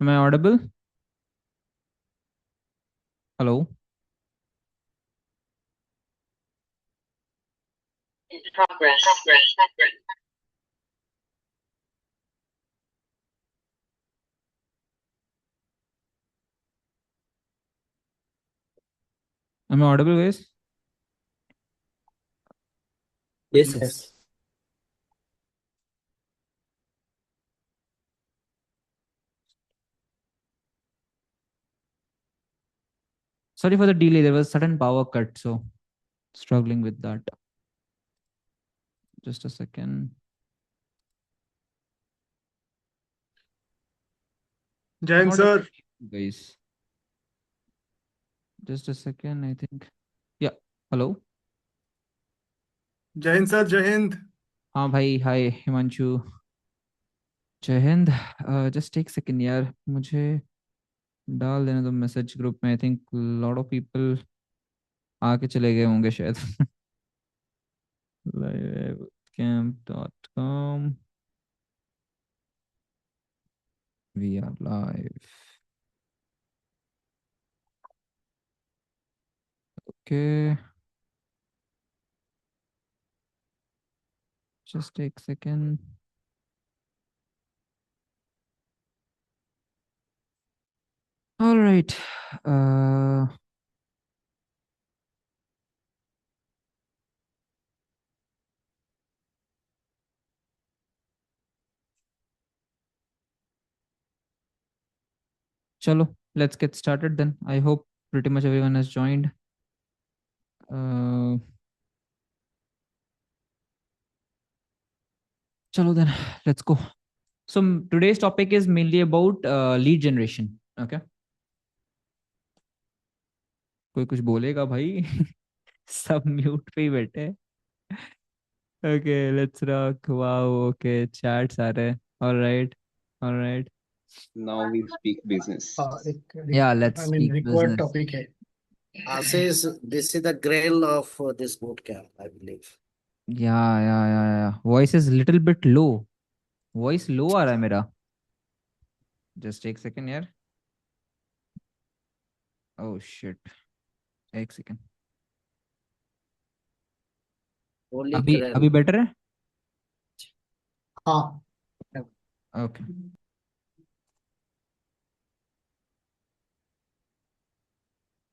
Am I audible? Hello? Am I audible, guys? Yes, Yes. yes. Sorry for the delay. There was sudden power cut, so struggling with that. Just a second. Jain Not able sir. to hear you guys. Just a second, I think. Yeah. Hello? Jain sir. Jai Hind. हाँ भाई, हाय हिमांशु। जय Hind. Just एक second यार, मुझे डाल देना तो message group में। I think lot of people आके चले गए होंगे शायद। livecamp.com, we are live. Okay, just take a second. All right. Chalo, let's get started then. I hope pretty much everyone has joined. Uh, Chalo then, let's go. So today's topic is mainly about lead generation. Okay. कोई कुछ बोलेगा भाई? सब mute पे ही बैठे हैं। Okay, let's rock. Wow, okay, chats आ रहे हैं। Alright, alright. Now we speak business. Yeah, let's I mean, speak required business. topic है. Says this is the grail of this boot camp, I believe. Yeah. Voice is little bit low. Voice low आ रहा है मेरा। Just एक second यार। Oh shit, एक second। Holy अभी grail. अभी better है? हाँ. Okay,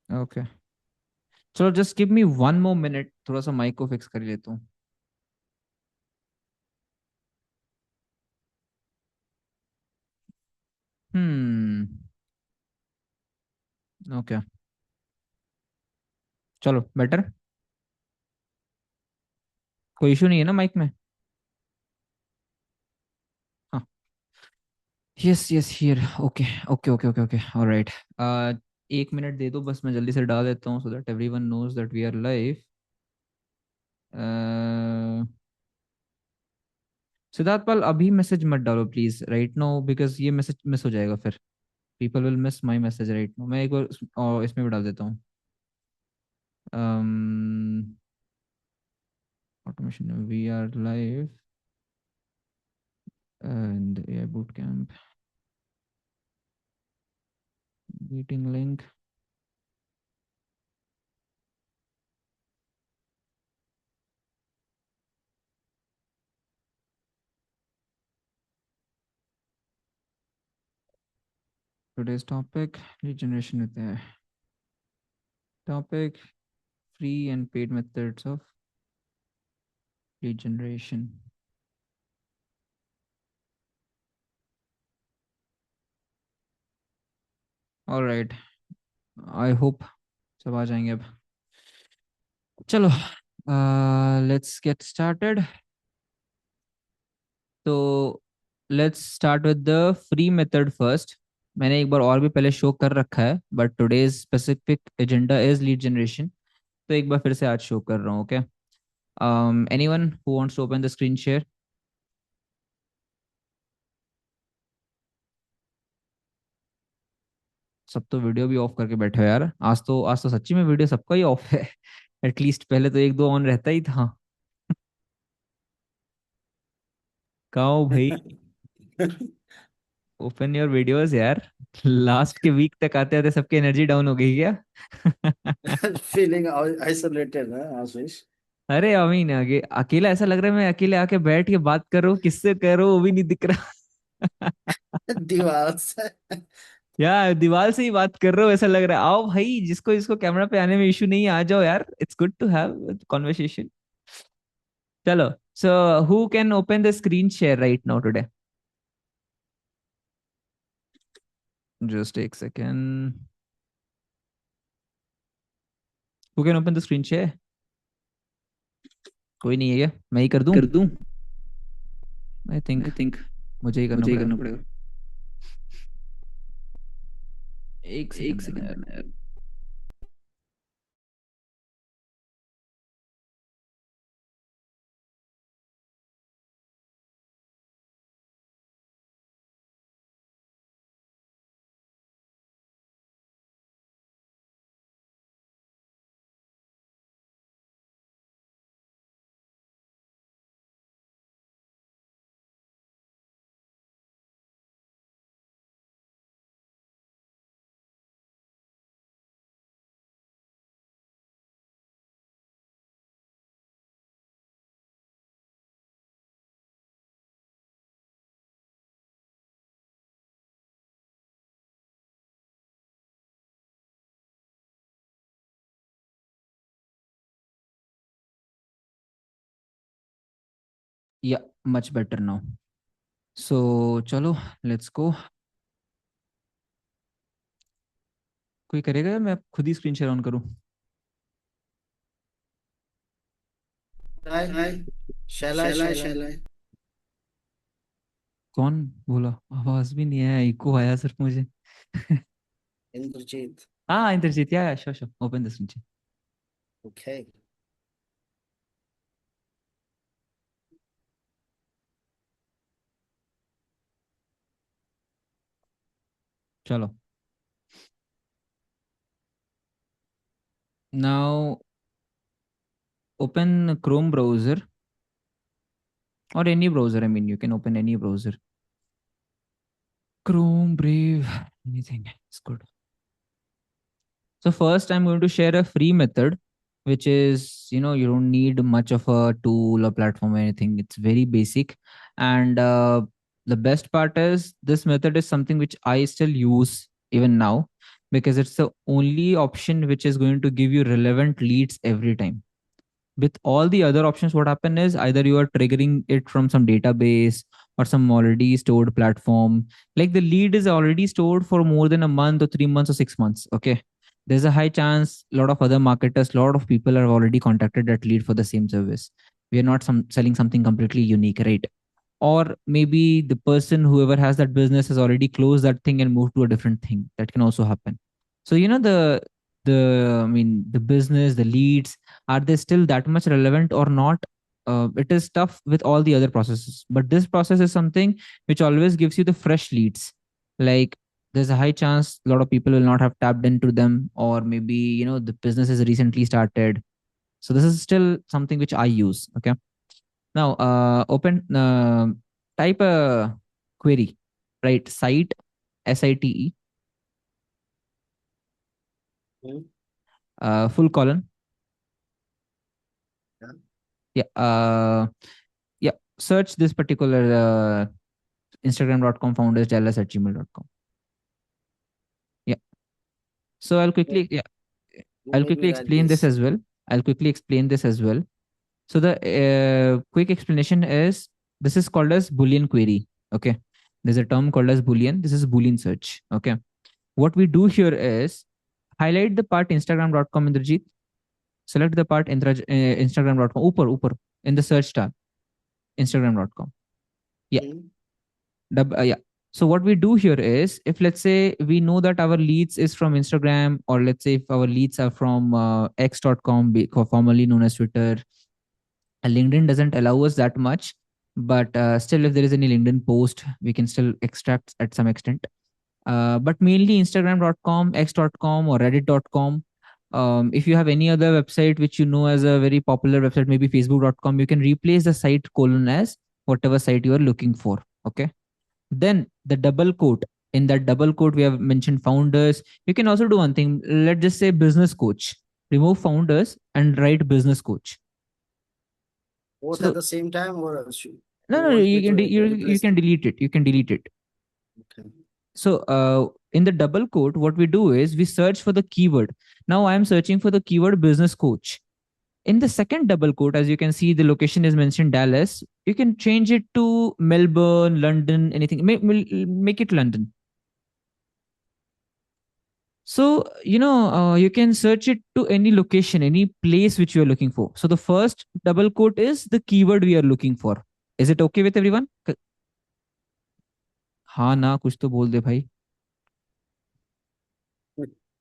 okay. चलो, just give me 1 more minute, थोड़ा सा माइक को फिक्स कर लेता हूँ। ओके, चलो बेटर। कोई इशू नहीं है ना माइक में? हाँ। Yes yes, here. Okay okay okay okay okay, alright. 1 minute दे दो बस, मैं जल्दी से डाल देता हूँ so that everyone knows that we are live. Siddharth Pal, अभी मैसेज मत डालो प्लीज राइट नाउ, बिकॉज ये मैसेज मिस हो जाएगा फिर। People will miss my message right now. मैं एक बार और इसमें भी डाल देता हूँ। Automation, we are live and AI Bootcamp meeting link. Today's topic, lead generation with AI. Topic, free and paid methods of lead generation. All right, I hope सब आ जाएंगे अब। चलो, let's get started. तो let's start with the free method first. मैंने एक बार और भी पहले शो कर रखा है, but today's specific agenda is lead generation, तो एक बार फिर से आज शो कर रहा हूँ। Okay, anyone who wants to open the screen share? सब तो वीडियो भी ऑफ करके बैठे हो यार। आज तो सच्ची में वीडियो सबका ही ऑफ है। एटलीस्ट पहले तो एक दो ऑन रहता ही था। कहाँ हो भाई? ओपन योर वीडियोस यार। लास्ट के वीक तक आते आते सबकी एनर्जी डाउन हो गई क्या? Feeling isolated, huh, Ashish? अरे अमीन आगे अकेला ऐसा लग रहा है, मैं अकेले आके बैठ के बात कर रहा हूँ, किससे कर रहा हूँ वो भी नहीं दिख रहा। दीवार से। यार दीवार से ही बात कर रहा हूँ ऐसा लग रहा है। आओ भाई, जिसको जिसको कैमरा पे आने में इशू नहीं है, आ जाओ यार, it's good to have conversation. चलो, so who can open the screen share right now today? Just एक second. Who can open the screen share? कोई नहीं है क्या? मैं ही कर दूं? कर दूं? आई थिंक आई थिंक मुझे ही करना मुझे ही पड़ेगा। करना पड़ेगा। एक एक सेकंड देना सेकंड यार। देना यार। या मच बेटर नाउ। सो चलो, लेट्स गो। कोई करेगा या मैं खुद ही स्क्रीन शेयर ऑन करूं? Hi. Hi. Shall I? Shaila है, Shall I? शैला है। कौन बोला? आवाज भी नहीं आया, इको आया सिर्फ मुझे। Indrajit. हाँ इंद्रजीत, या sure sure, open the screen. Okay. चलो, now open Chrome browser or any browser. I mean, you can open any browser. Chrome, Brave, anything. It's good. So first, I'm going to share a free method, which is, you don't need much of a tool or platform or anything. It's very basic. And the best part is this method is something which I still use even now, because it's the only option which is going to give you relevant leads every time. With all the other options, what happen is either you are triggering it from some database or some already stored platform. Like the lead is already stored for more than a month or 3 months or 6 months. Okay. There's a high chance a lot of other marketers, a lot of people have already contacted that lead for the same service. We are not selling something completely unique, right? Or maybe the person, whoever has that business, has already closed that thing and moved to a different thing. That can also happen. So the I mean the business, the leads, are they still that much relevant or not? It is tough with all the other processes, but this process is something which always gives you the fresh leads. Like there's a high chance a lot of people will not have tapped into them, or maybe the business is recently started. So this is still something which I use. Okay. Now, open, type a query, right? Site, SITE, Hmm. full colon. Yeah. Yeah. Yeah. Search this particular Instagram.com founders jealous at gmail.com. Yeah. So You I'll made me quickly write explain this this. as well. I'll quickly explain this as well. So the quick explanation is this is called as Boolean query. Okay. There's a term called as Boolean. This is Boolean search. Okay. What we do here is highlight the part Instagram.com, Indrajit. Select the part Instagram.com. Upar in the search tab, Instagram.com. Yeah. Hmm. Yeah. So what we do here is, if let's say we know that our leads is from Instagram, or let's say if our leads are from x.com, formerly known as Twitter, LinkedIn doesn't allow us that much, but still, if there is any LinkedIn post, we can still extract at some extent. But mainly Instagram.com, x.com, or reddit.com. If you have any other website which you know as a very popular website, maybe facebook.com, you can replace the site colon as whatever site you are looking for. Okay. Then the double quote. In that double quote, we have mentioned founders. You can also do one thing. Let's just say business coach. Remove founders and write business coach. Both at So the same time, or no, you no, want me you to can you replace can them? delete it. You can delete it. Okay. So in the double quote, what we do is we search for the keyword. Now I am searching for the keyword business coach. In the second double quote, as you can see, the location is mentioned Dallas. You can change it to Melbourne, London, anything. Make it London. So, you can search it to any location, any place which you are looking for. So the first double quote is the keyword we are looking for. Is it okay with everyone? हाँ ना कुछ तो बोल दे भाई.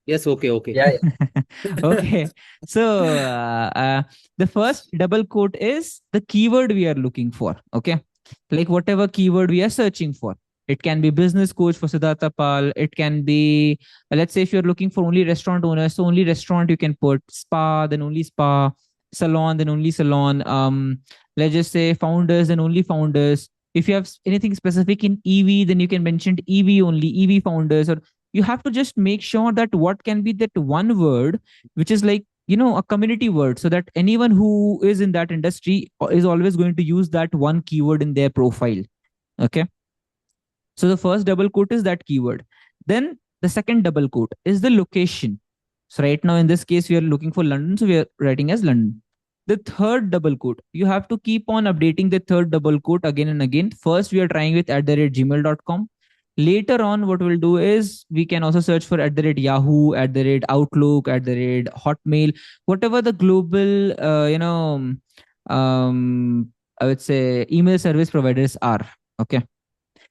Yes, okay, okay. Yeah, Okay. So the first double quote is the keyword we are looking for. Okay. Like whatever keyword we are searching for. It can be business coach for Siddhartha Pal. It can be, let's say, if you're looking for only restaurant owners, so only restaurant you can put spa, then only spa, salon, then only salon. Let's just say founders, then only founders. If you have anything specific in EV, then you can mention EV only, EV founders, or you have to just make sure that what can be that one word which is like a community word, so that anyone who is in that industry is always going to use that one keyword in their profile. Okay, so the first double quote is that keyword. Then the second double quote is the location. So right now in this case we are looking for London, so we are writing as London. The third double quote, you have to keep on updating the third double quote again and again. First we are trying with @gmail.com. Later on, what we'll do is we can also search for @Yahoo, @Outlook, Hotmail, whatever the global, I would say email service providers are. Okay.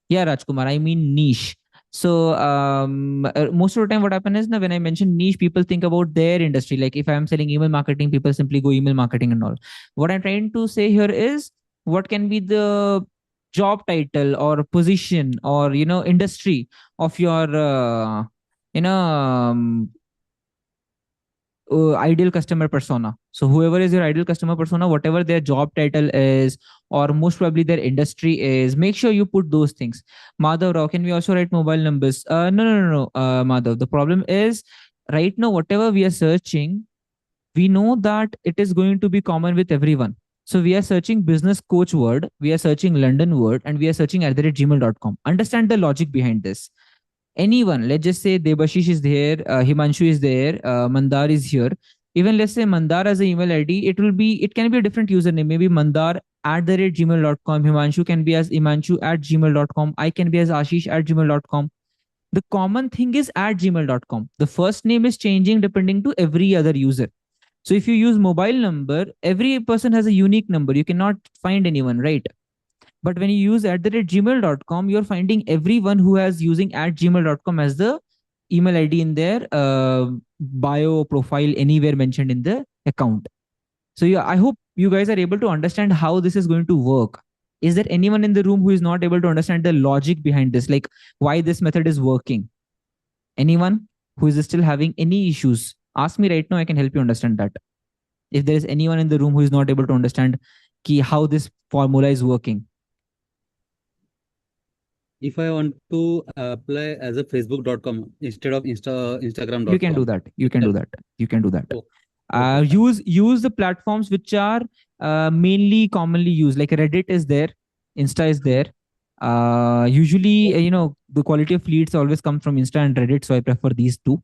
Yeah, Rajkumar, I mean niche. So most of the time, what happens is now when I mention niche, people think about their industry. Like if I'm selling email marketing, people simply go email marketing and all. What I'm trying to say here is what can be the job title or position or industry of your you know ideal customer persona. So whoever is your ideal customer persona, whatever their job title is, or most probably their industry is, make sure you put those things. Madhav Rao, can we also write mobile numbers? No, no, no, no, Madhav. The problem is right now, whatever we are searching, we know that it is going to be common with everyone. So we are searching business coach word, we are searching London word, and we are searching @gmail.com. Understand the logic behind this. Anyone, let's just say Debashish is there, Himanshu is there, Mandar is here. Even let's say Mandar as an email ID, it can be a different username. Maybe Mandar @gmail.com. Himanshu can be as Himanshu @gmail.com. I can be as Ashish @gmail.com. The common thing is @gmail.com. The first name is changing depending to every other user. So if you use mobile number, every person has a unique number. You cannot find anyone, right? But when you use @gmail.com, you're finding everyone who has using @gmail.com as the email ID in their bio profile anywhere mentioned in the account. So yeah, I hope you guys are able to understand how this is going to work. Is there anyone in the room who is not able to understand the logic behind this, like why this method is working? Anyone who is still having any issues, ask me right now. I can help you understand that. If there is anyone in the room who is not able to understand how this formula is working. if I want to apply as a facebook.com instead of You can do instagram.com, that. You can do that. You can do that. oh, okay, fine. Use the platforms which are mainly commonly used. Like Reddit is there, Insta is there. Usually, the quality of leads always come from Insta and Reddit, so I prefer these two.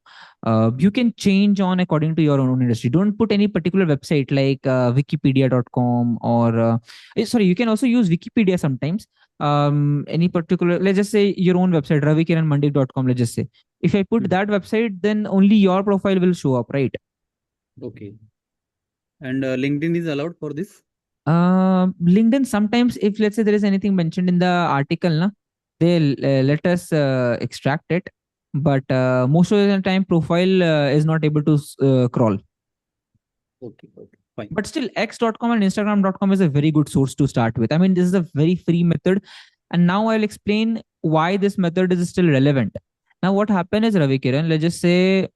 You can change on according to your own industry. Don't put any particular website like wikipedia.com or sorry, you can also use Wikipedia sometimes. Any particular, let's just say your own website, ravikiranmandi.com, let's just say. If I put Hmm. that website, then only your profile will show up, right? Okay. And LinkedIn is allowed for this? LinkedIn, sometimes if let's say there is anything mentioned in the article, na, they'll let us extract it. But most of the time, profile is not able to crawl. Okay, okay, fine. But still, x.com and instagram.com is a very good source to start with. I mean, this is a very free method. And now I'll explain why this method is still relevant. Now, what happened is, Ravi Kiran, let's just say,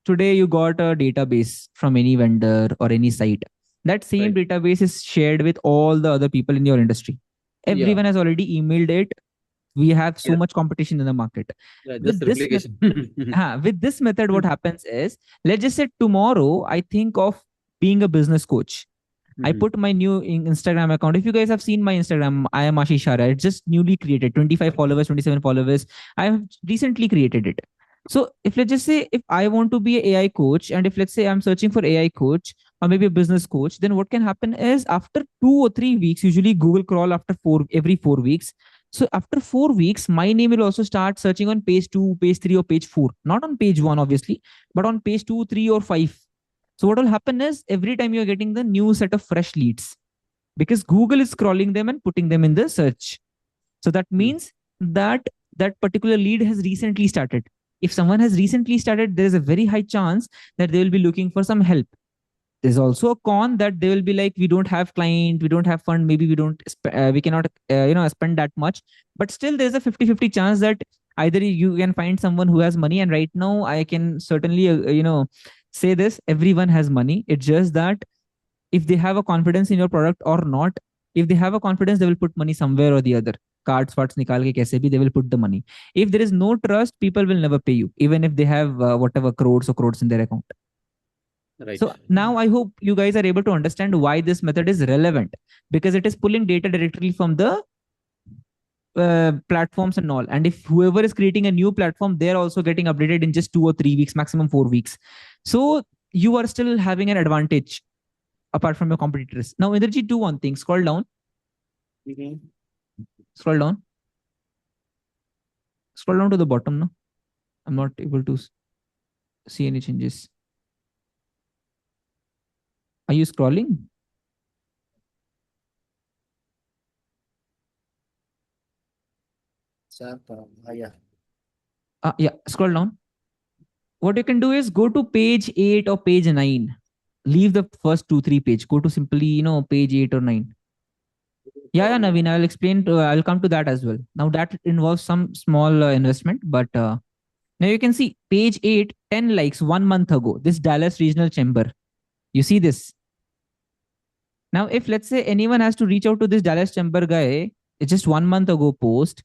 today you got a database from any vendor or any site. That same Right. database is shared with all the other people in your industry. Yeah. Everyone has already emailed it. We have so Yeah. much competition in the market. Yeah, just With this replication. with this method, what happens is, let's just say tomorrow I think of being a business coach. I Mhm. put my new Instagram account. If you guys have seen my Instagram, I am Ashish Arya. It's just newly created, 25 followers, 27 followers. I have recently created it. So if let's just say if I want to be an AI coach, and if let's say I'm searching for AI coach or maybe a business coach, then what can happen is after 2 or 3 weeks, usually Google crawl after every 4 weeks. So after 4 weeks, my name will also start searching on page two, page three, or page four. Not on page one, obviously, but on page two, three, or five. So what will happen is every time you're getting the new set of fresh leads because Google is scrolling them and putting them in the search. So that Mm. means that that particular lead has recently started. If someone has recently started, there is a very high chance that they will be looking for some help. There's also a con that they will be like, we don't have client, we don't have fund, maybe we cannot spend that much. But still there's a 50-50 chance that either you can find someone who has money. And right now I can certainly say this, everyone has money. It's just that if they have a confidence in your product or not. If they have a confidence, they will put money somewhere or the other. Cards parts nikal ke kaise bhi, they will put the money. If there is no trust, people will never pay you, even if they have whatever crores or crores in their account. Right. So now I hope you guys are able to understand why this method is relevant, because it is pulling data directly from the platforms and all. And if whoever is creating a new platform, they're also getting updated in just 2 or 3 weeks, maximum 4 weeks. So you are still having an advantage apart from your competitors. Now, Indrajit, do one thing. Scroll down. Mhm. Scroll down. Scroll down to the bottom. No, I'm not able to see any changes. Are you scrolling? Sir, yeah. Yeah, scroll down. What you can do is go to page 8 or page 9. Leave the first 2 3 page. Go to simply page 8 or 9. Yeah, Naveen, I'll come to that as well. Now that involves some small investment, but now you can see page 8, 10 likes 1 month ago. This Dallas Regional Chamber. You see this? Now, if let's say anyone has to reach out to this Dallas Chamber guy, it's just 1 month ago post.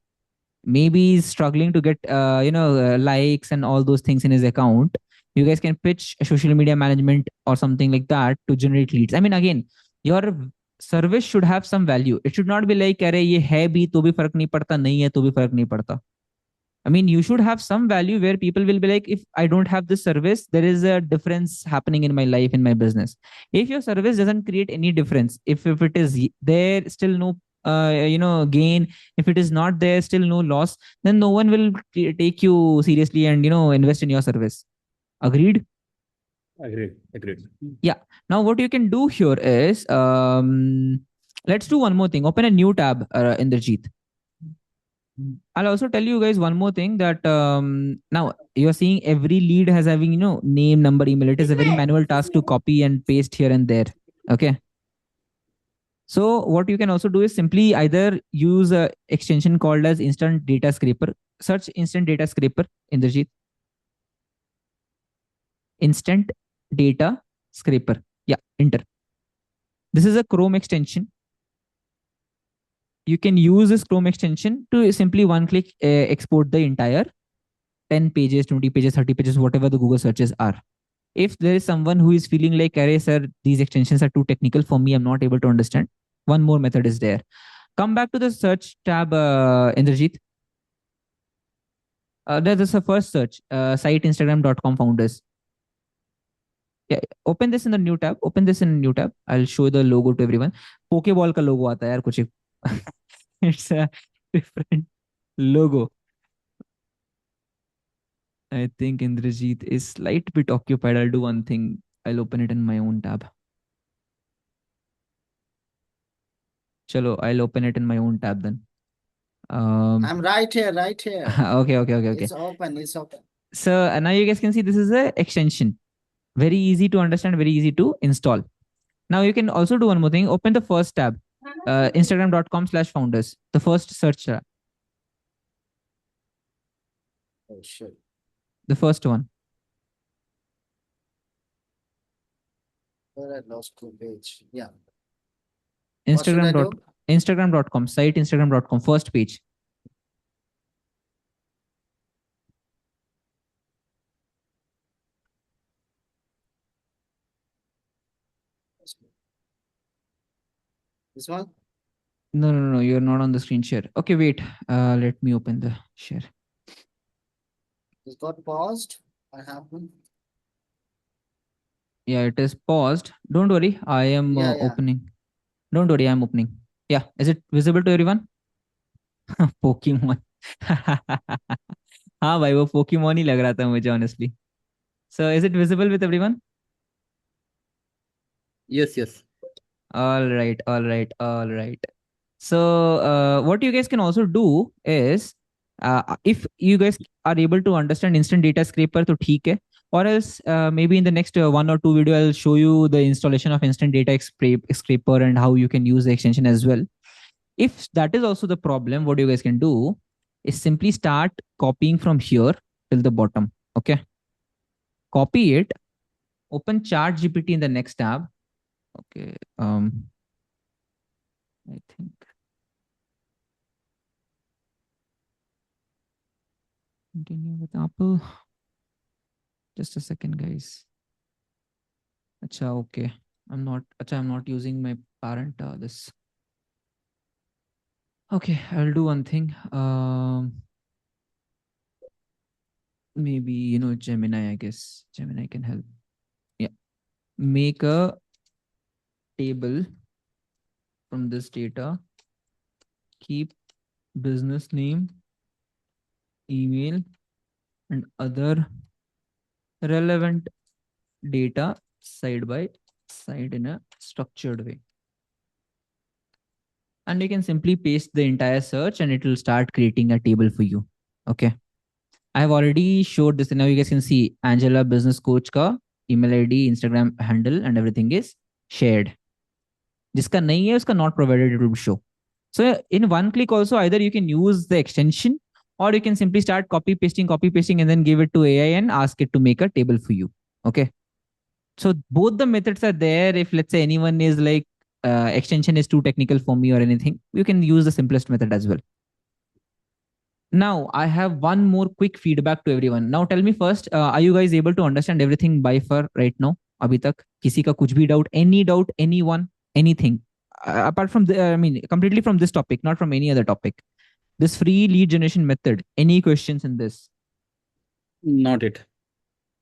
Maybe he's struggling to get likes and all those things in his account. You guys can pitch a social media management or something like that to generate leads. I mean, again, your service should have some value. It should not be like, अरे ये है भी तो भी फर्क नहीं पड़ता, नहीं है तो भी फर्क नहीं पड़ता. I mean, you should have some value where people will be like, if I don't have this service, there is a difference happening in my life, in my business. If your service doesn't create any difference, if it is there, still no gain. If it is not there, still no loss, then no one will take you seriously and invest in your service. Agreed? Agreed. Agreed. Yeah. Now what you can do here is, let's do one more thing. Open a new tab, Inderjeet. I'll also tell you guys one more thing, that now you're seeing every lead has having name, number, email. It is a very manual task to copy and paste here and there. Okay. So what you can also do is simply either use a extension called as instant data scraper. Search instant data scraper, Indrajit. Instant data scraper. Yeah, enter. This is a Chrome extension. You can use this Chrome extension to simply one click export the entire 10 pages, 20 pages, 30 pages, whatever the Google searches are. If there is someone who is feeling like, "Arey, sir, these extensions are too technical for me, I'm not able to understand," one more method is there. Come back to the search tab, Indrajit. That is the first search, site instagram.com founders. Yeah, open this in the new tab. Open this in a new tab. I'll show the logo to everyone. Pokeball का logo आता है यार कुछ. It's a different logo. I think Indrajit is slight bit occupied. I'll do one thing. I'll open it in my own tab. Chalo, I'll open it in my own tab then. I'm right here, right here. Okay. It's open, it's open. So now you guys can see this is a extension. Very easy to understand, very easy to install. Now you can also do one more thing. Open the first tab, instagram.com/founders, the first search tab, Oh, shit. the first one. Where I lost two page. Yeah. What should I Instagram. do? Instagram.com, site instagram.com, first page. This one? No, no, no, you're not on the screen share. Okay, wait. Let me open the share. It got paused. What happened? Yeah, it is paused. Don't worry, I am Yeah, yeah. opening. Don't worry, I'm opening. Yeah, is it visible to everyone? Pokemon हाँ भाई वो Pokemon ही लग रहा था मुझे honestly so is it visible with everyone Yes, yes. all right, all right, all right. So what you guys can also do is if you guys are able to understand instant data scraper तो ठीक है or else maybe in the next 1 or 2 video I'll show you the installation of instant data scraper and how you can use the extension as well. If that is also the problem, what you guys can do is simply start copying from here till the bottom. Okay. Copy it, open Chart GPT in the next tab. Okay. I think continue with Apple. Just a second, guys. Acha, okay. I'm not using my parent this. Okay, I'll do one thing. Maybe Gemini, I guess. Gemini can help. Yeah. Make a table from this data. Keep business name, email, and other relevant data side by side in a structured way. And you can simply paste the entire search and it will start creating a table for you. Okay. I've already showed this. Now you guys can see Angela business coach ka email ID, Instagram handle, and everything is shared. जिसका नहीं है उसका not provided it will show. So in one click also either you can use the extension or you can simply start copy pasting and then give it to AI and ask it to make a table for you. Okay. So both the methods are there. If let's say anyone is like extension is too technical for me or anything, you can use the simplest method as well. Now I have one more quick feedback to everyone. Now tell me first, are you guys able to understand everything by far right now? अभी तक किसी का कुछ भी doubt, anyone, anything apart from the, I mean, completely from this topic, not from any other topic. This free lead generation method. Any questions in this? Not it.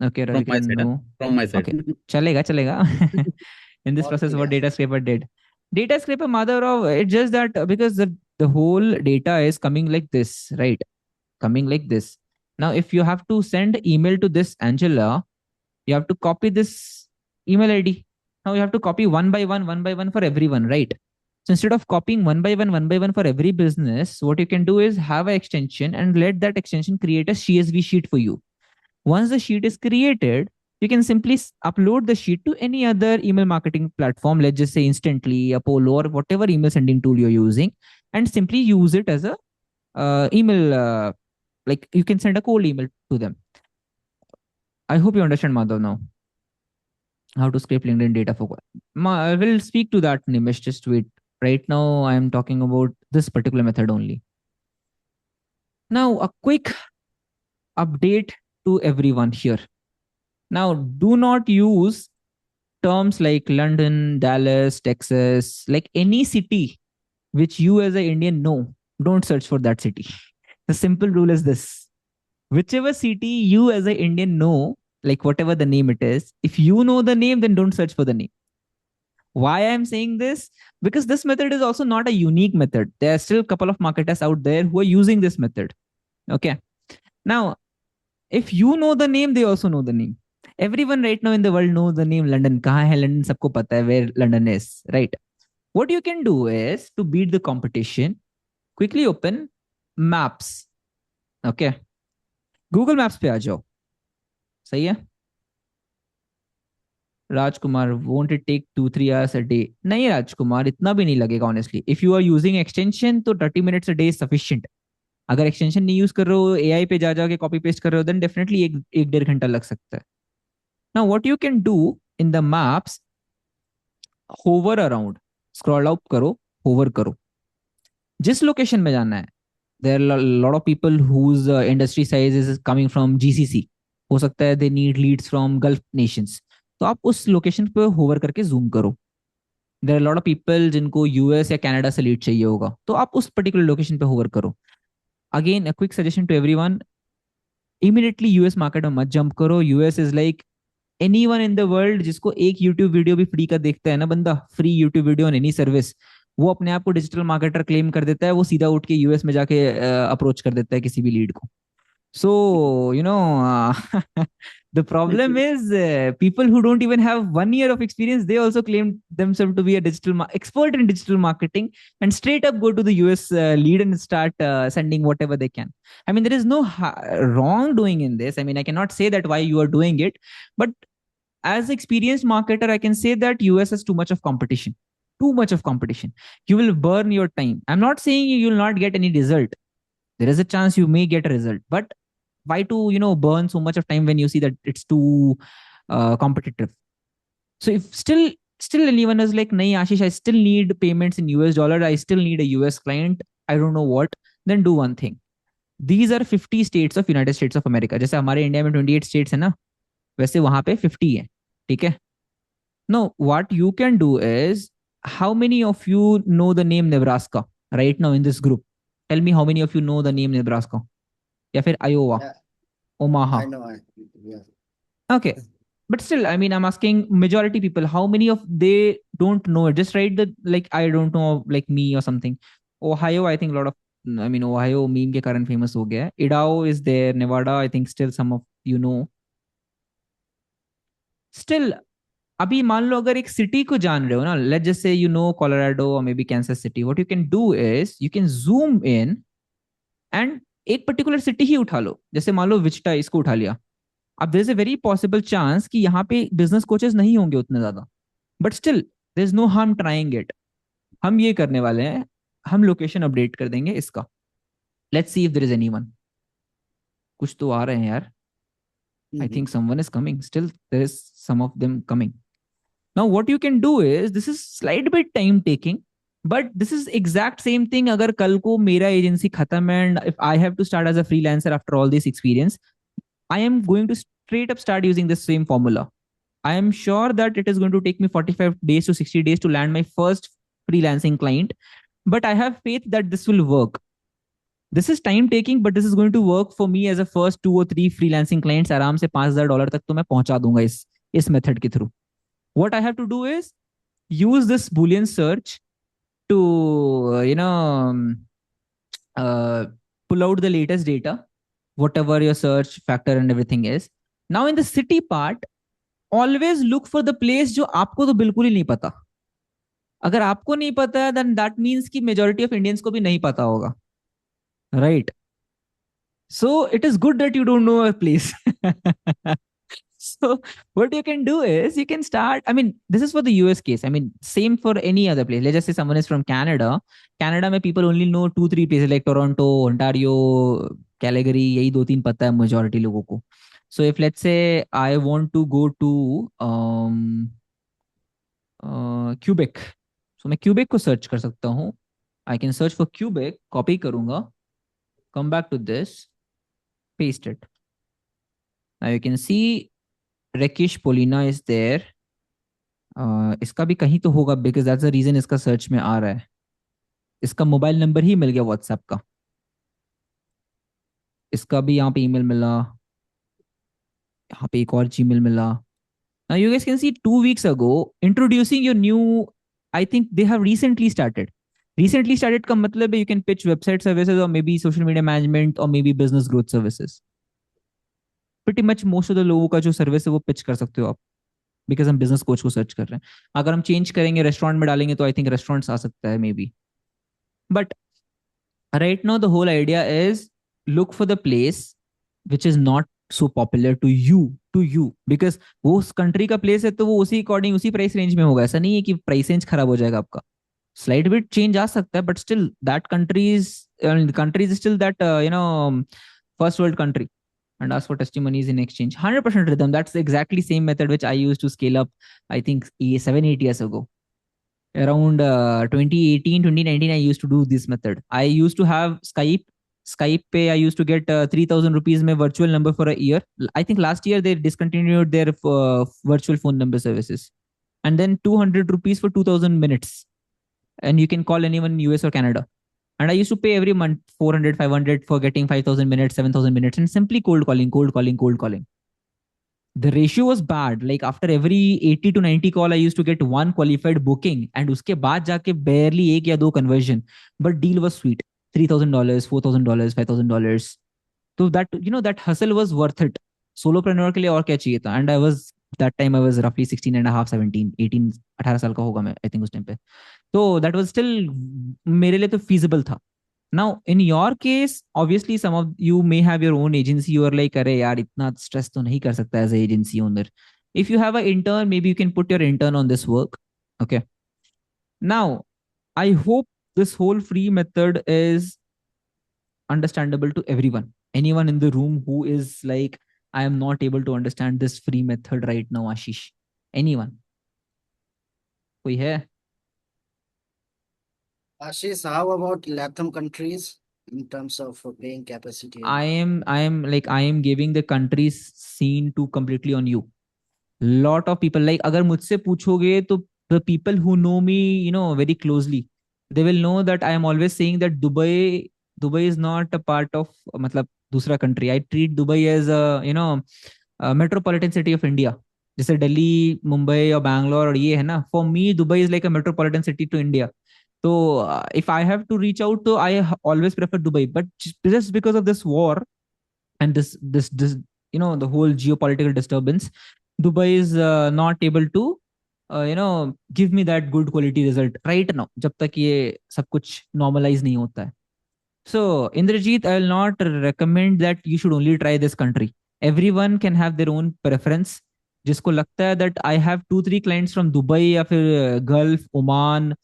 Okay, From my Ravikiran, side. no. From my side. Okay, chalega. In this All process, what clear. data scraper did? Data scraper, mother of it's just that because the whole data is coming like this, right? Coming like this. Now, if you have to send email to this Angela, you have to copy this email ID. Now you have to copy one by one for everyone, right? So instead of copying one by one for every business, what you can do is have an extension and let that extension create a CSV sheet for you. Once the sheet is created, you can simply upload the sheet to any other email marketing platform, let's just say Instantly, Apollo, or whatever email sending tool you're using, and simply use it as a email. Like you can send a cold email to them. I hope you understand, Madhav, now how to scrape LinkedIn data for. I will speak to that, Nimish. Just wait. Right now, I am talking about this particular method only. Now, a quick update to everyone here. Now, do not use terms like London, Dallas, Texas, like any city which you as an Indian know. Don't search for that city. The simple rule is this: whichever city you as an Indian know, like whatever the name it is, if you know the name, then don't search for the name. Why I'm saying this? Because this method is also not a unique method. There are still a couple of marketers out there who are using this method. Okay. Now, if you know the name, they also know the name. Everyone right now in the world knows the name London. कहाँ है London? सबको पता है where London is, right? What you can do is to beat the competition, quickly open Maps. Okay. Google Maps पे आ जाओ. सही है? राजकुमार, won't it take 2-3 hours a day? नहीं राजकुमार, इतना भी नहीं लगेगा honestly. If you are using extension, तो 30 minutes a day is sufficient. अगर एक्सटेंशन नहीं यूज कर रहे हो, एआई पे जा जाके कॉपी पेस्ट कर रहे हो, देन डेफिनेटली एक 1.5 घंटा लग सकता है. Now what you can do in the maps, hover around, scroll out करो, होवर करो, जिस लोकेशन में जाना है. There are lot of people whose industry size is coming from GCC. हो सकता है they need leads from Gulf nations, तो आप उस लोकेशन पे होवर करके जूम करो. There are lot of people जिनको यूएस या कनाडा से लीड चाहिए होगा, तो आप उस पर्टिकुलर लोकेशन पे होवर करो. Again a quick suggestion to everyone, immediately US market में मत जंप करो. US is like anyone in the world जिसको एक यूट्यूब वीडियो भी फ्री का देखता है ना बंदा, free YouTube video on any service, वो अपने आप को डिजिटल मार्केटर क्लेम कर देता है. वो सीधा उठ के यूएस में जाके अप्रोच कर देता है किसी भी लीड को. So, the problem is people who don't even have 1 year of experience, they also claim themselves to be a expert in digital marketing and straight up go to the US lead and start sending whatever they can. I mean, there is no wrong doing in this. I mean, I cannot say that why you are doing it, but as experienced marketer, I can say that US has too much of competition. Too much of competition. You will burn your time. I'm not saying you will not get any result. There is a chance you may get a result, but why to burn so much of time when you see that it's too competitive? So if still anyone is like, nahi Ashish, I still need payments in US dollar, I still need a US client, I don't know what, then do one thing. These are 50 states of United States of America. जैसे हमारे India में 28 states है ना, वैसे वहां पे 50 है. ठीक है. Now what you can do is, how many of you know the name Nebraska right now in this group? Tell me how many of you know the name Nebraska. या फिर Iowa, Yeah, Omaha. I know. Yeah. Okay. But still, I mean, I'm asking majority people, how many of they don't know it? Just write the, like, I don't know, like me or something. Ohio, I think a lot of, I mean, Ohio meme के कारण famous हो गया है. Idaho is there. Nevada, I think still some of you know. Still, अभी मान लो अगर एक city को जान रहे हो ना, let's just say you know Colorado or maybe Kansas City. What you can do is you can zoom in and एक पर्टिकुलर सिटी ही उठा लो. जैसे मान लो विचिटा, इसको उठा लिया. अब there is a very possible chance कि यहाँ पे बिजनेस कोचेस नहीं होंगे उतने ज्यादा, but still there is no harm trying it. हम ये करने वाले हैं, हम लोकेशन अपडेट कर देंगे इसका. Let's see if there is anyone. कुछ तो आ रहे हैं यार. I think someone is coming. Still there is some of them coming. Now what you can do is, this is slight bit time taking, but this is exact same thing. अगर कल को मेरा एजेंसी खत्म है and if I have to start as a freelancer after all this experience, I am going to straight up start using this same formula. I am sure that it is going to take me 45 days to 60 days to land my first freelancing client, but I have faith that this will work. This is time taking, but this is going to work for me as a first 2 or 3 freelancing clients. आराम से $5,000 तक तो मैं पहुंचा दूंगा इस method के through. What I have to do is use this Boolean search to uh, pull out the latest data, whatever your search factor and everything is. Now in the city part, always look for the place जो आपको तो बिल्कुल ही नहीं पता. अगर आपको नहीं पता है, then that means कि majority of Indians को भी नहीं पता होगा, right? So it is good that you don't know a place. So what you can do is you can start. I mean, this is for the US case. I mean, same for any other place. Let's just say someone is from Canada. Canada में people only know 2-3 places like Toronto, Ontario, Calgary. यही 2-3 पता है majority लोगों को. So if let's say I want to go to Quebec, so मैं Quebec को search कर सकता हूँ. I can search for Quebec, copy करूँगा, come back to this, paste it. Now you can see Rakesh Polina is there. इसका भी कहीं तो होगा because that's the reason इसका search में आ रहा है. इसका मोबाइल नंबर ही मिल गया व्हाट्सएप का. इसका भी यहाँ पे ईमेल मिला, यहाँ पे एक और जीमेल मिला. Now you guys can see 2 weeks ago introducing your new, I think they have recently started. Recently started का मतलब है you can pitch website services or maybe social media management or maybe business growth services. Pretty much most of the लोगों का जो service है वो pitch कर सकते हो आप, बिकॉज हम बिजनेस कोच को सर्च कर रहे हैं. अगर हम चेंज करेंगे, रेस्टोरेंट में डालेंगे, तो आई थिंक रेस्टोरेंट्स आ सकता है maybe. But right now the whole idea is look for the place which is not so popular to you because वो उस कंट्री का प्लेस है, तो वो उसी अकॉर्डिंग उसी प्राइस रेंज में होगा. ऐसा नहीं है कि प्राइस रेंज खराब हो जाएगा आपका. स्लाइड बिट चेंज आ सकता है, but still that countries still that first world country, and ask for testimonies in exchange. 100% rhythm. That's exactly same method which I used to scale up, I think 7-8 years ago. Around 2018, 2019, I used to do this method. I used to have Skype. Skype pay, I used to get 3,000 rupees my virtual number for a year. I think last year they discontinued their virtual phone number services. and then 200 rupees for 2000 minutes. And you can call anyone in US or Canada. And I used to pay every month 400, 500 for getting 5000 minutes, 7000 minutes, and simply cold calling, cold calling, cold calling. The ratio was bad. Like after every 80 to 90 call, I used to get one qualified booking, and uske baad jaake barely ek ya do conversion. But deal was sweet. $3,000, $4,000, $5,000. So that, that hustle was worth it. Solopreneur के लिए और क्या चाहिए था? And I was, that time I was roughly 16 and a half, 17, 18, 18 साल का होगा मैं, I think उस time पे. So that was still मेरे लिए तो feasible था. Now in your case, obviously some of you may have your own agency. You are like, अरे यार इतना stress तो नहीं कर सकता as a agency owner. If you have an intern, maybe you can put your intern on this work. Okay. Now, I hope this whole free method is understandable to everyone. Anyone in the room who is like, I am not able to understand this free method right now, Ashish. Anyone? कोई है? Ashish, how about Latin countries in terms of paying capacity? I am giving the country's scene to completely on you. Lot of people, like अगर मुझसे पूछोगे तो the people who know me, very closely, they will know that I am always saying that Dubai is not a part of मतलब दूसरा country. I treat Dubai as a metropolitan city of India. जैसे दिल्ली, मुंबई और बैंगलोर और ये है ना, for me Dubai is like a metropolitan city to India. So if I have to reach out, to I always prefer Dubai. But just because of this war and this the whole geopolitical disturbance, Dubai is not able to give me that good quality result right now. जब तक ये सब कुछ normalize नहीं होता है. So Indrajit, I will not recommend that you should only try this country. Everyone can have their own preference. जिसको लगता है that I have 2-3 clients from Dubai या फिर Gulf, Oman,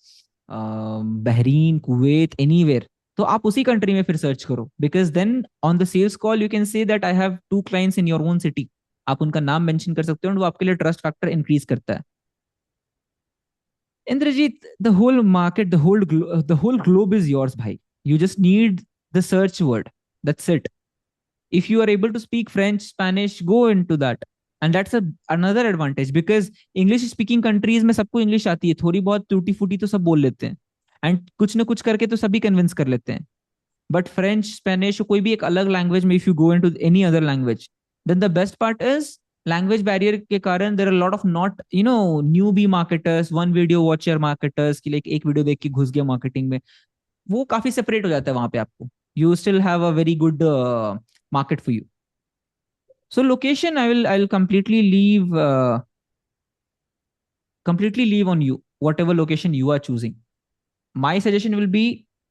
Bahrain, Kuwait, anywhere, तो आप उसी कंट्री में फिर सर्च करो. Because then on the sales call you can say that I have 2 clients in your own city. आप उनका नाम मेंशन कर सकते हो, और वो आपके लिए ट्रस्ट फैक्टर इंक्रीज करता है. Indrajit, the whole globe is yours भाई. You just need the search word. That's it. If you are able to speak French, Spanish, go into that. And that's another advantage, because English speaking countries में सबको English आती है, थोड़ी बहुत टूटी फूटी तो सब बोल लेते हैं, एंड कुछ ना कुछ करके तो सभी कन्विंस कर लेते हैं. बट फ्रेंच, स्पेनिश, कोई भी एक अलग लैंग्वेज में, if you go into any other language, then the best part is language barrier के कारण there are lot of not newbie marketers, one video watcher marketers की, लाइक एक वीडियो देख के घुस गया मार्केटिंग में, वो काफी सेपरेट हो जाता है वहां पे आपको. You still have a very good market for you. So location, I'll completely leave on you, whatever location you are choosing. My suggestion will be,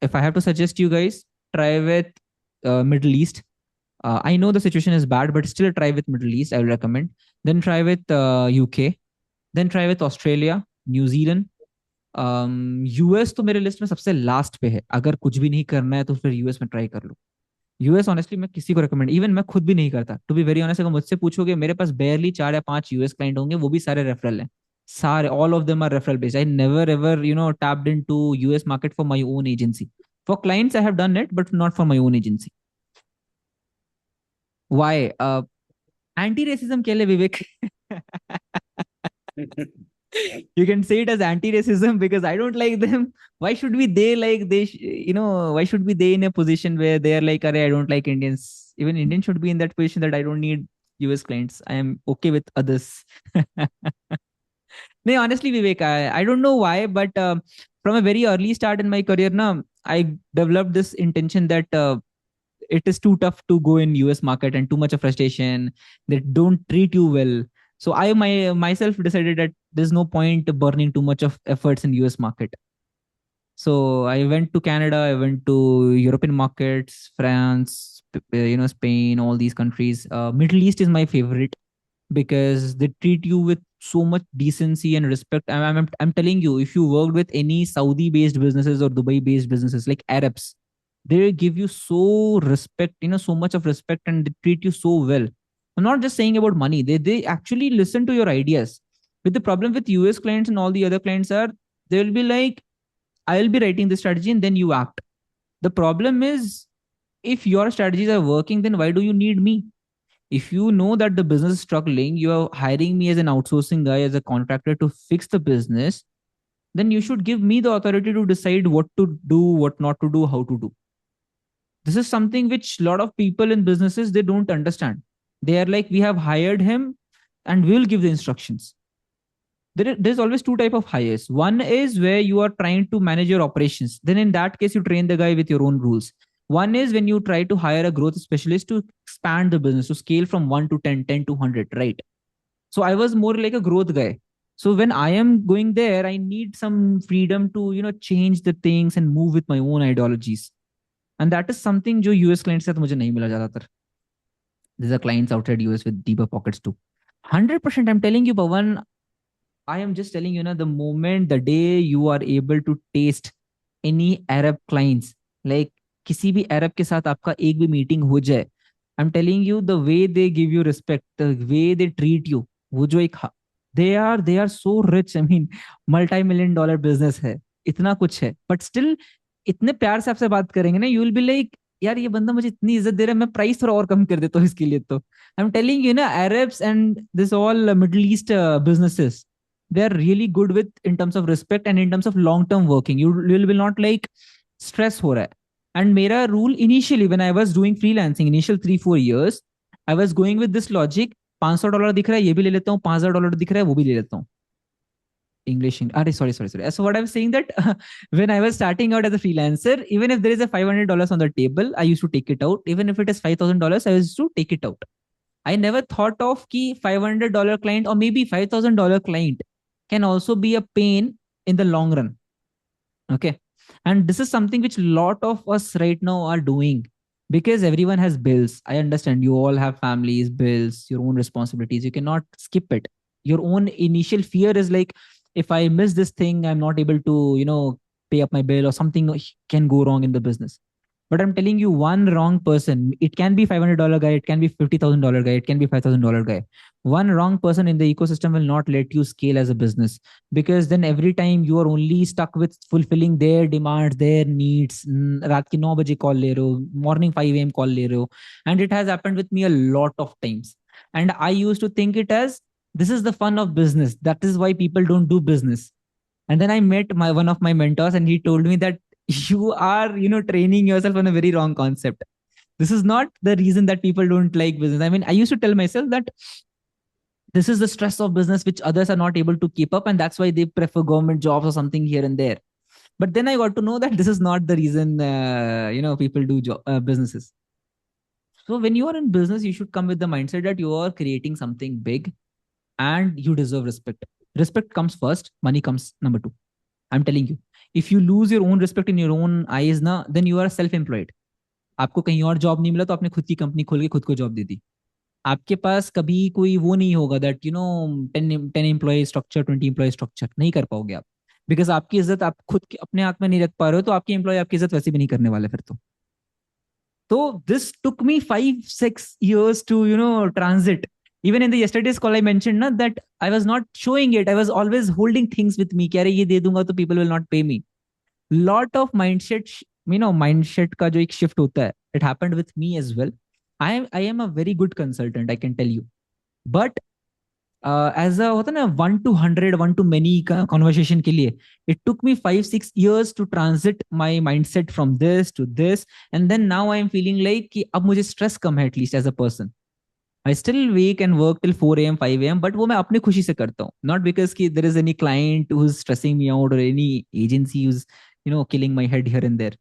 if I have to suggest you guys, try with Middle East. I know the situation is bad, but still try with Middle East. I will recommend. Then try with UK. Then try with Australia, New Zealand. US तो मेरे list में सबसे last पे है. अगर कुछ भी नहीं करना है तो फिर यूएस में ट्राई कर लो. यूएस ऑनेस्टली मैं किसी को रिकमेंड, इवन मैं खुद भी नहीं करता, टू बी वेरी ऑनेस्ट. अगर मुझसे पूछोगे, मेरे पास बेयरली 4 या 5 यूएस क्लाइंट होंगे, वो भी सारे रेफरल हैं. सारे, all of them are referral based. I never ever tapped into US market for my own agency. For clients I have done it, but not for my own agency. Why? Anti racism के लिए विवेक. You can say it as anti-racism because I don't like them. Why should be they like why should be they in a position where they are like, I don't like Indians. Even Indians should be in that position that I don't need US clients. I am okay with others. No, honestly, Vivek, I don't know why, but from a very early start in my career, now I developed this intention that it is too tough to go in US market and too much of frustration. They don't treat you well. So I myself decided that there's no point burning too much of efforts in US market. So I went to Canada, I went to European markets, France, Spain, all these countries. Middle East is my favorite because they treat you with so much decency and respect. I'm telling you, if you worked with any Saudi-based businesses or Dubai-based businesses like Arabs, they give you so respect, so much of respect, and they treat you so well. I'm not just saying about money. They actually listen to your ideas. But the problem with US clients and all the other clients are, they will be like, I'll be writing the strategy and then you act. The problem is, if your strategies are working, then why do you need me? If you know that the business is struggling, you are hiring me as an outsourcing guy, as a contractor to fix the business, then you should give me the authority to decide what to do, what not to do, how to do. This is something which a lot of people in businesses, they don't understand. They are like, we have hired him and we'll give the instructions. There's always two type of hires. One is where you are trying to manage your operations. Then in that case, you train the guy with your own rules. One is when you try to hire a growth specialist to expand the business, to scale from 1 to 10, 10 to 100, right? So I was more like a growth guy. So when I am going there, I need some freedom to, change the things and move with my own ideologies. And that is something जो US clients से तो मुझे नहीं मिला ज्यादातर. These are clients outside US with deeper pockets too. 100% I'm telling you, Pawan, I am just telling you, the moment, the day you are able to taste any Arab clients, like किसी भी Arab के साथ आपका एक भी meeting हो जाए, I'm telling you, the way they give you respect, the way they treat you, वो जो एक they are so rich. I mean, multi-million dollar business है, इतना कुछ है, but still इतने प्यार से आपसे बात करेंगे ना, you will be like, यार ये बंदा मुझे इतनी इज्जत दे रहा है, मैं प्राइस थोड़ा और कम कर देता हूँ इसके लिए तो. I'm telling you, Arabs and this all Middle East businesses, they are really good with in terms of respect and in terms of long term working. You will not like stress हो रहा है. And मेरा rule initially when I was doing freelancing initial 3-4 years, I was going with this logic. $500 दिख रहा है ये भी ले लेता हूँ, $5,000 दिख रहा है वो भी ले लेता हूँ. English. Sorry. So what I'm saying that when I was starting out as a freelancer, even if there is a $500 on the table, I used to take it out. Even if it is $5,000, I used to take it out. I never thought of ki $500 client or maybe $5,000 client can also be a pain in the long run. Okay. And this is something which a lot of us right now are doing because everyone has bills. I understand you all have families, bills, your own responsibilities. You cannot skip it. Your own initial fear is like, if I miss this thing, I'm not able to, pay up my bill or something can go wrong in the business. But I'm telling you, one wrong person, it can be $500 guy, it can be $50,000 guy, it can be $5,000 guy. One wrong person in the ecosystem will not let you scale as a business because then every time you are only stuck with fulfilling their demands, their needs. रात के 9 बजे call ले रहे हो, morning 5 a.m. call ले रहे हो. And it has happened with me a lot of times. And I used to think it as, this is the fun of business. That is why people don't do business. And then I met one of my mentors and he told me that you are training yourself on a very wrong concept. This is not the reason that people don't like business. I mean, I used to tell myself that this is the stress of business which others are not able to keep up, and that's why they prefer government jobs or something here and there. But then I got to know that this is not the reason people do businesses. So when you are in business, you should come with the mindset that you are creating something big and you deserve respect. Respect comes first, money comes number two. I'm telling you, if you lose your own respect in your own eyes ना, then you are self-employed. आपको कहीं और job नहीं मिला तो आपने खुद की कंपनी खोल के खुद को जॉब दे दी. आपके पास कभी कोई वो नहीं होगा that 10 employ structure, 20 employ structure नहीं कर पाओगे आप, बिकॉज आपकी इज्जत आप खुद अपने हाथ में नहीं रख पा रहे हो, तो आपके एम्प्लॉय आपकी इज्जत वैसे भी नहीं करने वाले फिर तो this took me 5-6 years to transit. Even in the yesterday's call I mentioned na, that I was not showing it, I was always holding things with me कि अरे ये दे दूंगा तो people will not pay me. Lot of mindset का जो एक shift होता है, it happened with me as well. I am a very good consultant, I can tell you, but as a होता ना 1 to 100, 1 to many conversation के लिए, it took me 5-6 years to transit my mindset from this to this, and then now I am feeling like कि अब मुझे stress कम है at least as a person. I still wake and work till 4 a.m., 5 a.m., but वो मैं अपने खुशी से करता हूँ, not because कि there is any client who's stressing me out or any agency who's killing my head here and there.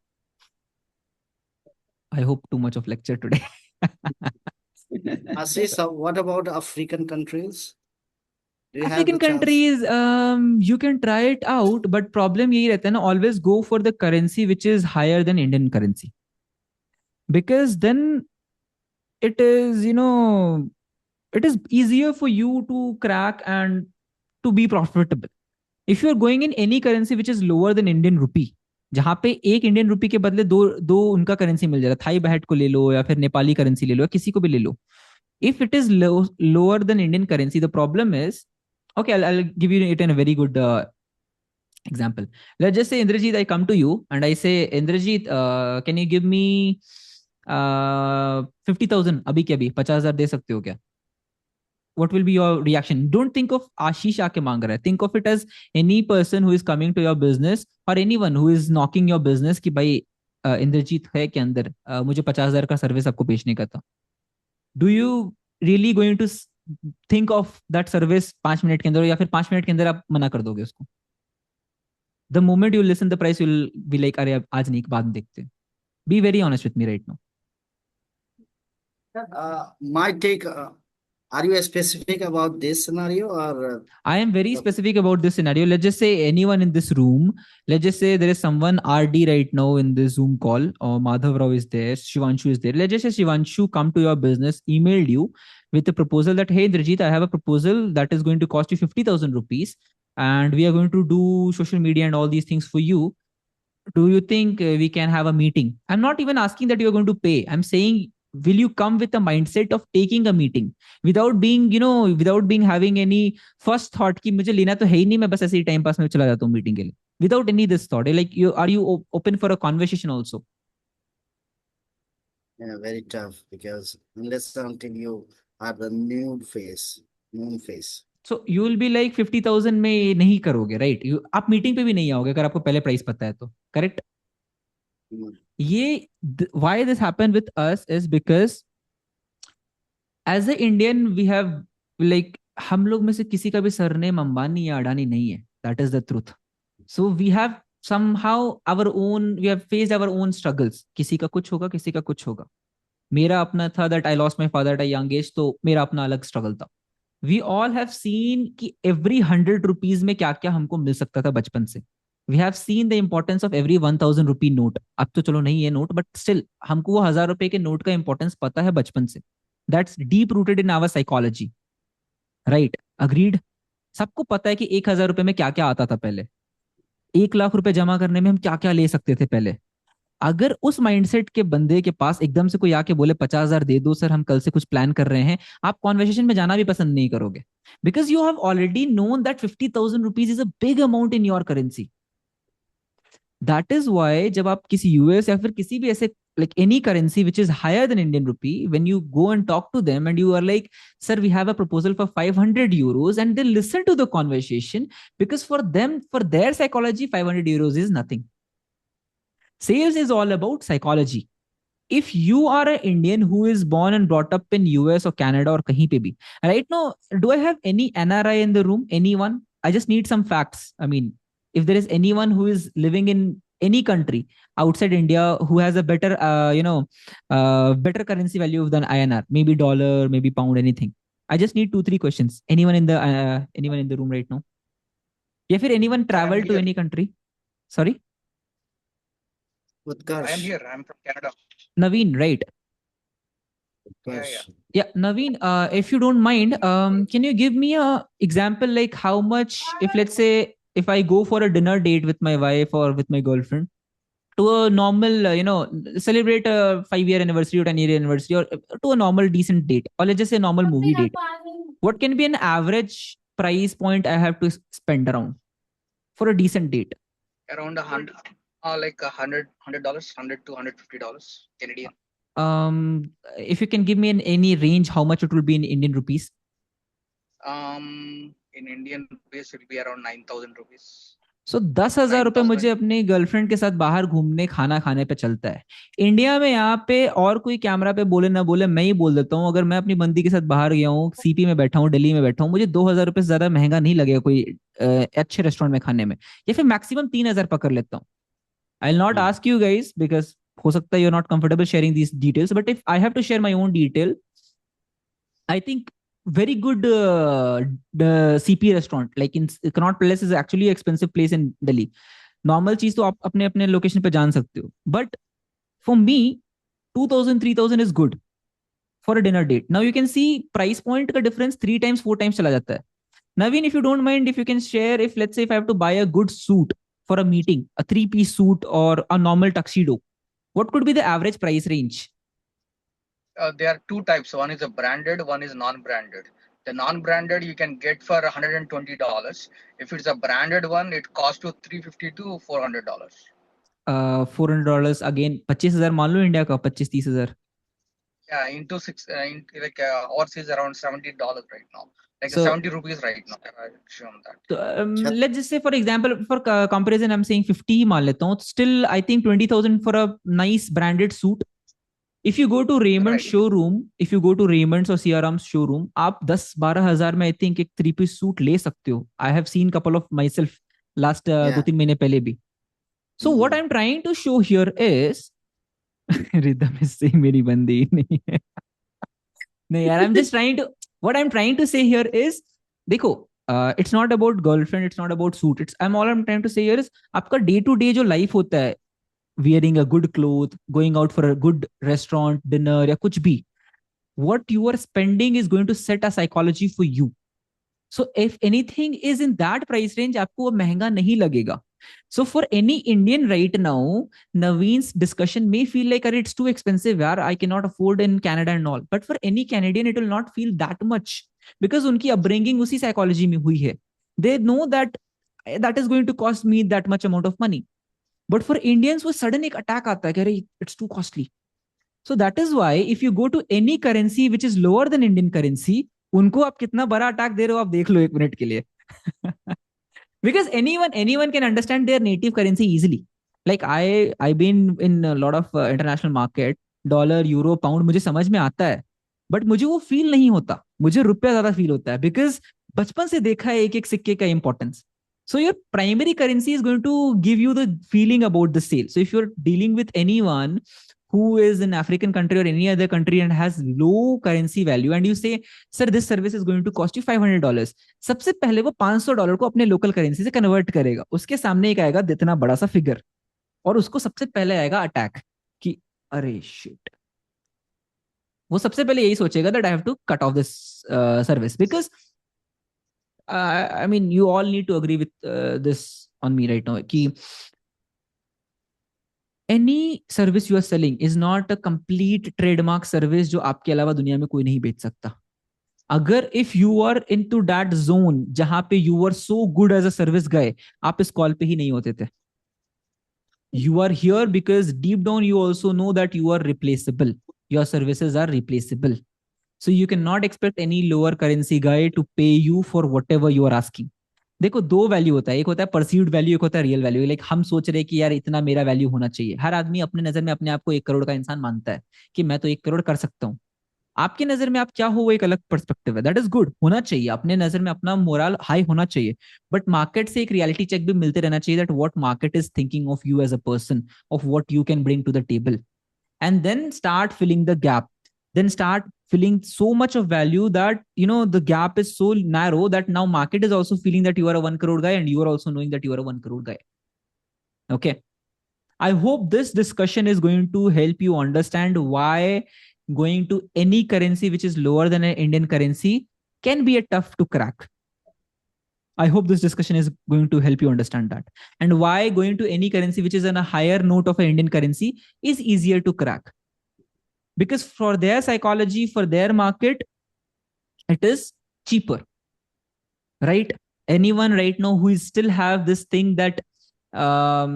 I hope too much of lecture today. Ashish, what about African countries? Do you have African the chance? countries, you can try it out, but problem यही रहता है ना, always go for the currency which is higher than Indian currency, because then it is it is easier for you to crack and to be profitable. If you are going in any currency which is lower than Indian rupee, जहाँ पे एक Indian rupee के बदले दो दो उनका currency मिल जाएगा, Thai बहट को ले लो या फिर नेपाली करेंसी ले लो या किसी को भी ले लो. If it is lower than Indian currency, the problem is, okay, I'll give you it in a very good example. Let's just say, Indrajit, I come to you and I say, Indrajit, can you give me 50,000 अभी के अभी 50,000 दे सकते हो क्या? What will be your reaction? Don't think of Ashish आके मांग रहा है. Think of it as any person who is coming to your business or anyone who is knocking your business कि भाई इंद्रजीत है के अंदर मुझे 50,000 का सर्विस आपको बेचने का था. Do you really going to think of that service 5 minute के अंदर, या फिर 5 मिनट के अंदर आप मना कर दोगे उसको? The moment you listen the price, you'll be like, अरे आज नहीं, बाद में देखते हैं. Be very honest with me right now. My take, are you specific about this scenario or I am very specific about this scenario. Let's just say anyone in this room, let's just say there is someone RD right now in this Zoom call, or Madhav Rao is there, Shivanshu is there. Let's just say Shivanshu come to your business, emailed you with a proposal that, hey, Drajit, I have a proposal that is going to cost you 50,000 rupees and we are going to do social media and all these things for you. Do you think we can have a meeting? I'm not even asking that you're going to pay. I'm saying, will you come with a mindset of taking a meeting without being, without being having any first thought कि मुझे लेना तो है ही नहीं, मैं बस ऐसे ही time pass में चला जाता हूँ मीटिंग के लिए, without any this thought? Like, are you open for a conversation also? yeah, very tough because unless until you are the nude face. So you will be like 50,000 में ये नहीं करोगे, right? आप मीटिंग पे भी नहीं आओगे अगर आपको पहले प्राइस पता है तो, करेक्ट? ये why this happened with us is because as a Indian we have, like, हम लोग में से किसी का भी सरनेम अंबानी या अडानी नहीं है. That is the truth. So we have somehow our own, we have faced our own struggles. किसी का कुछ होगा, किसी का कुछ होगा. मेरा अपना था that I lost my father at a young age, तो मेरा अपना अलग स्ट्रगल था. We all have seen कि every 100 rupees में क्या क्या हमको मिल सकता था बचपन से. We have seen the importance of every 1,000 rupee note. अब तो चलो नहीं है नोट, बट स्टिल हमको वो 1,000 रुपए के नोट का इंपॉर्टेंस पता है बचपन से. That's deep rooted in our psychology, right? Agreed. सबको पता है कि 1,000 रुपए में क्या क्या आता था पहले. 1 लाख रुपए जमा करने में हम क्या क्या ले सकते थे पहले. अगर उस माइंडसेट के बंदे के पास एकदम से कोई आके बोले 50,000 दे दो सर, हम कल से कुछ प्लान कर रहे हैं, आप कॉन्वर्सेशन में जाना भी पसंद नहीं करोगे. Because you have already known that 50,000 rupees is a big amount in your currency. That is why जब आप किसी यूएस या फिर किसी भी ऐसे, like any currency which is higher than Indian rupee, when you go and talk to them and you are like, sir, we have a proposal for 500 euros, and they listen to the conversation, because for them, for their psychology, 500 euros is nothing. Sales is all about psychology. If you are an Indian who is born and brought up in US or Canada or kahin pe bhi, right now, do I have any NRI in the room? Anyone? I just need some facts. I mean, if there is anyone who is living in any country outside India who has a better, better currency value than INR, maybe dollar, maybe pound, anything. I just need 2-3 questions. Anyone in the room right now? या फिर anyone I am travel to here. any country? Sorry, I am Utkarsh, here. I am from Canada. Naveen, right? Utkarsh. Yeah, Naveen, if you don't mind, can you give me a example, like how much, if let's say if I go for a dinner date with my wife or with my girlfriend to a normal, celebrate a 5 year anniversary or 10 year anniversary, or to a normal decent date, or let's just say normal movie date, what can be an average price point I have to spend around for a decent date? Around 100, like $100, $100 to $150 Canadian. If you can give me any range, how much it will be in Indian rupees? In Indian rupees, it will be around 9,000 rupees. सो 10,000 रुपए मुझे अपनी girlfriend के साथ बाहर घूमने खाना खाने पे चलता है. इंडिया में यहाँ पे और कोई कैमरा पे बोले ना बोले, मैं ही बोल देता हूँ, अगर मैं अपनी बंदी के साथ बाहर गया हूँ, सीपी में बैठा हूँ, दिल्ली में बैठा हूँ, मुझे 2,000 रुपए से ज्यादा महंगा नहीं लगेगा कोई अच्छे रेस्टोरेंट में खाने में, या फिर मैक्सिमम 3,000 पकड़ लेता हूँ. I will not ask you guys because हो सकता है you are not comfortable sharing these details, but if I have to share my own detail, I think very good the CP restaurant like in Connaught Place is actually an expensive place in Delhi. Normal चीज तो आप अपने अपने location पे जान सकते हो, but for me 2,000 3,000 is good for a dinner date. Now you can see price point का difference 3 times 4 times चला जाता है. Naveen, if you don't mind, if you can share, if let's say if I have to buy a good suit for a meeting, a 3-piece suit or a normal tuxedo, what could be the average price range? There are two types. One is a branded, one is non-branded. The non-branded you can get for $120. If it's a branded one, it costs you $350 to $400. $400 again 25,000 मान लो India का 25-30,000. Yeah, into six, like ours is around $70 right now, like So 70 rupees right now. I shown that. तो अच्छा, let's just say for example for comparison I'm saying 50 ही मान लेता हूँ. Still I think 20,000 for a nice branded suit. If you go to Raymond Right. showroom, if you go to Raymond's or CRM's showroom, आप 10-12 हजार में I think एक 3 piece suit ले सकते हो. I have seen couple of myself last yeah. 2-3 महीने पहले भी. So what Mm. I'm trying to show here is rhythm इससे मेरी बंदी नहीं है. नहीं यार, I'm just trying to, what I'm trying to say here is, देखो, it's not about girlfriend, it's not about suit, it's I'm trying to say here is आपका day to day जो life होता है, wearing a good cloth, going out for a good restaurant, dinner या कुछ भी, what you are spending is going to set a psychology for you. So if anything is in that price range, आपको वो महंगा नहीं लगेगा. So for any Indian right now, Naveen's discussion may feel like, it's too expensive, yaar, I cannot afford in Canada and all. But for any Canadian, it will not feel that much because उनकी upbringing उसी psychology में हुई है. They know that that is going to cost me that much amount of money. But for Indians, वो sudden एक attack आता है कि अरे it's too costly. So that is why if you go to any currency which is lower than Indian currency, उनको आप कितना बड़ा अटैक दे रहे हो आप देख लो 1 मिनट के लिए. Because anyone can understand their native currency easily. Like I've been in a lot of international market, dollar euro pound मुझे समझ में आता है, बट मुझे वो फील नहीं होता, मुझे रुपया ज्यादा फील होता है बिकॉज बचपन से देखा है एक एक सिक्के का importance. So your primary currency is going to give you the feeling about the sale. So if you're dealing with anyone who is in African country or any other country and has low currency value and you say, sir, this service is going to cost you $500, सबसे पहले वो $500 को अपने local currency से convert करेगा, उसके सामने एक आएगा इतना बड़ा सा फिगर और उसको सबसे पहले आएगा अटैक कि अरे शिट. वो सबसे पहले यही सोचेगा that I have to cut off this service because I mean you all need to agree with this on me right now कि any service you are selling is not a complete trademark service जो आपके अलावा दुनिया में कोई नहीं बेच सकता. अगर if you are into that zone जहां पे you were so good as a service guy, आप इस कॉल पे ही नहीं होते थे. You are here because deep down you also know that you are replaceable. Your services are replaceable. So you cannot expect any lower currency guy to pay you for whatever you are asking. देखो दो value होता है, एक होता है perceived value, एक होता है रियल वैल्यू. लाइक हम सोच रहे हैं कि यार इतना मेरा वैल्यू होना चाहिए. हर आदमी अपने नजर में अपने आप को 1 करोड़ का इंसान मानता है कि मैं तो 1 करोड़ कर सकता हूँ. आपकी नजर में आप क्या हो वो एक अलग पर्सपेक्टिव है, दैट इज गुड, होना चाहिए. अपने नजर में अपना मोरल हाई होना चाहिए, बट मार्केट से एक रियलिटी चेक भी मिलते रहना चाहिए that what market is thinking of you as a person, of what you can bring to the table, and then start filling the gap. Then start filling so much of value that the gap is so narrow that now market is also feeling that you are a 1 crore guy and you are also knowing that you are a 1 crore guy. Okay, I hope this discussion is going to help you understand why going to any currency which is lower than an Indian currency can be a tough to crack. I hope this discussion is going to help you understand that, and why going to any currency which is on a higher note of an Indian currency is easier to crack. Because for their psychology, for their market, it is cheaper, right? Anyone right now who is still have this thing that um,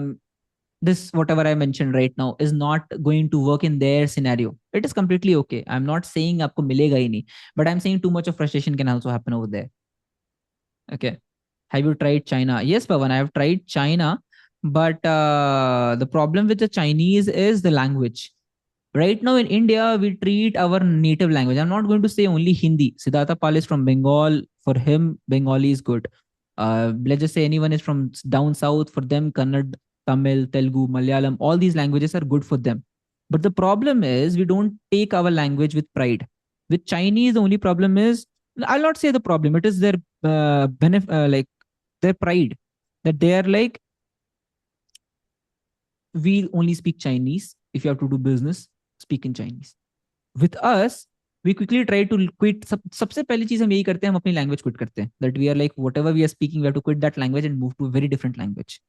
this whatever I mentioned right now is not going to work in their scenario, it is completely okay. I'm not saying aapko milega hi nahi, but I'm saying too much of frustration can also happen over there. Okay. Have you tried China? Yes, Pavan, I have tried China, but the problem with the Chinese is the language. Right now in India, we treat our native language. I'm not going to say only Hindi. Siddhartha Pal is from Bengal. For him, Bengali is good. Let's just say anyone is from down south. For them, Kannada, Tamil, Telugu, Malayalam, all these languages are good for them. But the problem is we don't take our language with pride. With Chinese, the only problem is, I'll not say the problem. It is their like their pride that they are like, we only speak Chinese. If you have to do business, speak in Chinese. With us, we quickly try to quit. सबसे पहली चीज हम यही करते हैं, हम अपनी language quit करते हैं. That we are like whatever we are speaking, we have to quit that language and move to a very different language.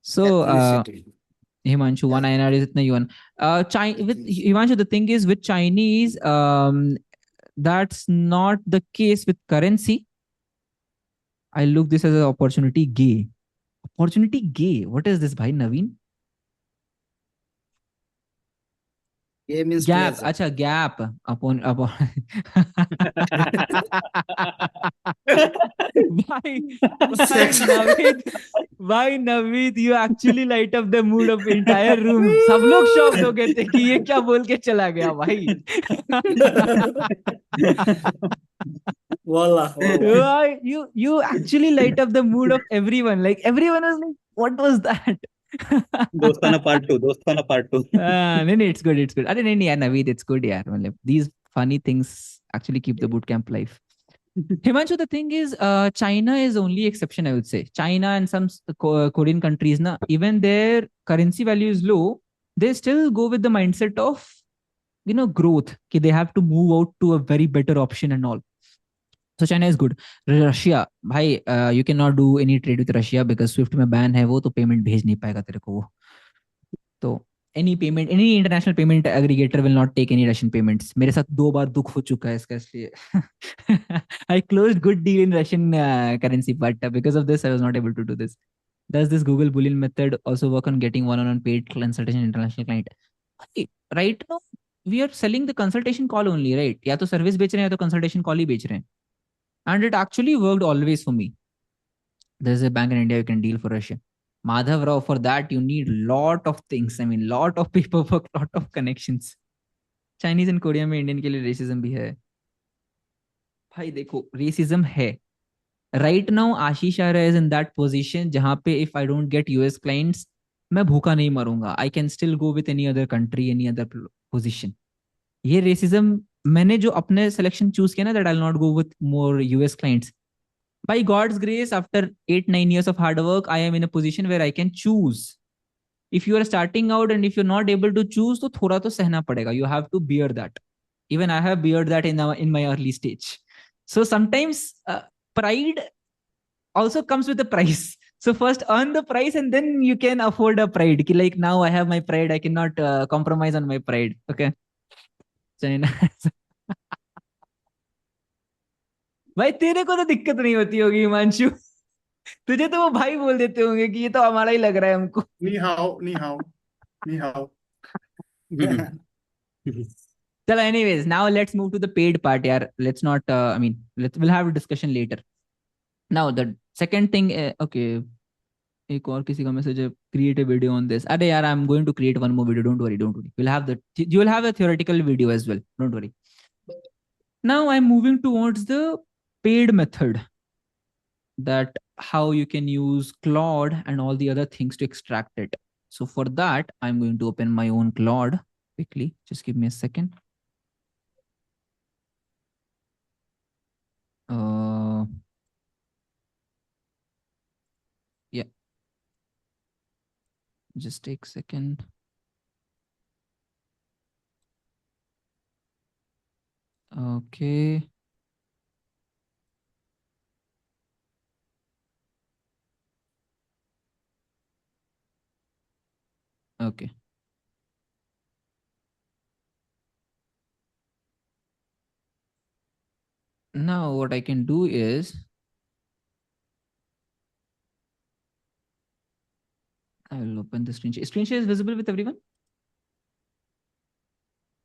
So Ethnicity. Himanshu, one Yeah. INR is itna yuan. With Himanshu, the thing is with Chinese, that's not the case with currency. I look this as an opportunity. Gay Opportunity gay. What is this, bhai Naveen? A means Gap. pleasure. Acha, gap. Upon. Bhai, bhai Sex. Naveed, भाई Naveed you actually light up the mood off entire room. सब लोग shocked हो गए थे कि ये क्या बोल के चला गया भाई. Wallah, wallah. Why you actually light up the mood of everyone. Like everyone was like, what was that? दोस्ताना पार्ट टू, दोस्ताना पार्ट टू. नहीं नहीं, it's good, it's good. अरे नहीं नहीं यार नवीद, it's good यार. मतलब these funny things actually keep the bootcamp life. Himanshu, the thing is, China is only exception, I would say. China and some Korean countries, na, even their currency value is low, they still go with the mindset of, growth. Ki they have to move out to a very better option and all. So China is good. Russia, भाई, you cannot do any trade with Russia because Swift में ban है वो, तो payment भेज नहीं पाएगा तेरे को वो. तो any payment, any international payment aggregator will not take any Russian payments. मेरे साथ 2 बार दुख हो चुका है इसका, इसलिए I closed good deal in Russian currency, but because of this, I was not able to do this. Does this Google Boolean method also work on getting one-on-one paid consultation international client? Right now, we are selling the consultation call only, right? या तो service बेच रहे हैं या तो consultation call ही बेच रहे हैं. And it actually worked always for me. There's a bank in India you can deal for Russia. Madhav Rao, for that you need lot of things. I mean, lot of paperwork, lot of connections. Chinese and Korea में Indian के लिए racism भी है. भाई देखो, racism है. Right now, Ashish Arya is in that position जहाँ पे if I don't get US clients, मैं भूखा नहीं मरूंगा. I can still go with any other country, any other position. ये racism मैंने जो अपने selection choose किया ना, that I'll not go with more US clients. By God's grace, after 8-9 years of hard work, I am in a position where I can choose. If you are starting out and if you're not able to choose, तो थोड़ा तो सहना पड़ेगा. You have to bear that. Even I have beared that in my early stage. So sometimes pride also comes with a price. So first earn the price and then you can afford a pride. Like now I have my pride, I cannot compromise on my pride. Okay. China. भाई तेरे को तो दिक्कत नहीं होती होगी हिमांशु. तुझे तो वो भाई बोल देते होंगे कि ये तो हमारा ही लग रहा है हमको. Ni hao, ni hao, ni hao. चलो anyways, now let's move to the paid part यार. Let's not I mean, we'll have a discussion later. Now the second thing, okay, एक और किसी का मैसेज है, create a video on this. अरे यार, I'm going to create one more video, don't worry, don't worry. You will have a theoretical video as well, don't worry. Now I'm moving towards the paid method, that how you can use Claude and all the other things to extract it. So for that, I'm going to open my own Claude quickly. Just give me a second. Yeah. Just take a second. Okay. Okay. Now what I can do is I will open the screen share. Screen share is visible with everyone?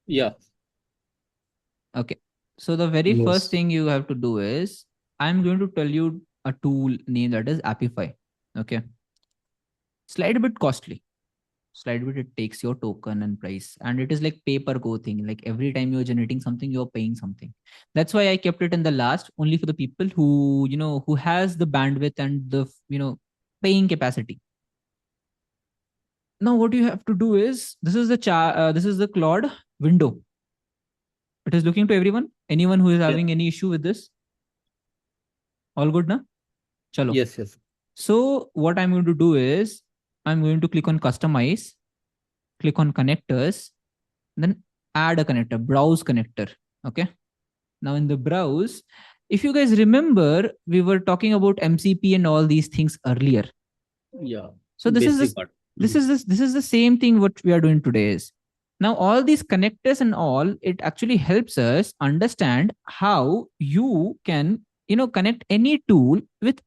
Yeah. Okay. So the very first thing you have to do is I'm going to tell you a tool name that is Apify. Okay. Slight bit costly. Slight bit, it takes your token and price, and it is like pay per go thing. Like every time you're generating something, you're paying something. That's why I kept it in the last, only for the people who, who has the bandwidth and the, paying capacity. Now what you have to do is, this is the Claude window. It is looking to everyone. Anyone who is having any issue with this? All good, na? Chalo. Yes, yes. So what I'm going to do is I'm going to click on customize, click on connectors, then add a connector, browse connector. Okay. Now in the browse, if you guys remember, we were talking about MCP and all these things earlier. Yeah. So this is the same thing what we are doing today is. Now all these connectors and all, it actually helps us understand how you can, connect any tool with,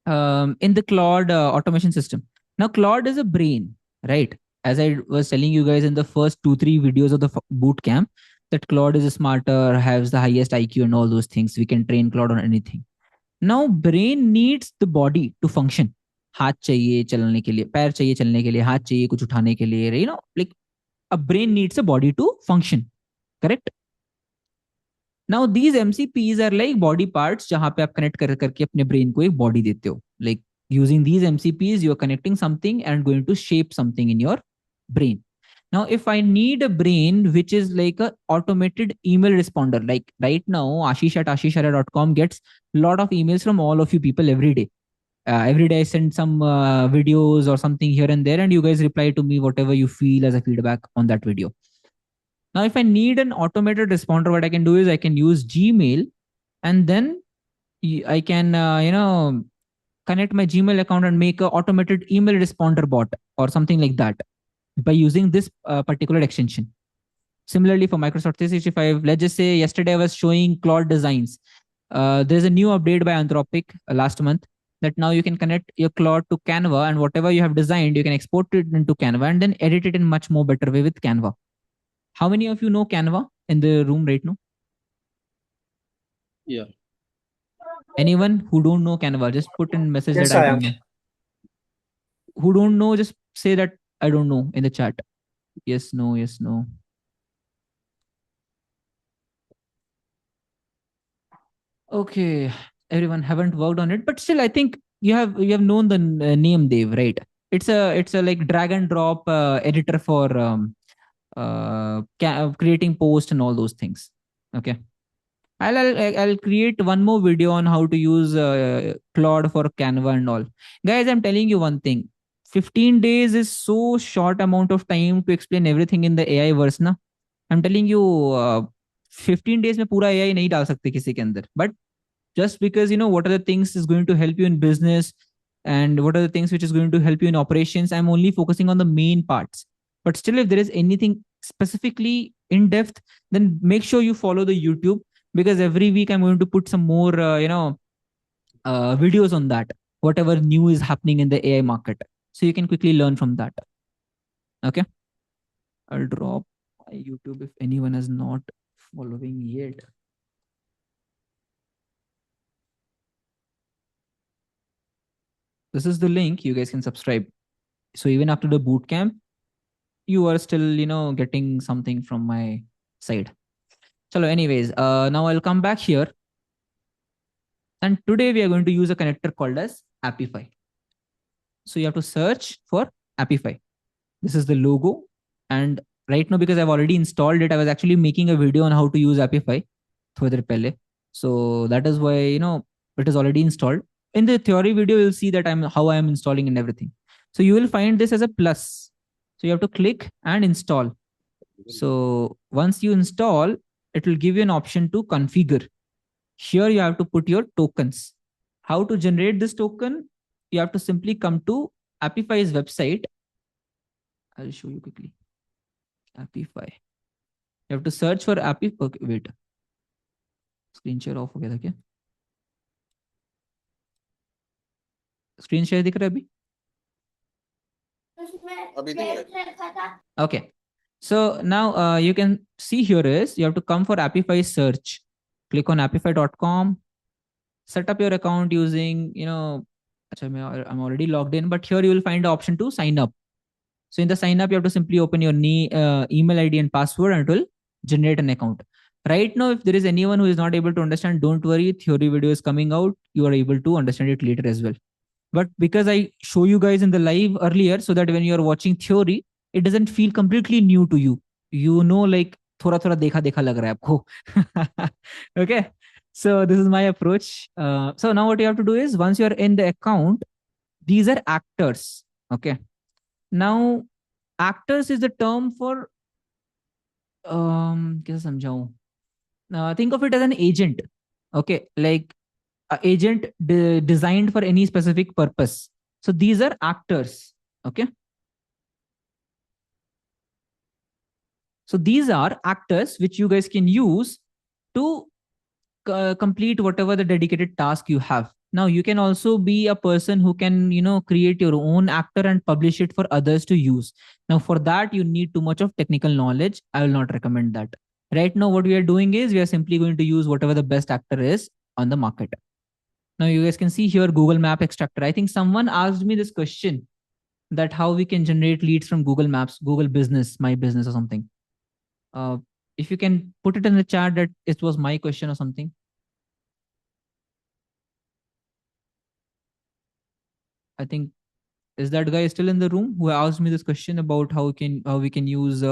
in the Claude automation system. Now, Claude is a brain, right? As I was telling you guys in the first 2, 3 videos of the boot camp, that Claude is smarter, has the highest IQ, and all those things. We can train Claude on anything. Now, brain needs the body to function. हाथ चाहिए चलने के लिए, पैर चाहिए चलने के लिए, हाथ चाहिए कुछ उठाने के लिए, like a brain needs a body to function, correct? Now these MCPs are like body parts जहां पे आप कनेक्ट कर करके अपने ब्रेन को एक बॉडी देते हो. Like using these MCPs, you are connecting something and going to shape something in your brain. Now, if I need a brain which is like a automated email responder, like right now, Ashish at ashisharya.com gets a lot of emails from all of you people every day. Every day I send some videos or something here and there, and you guys reply to me whatever you feel as a feedback on that video. Now, if I need an automated responder, what I can do is I can use Gmail, and then I can, connect my Gmail account and make an automated email responder bot or something like that by using this particular extension. Similarly, for Microsoft 365, let's just say yesterday I was showing Claude designs. There's a new update by Anthropic last month that now you can connect your Claude to Canva, and whatever you have designed, you can export it into Canva and then edit it in much more better way with Canva. How many of you know Canva in the room right now? Yeah. Anyone who don't know Canva, just put in message Yes, that I I don't know. Who don't know, just say that I don't know in the chat. Yes, no, yes, no. Okay, everyone haven't worked on it, but still, I think you have known the name Dev, right? It's a like drag and drop editor for creating post and all those things. Okay. I'll create one more video on how to use Claude for Canva and all. Guys, I'm telling you one thing. 15 days is so short amount of time to explain everything in the AI verse na. I'm telling you, 15 days में पूरा AI नहीं डाल सकते किसी के अंदर. But just because what are the things is going to help you in business and what are the things which is going to help you in operations, I'm only focusing on the main parts. But still, if there is anything specifically in depth, then make sure you follow the YouTube, because every week I'm going to put some more videos on that, whatever new is happening in the AI market, so you can quickly learn from that. Okay, I'll drop my YouTube if anyone is not following yet. This is the link, you guys can subscribe, so even after the boot camp you are still getting something from my side. So anyways, now I'll come back here, and today we are going to use a connector called as Apify. So you have to search for Apify. This is the logo, and right now, because I've already installed it, I was actually making a video on how to use Apify थोड़ी देर पहले. So that is why it is already installed. In the theory video, you'll see that how I am installing and everything. So you will find this as a plus. So you have to click and install. So once you install, it will give you an option to configure. Here you have to put your tokens. How to generate this token? You have to simply come to Apify's website. I'll show you quickly. Apify. You have to search for Apify. Okay, wait. Screen share off हो गया था क्या? Screen share दिख रहा है अभी? Okay. So now you can see here is you have to come for Apify search. Click on apify.com. Set up your account using I'm already logged in, but here you will find the option to sign up. So in the sign up, you have to simply open your email ID and password, and it will generate an account. Right now, if there is anyone who is not able to understand, don't worry. Theory video is coming out. You are able to understand it later as well. But because I show you guys in the live earlier, so that when you are watching theory, it doesn't feel completely new to you. Like थोड़ा थोड़ा देखा देखा लग रहा है आपको. Okay. So this is my approach. So now what you have to do is, once you are in the account, these are actors. Okay. Now, actors is the term for कैसे समझाऊं? Think of it as an agent. Okay, like an agent designed for any specific purpose. So these are actors. Okay. So these are actors which you guys can use to complete whatever the dedicated task you have. Now you can also be a person who can, create your own actor and publish it for others to use. Now for that you need too much of technical knowledge. I will not recommend that. Right now what we are doing is we are simply going to use whatever the best actor is on the market. Now you guys can see here Google Map Extractor. I think someone asked me this question, that how we can generate leads from Google Maps, Google Business, My Business or something. Uh, if you can put it in the chat that it was my question or something. I think, is that guy still in the room who asked me this question about how we can use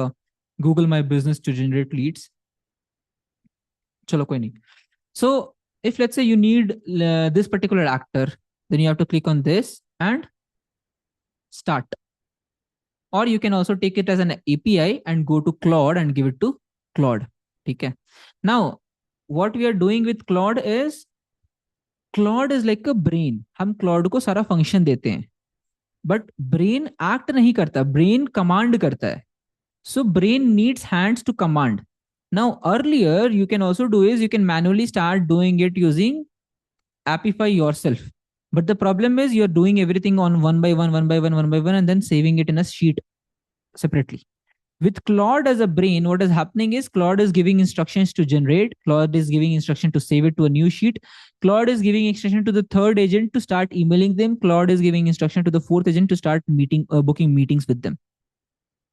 Google My Business to generate leads? Chalo koi nahi. So if let's say you need this particular actor, then you have to click on this and start. Or you can also take it as an API and go to Claude and give it to Claude. Okay. Now, what we are doing with Claude is like a brain. हम Claude को सारा function देते हैं, but brain act नहीं करता, brain command करता है. So brain needs hands to command. Now earlier you can also do is you can manually start doing it using Apify yourself. But the problem is you're doing everything on one by one, and then saving it in a sheet separately. With Claude as a brain, what is happening is Claude is giving instructions to generate, Claude is giving instruction to save it to a new sheet, Claude is giving instruction to the third agent to start emailing them, Claude is giving instruction to the fourth agent to start booking meetings with them.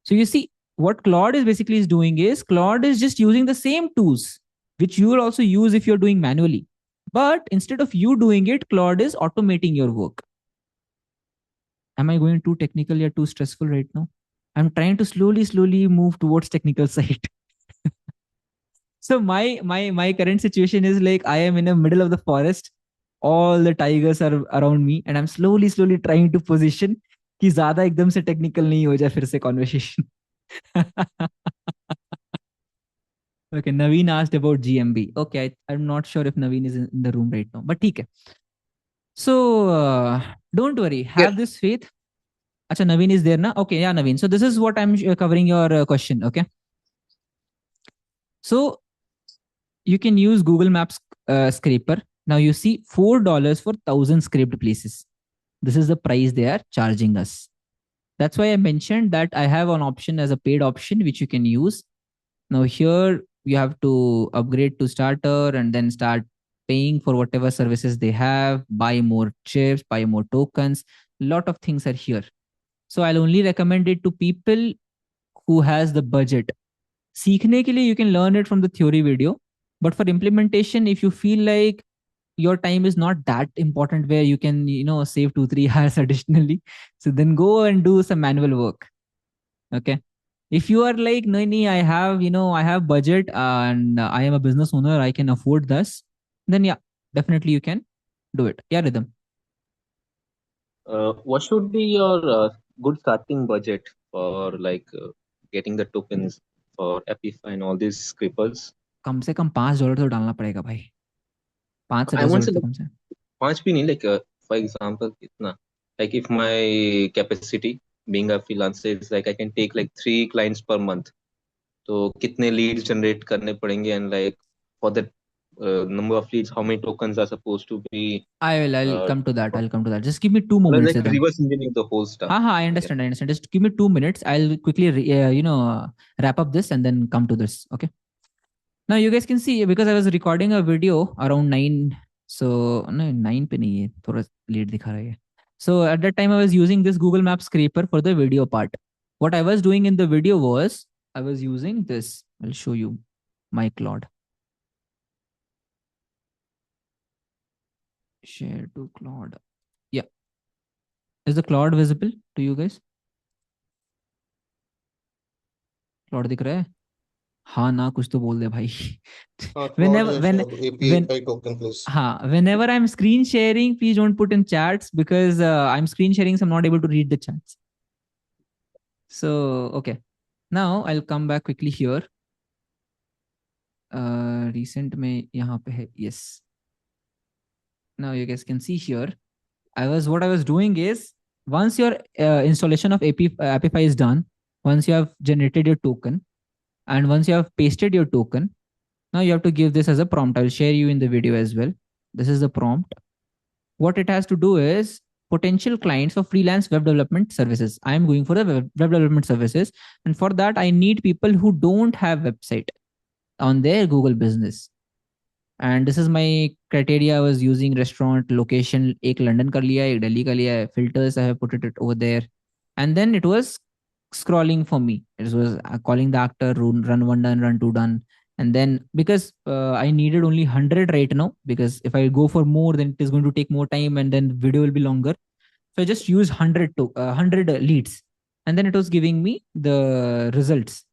So you see, what Claude is basically is doing is Claude is just using the same tools which you will also use if you're doing manually. But instead of you doing it, Claude is automating your work. Am I going too technical or too stressful right now? I'm trying to slowly move towards technical side. So my current situation is like I am in the middle of the forest. All the tigers are around me, and I'm slowly trying to position कि ज़्यादा एकदम से technical नहीं हो जाए फिर से conversation. Okay, Naveen asked about GMB. Okay, I'm not sure if Naveen is in the room right now, but ठीक है. So don't worry, have this faith. Acha, Naveen is there na? Okay, yeah, Naveen. So this is what I'm covering your question. Okay. So you can use Google Maps scraper. Now you see $4 for 1,000 scraped places. This is the price they are charging us. That's why I mentioned that I have an option as a paid option which you can use. Now here you have to upgrade to starter and then start paying for whatever services they have, buy more chips, buy more tokens. A lot of things are here. So I'll only recommend it to people who has the budget. सीखने के लिए you can learn it from the theory video, but for implementation, if you feel like your time is not that important where you can save 2-3 hours additionally, so then go and do some manual work. Okay. If you are like no, I have budget and I am a business owner, I can afford this, then yeah, definitely you can do it. Yeah, Rhythm. What should be your good starting budget for like getting the tokens for Apify and all these scrapers? कम से कम $5 तो डालना पड़ेगा भाई. 5 से I want $10 to तो कम से. 5 भी नहीं, like for example कितना, like if my capacity being a freelancer is like I can take like 3 clients per month, तो कितने leads generate करने पड़ेंगे, and like for that number of leads how many tokens are supposed to be. I'll come to that. I'll come to that. Just give me 2 more minutes. Like reverse engineering the whole stuff. I understand. I understand. Just give me 2 minutes. I'll quickly, wrap up this and then come to this. Okay. Now you guys can see because I was recording a video around 9. So no, 9 पे नहीं है, थोड़ा late दिखा रहा है. So at that time I was using this Google Maps scraper for the video part. What I was doing in the video was I was using this. I'll show you my Claude. Share to Claude. Yeah. Is the Claude visible to you guys? Claude दिख रहा है? हाँ ना, कुछ तो बोल दे भाई. Whenever I'm screen sharing, please don't put in chats because I'm screen sharing, so I'm not able to read the chats. So okay, now I'll come back quickly here. Recent में यहाँ पे है. Yes. Now you guys can see here. What I was doing is once your installation of Apify is done, once you have generated your token, and once you have pasted your token, now you have to give this as a prompt. I will share you in the video as well. This is the prompt. what it has to do is potential clients for freelance web development services. I am going for the web development services, and for that I need people who don't have website on their Google business. And this is my criteria. I was using restaurant location, एक London कर लिया, एक दिल्ली कर लिया, filters I have put it over there, and then it was scrolling for me. It was calling the actor, run one done, run two done. And then because I needed only 100 right now, because if I go for more then it is going to take more time and then video will be longer. So I just used 100 leads, and then it was giving me the results.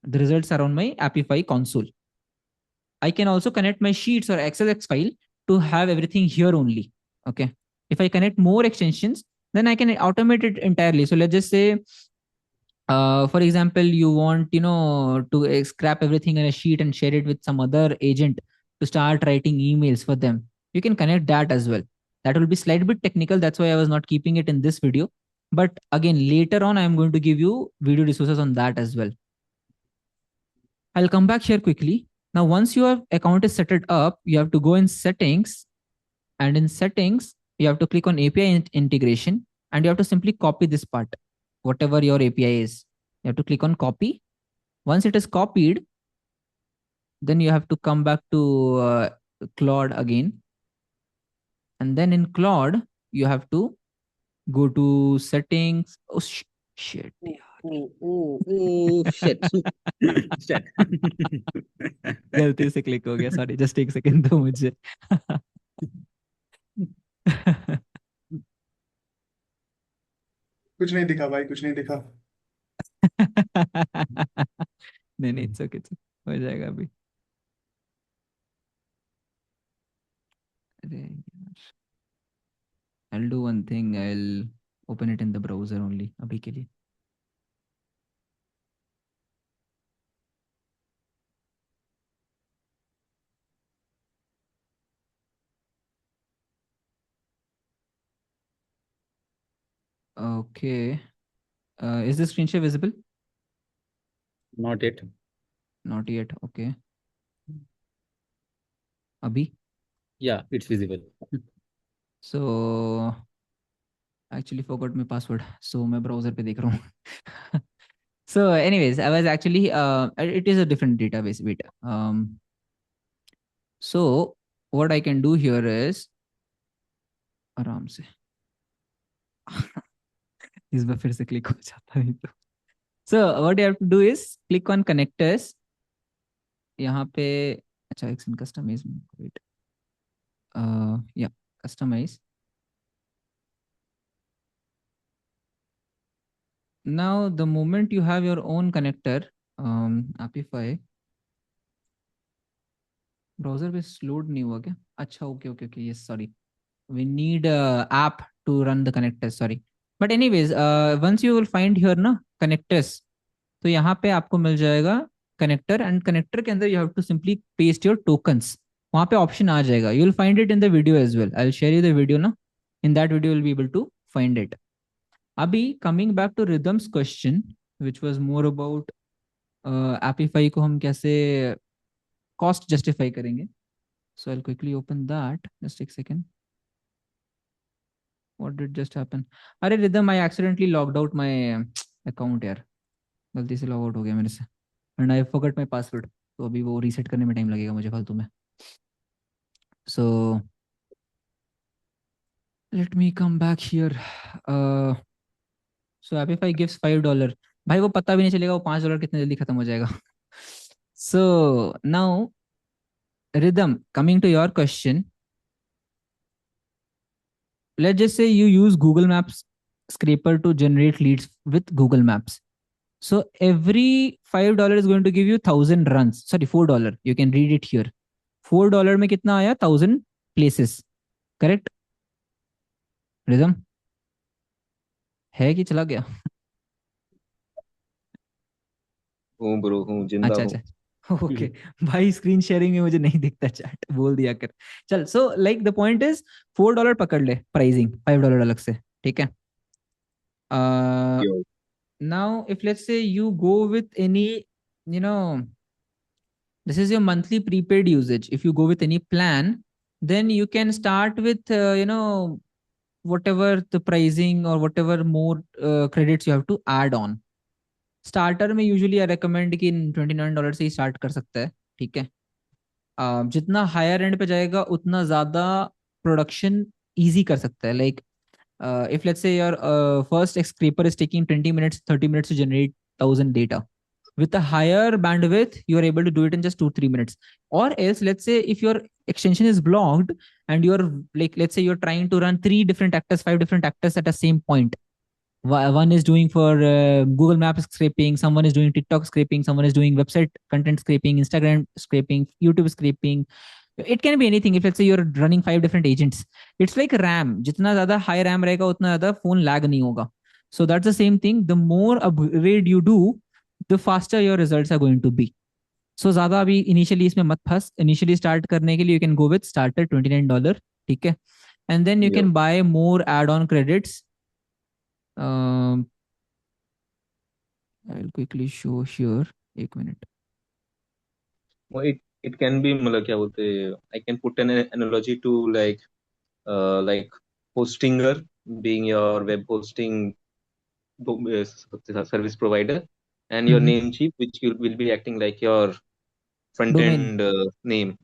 The results are on my Apify console. I can also connect my sheets or XLX file to have everything here only. Okay. If I connect more extensions, then I can automate it entirely. So let's just say, for example, you want, to scrap everything in a sheet and share it with some other agent to start writing emails for them. You can connect that as well. That will be slightly bit technical. That's why I was not keeping it in this video. But again, later on, I'm going to give you video resources on that as well. I'll come back here quickly. Now, once your account is set it up, you have to go in settings, and in settings, you have to click on API integration, and you have to simply copy this part, whatever your API is. You have to click on copy. Once it is copied, then you have to come back to Claude again. And then in Claude, you have to go to settings. Oh, shit. Shit. Shit. गलती से click हो गया, sorry, just एक second दो मुझे. कुछ नहीं दिखा भाई, कुछ नहीं दिखा. नहीं नहीं, इट्स ओके, हो जाएगा अभी. अरे यार, I'll do one thing. I'll open it in the browser only अभी के लिए. Okay. Is the screen share visible? Not yet. Not yet. Okay. Abhi? Yeah, it's visible. So actually forgot my password. So मैं browser पे देख रहा हूँ. So anyways, I was actually it is a different database. Wait. So what I can do here is आराम से इस बार फिर से क्लिक हो जाता है तो. So what you have to do is click on connectors. यहाँ पे अच्छा एक customize. Wait. Yeah, customize. Now the moment you have your own connector, Apify, browser पे load नहीं हुआ क्या? अच्छा, okay, yes, sorry. We need a app to run the connectors, sorry. But anyways, once you will find here ना connectors, तो यहाँ पे आपको मिल जाएगा connector, and connector के अंदर you have to simply paste your tokens. वहाँ पे option आ जाएगा. You will find it in the video as well. I'll share you the video ना. In that video, you'll be able to find it. Abhi, coming back to Rhythm's question, which was more about Apify को हम कैसे cost justify करेंगे. So I'll quickly open that. Just take a second. What did just happen? अरे Rhythm, I accidentally logged out my account यार. गलती से log out हो गया मेरे से. And I forgot my password. तो अभी वो रीसेट करने में टाइम लगेगा मुझे फालतू में. So let me come back here. So Apify gives $5. भाई वो पता भी नहीं चलेगा वो $5 कितने जल्दी खत्म हो जाएगा. So now, Rhythm, coming to your question, let's just say you use Google Maps scraper to generate leads with Google Maps. So every $5 is going to give you 1,000 runs. Sorry, $4. You can read it here. $4 में कितना आया? 1,000 places. Correct? Rhythm? है कि चला गया? हूँ bro, हूँ, जिंदा हूँ. अच्छा ओके भाई, स्क्रीन शेयरिंग में मुझे नहीं दिखता चैट, बोल दिया कर. चल, so like the point is $4 पकड़ ले प्राइसिंग, $5 अलग से, ठीक है. Now if let's say you go with any, this is your monthly prepaid usage. If you go with any plan, then you can start with whatever the pricing or whatever more credits you have to add on. Starter में usually I recommend कि $29 से ही start कर सकता है, ठीक है। जितना higher and पे जाएगा उतना ज्यादा प्रोडक्शन इजी कर सकता है। Like if let's say your first scraper is taking 20 minutes 30 minutes to generate 1000 data, with a higher bandwidth you are able to do it in just 2-3 minutes. Or else let's say if your extension is blocked and you're like, let's say you're trying to run 3 different actors 5 different actors at the same point. One is doing for Google Maps scraping, someone is doing TikTok scraping, someone is doing website content scraping, Instagram scraping, YouTube scraping. It can be anything. If let's say you're running 5 different agents, it's like RAM. जितना ज़्यादा high RAM रहेगा उतना ज़्यादा phone lag नहीं होगा. So that's the same thing. The more upgrade you do, the faster your results are going to be. So ज़्यादा अभी initially इसमें मत फंस. Initially start करने के लिए you can go with starter $29, ठीक है? And then you Yeah. can buy more add-on credits. I'll quickly show here. एक minute. Well, it can be मतलब क्या बोलते हैं, I can put an analogy to like hostinger being your web hosting service provider, and your Mm-hmm. Namecheap, which will be acting like your front Domain. end name.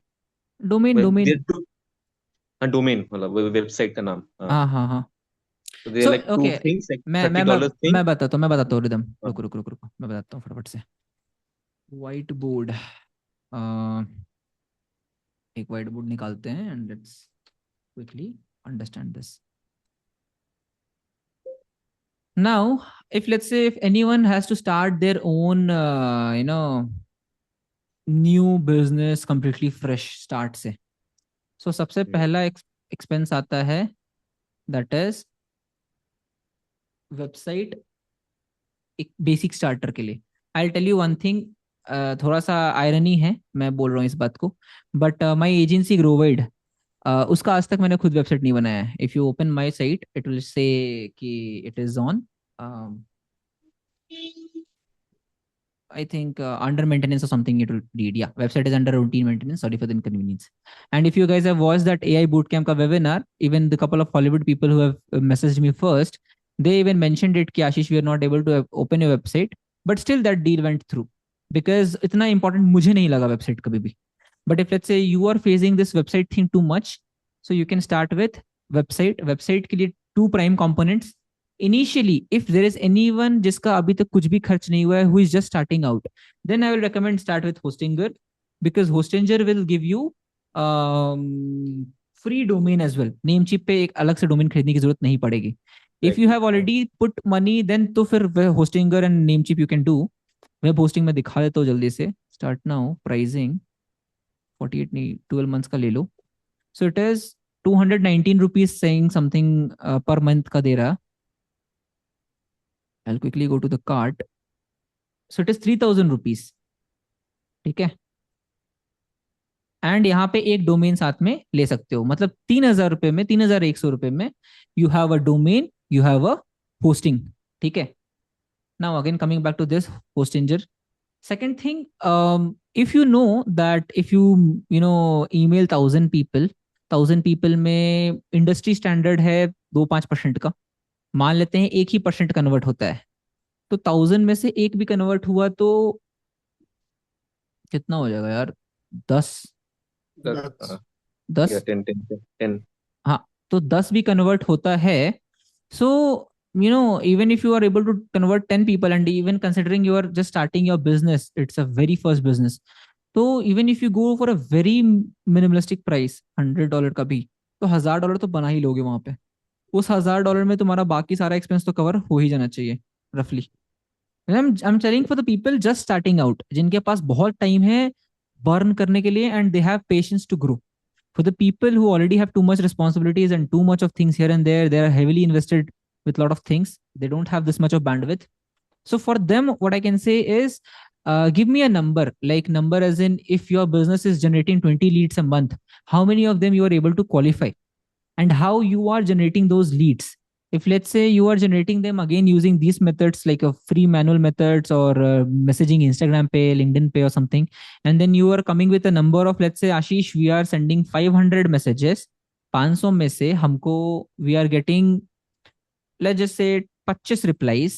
Domain. Well, Domain. they're two, a domain मतलब website का नाम, हाँ। हाँ हाँ हाँ. So they're So like two okay, things, like मैं मैं मैं $30 thing. मैं बताता हूँ रिदम. हाँ, रुको रुको रुको रुको, मैं बताता हूँ फटाफट से. White board. एक व्हाइट बोर्ड निकालते हैं and let's quickly understand this. Now, if let's say if anyone has to start their own, new business completely fresh start से, so सबसे yeah. पहला एक्सपेंस आता है, that is वेबसाइट एक basic starter के लिए. I tell you one thing, थोड़ा सा आयरनी है मैं बोल रहा हूँ इस बात को, बट माई एजेंसी ग्रोवाइड, उसका आज तक मैंने खुद वेबसाइट नहीं बनाया है. If you open my site it will say कि it is on, I think under maintenance or something it will read. Yeah, website is under routine maintenance. Sorry for the inconvenience. And if you guys have watched that AI Bootcamp ka webinar, even the couple of Hollywood people who have messaged me first, they even mentioned it कि आशीष we are not able to open your website, but still that deal went through because इतना important मुझे नहीं लगा website कभी भी. But if let's say you are facing this website thing too much, so you can start with website. Website के लिए two prime components. Initially if there is anyone जिसका अभी तक कुछ भी खर्च नहीं हुआ है, who is just starting out, then I will recommend start with Hostinger, because Hostinger will give you free domain as well. Namecheap पे एक अलग से डोमेन खरीदने की जरूरत नहीं पड़ेगी. If you have already put money, then तो फिर Hostinger and Namecheap you can do. Web hosting में दिखा देता हूँ जल्दी से. Start now. प्राइसिंग 48 नहीं 12 मंथ्स का ले लो. So it is 219 rupees saying something per month का दे रहा. I'll quickly go to the cart. So it is 3000 rupees. ठीक है. एंड यहाँ पे एक डोमेन साथ में ले सकते हो, मतलब 3000 रुपए में 3100 रुपए में you have a domain, you have a hosting. ठीक है. Now again coming back to this Hostinger. Second thing, if you know that if you email 1000 people में इंडस्ट्री स्टैंडर्ड है 2-5% का, मान लेते हैं 1% कन्वर्ट होता है, तो 1000 में से एक भी कन्वर्ट हुआ तो कितना हो जाएगा यार? 10. That's 10. 10. हाँ, तो 10 भी कन्वर्ट होता है. सो even if you are able to convert 10 people, and even considering you are just starting your business, it's a very first business, तो even if you go for a very minimalistic price $100 का भी, तो $1000 तो बना ही लोगे वहां पे. उस $1000 में तुम्हारा बाकी सारा एक्सपेंस तो कवर हो ही जाना चाहिए रफली. I'm telling for the people just starting out, जिनके पास बहुत टाइम है बर्न करने के लिए and they have patience to grow. For the people who already have too much responsibilities and too much of things here and there, they are heavily invested with a lot of things, they don't have this much of bandwidth. So for them what I can say is, give me a number, like number as in if your business is generating 20 leads a month, how many of them you are able to qualify and how you are generating those leads. if let's say you are generating them again using these methods like a free manual methods or messaging Instagram pay, LinkedIn pay or something, and then you are coming with a number of, let's say Ashish, we are sending 500 messages, 500 में से हमको we are getting, let's just say 25 replies,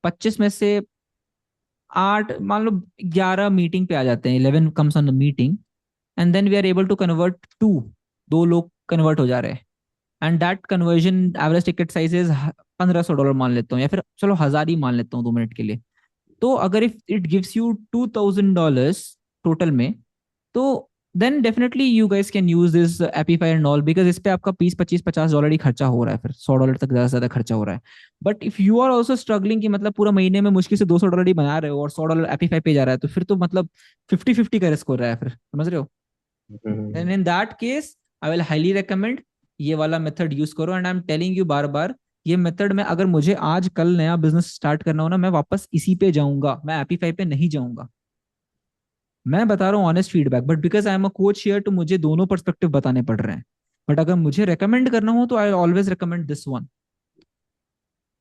25 में से 8 मान लो 11 meeting पे आ जाते हैं, 11 comes on the meeting, and then we are able to convert 2, 2 लोग कन्वर्ट हो जा रहे हैं, and that conversion average ticket size is $1500 मान लेता हूँ, या फिर चलो 1000 ही मान लेता हूँ 2 मिनट के लिए। तो अगर if it gives you $2000 total में, तो then definitely you guys can use this Apify and all, because इस पे आपका 20 25 50 डॉलर ही खर्चा हो रहा है, फिर $100 तक ज्यादा से ज्यादा खर्चा हो रहा है। But if you are also struggling कि मतलब पूरा महीने में मुश्किल से $200 ही बना रहे हो और $100 एपीफाई पे जा रहा है, तो फिर तो मतलब 50-50 का रिस्क हो रहा है, फिर समझ रहे हो। And in that case I will highly recommend ये वाला मेथड यूज करो। And I am telling you बार बार, ये मेथड में अगर मुझे आज कल नया बिजनेस स्टार्ट करना हो ना, मैं वापस इसी पे जाऊंगा, मैं एपीफाई पे नहीं जाऊंगा। मैं बता रहा हूँ honest feedback, but because I am a coach here तो मुझे दोनों पर्सपेक्टिव बताने पड़ रहे हैं। बट अगर मुझे रेकमेंड करना हो तो I always recommend this one,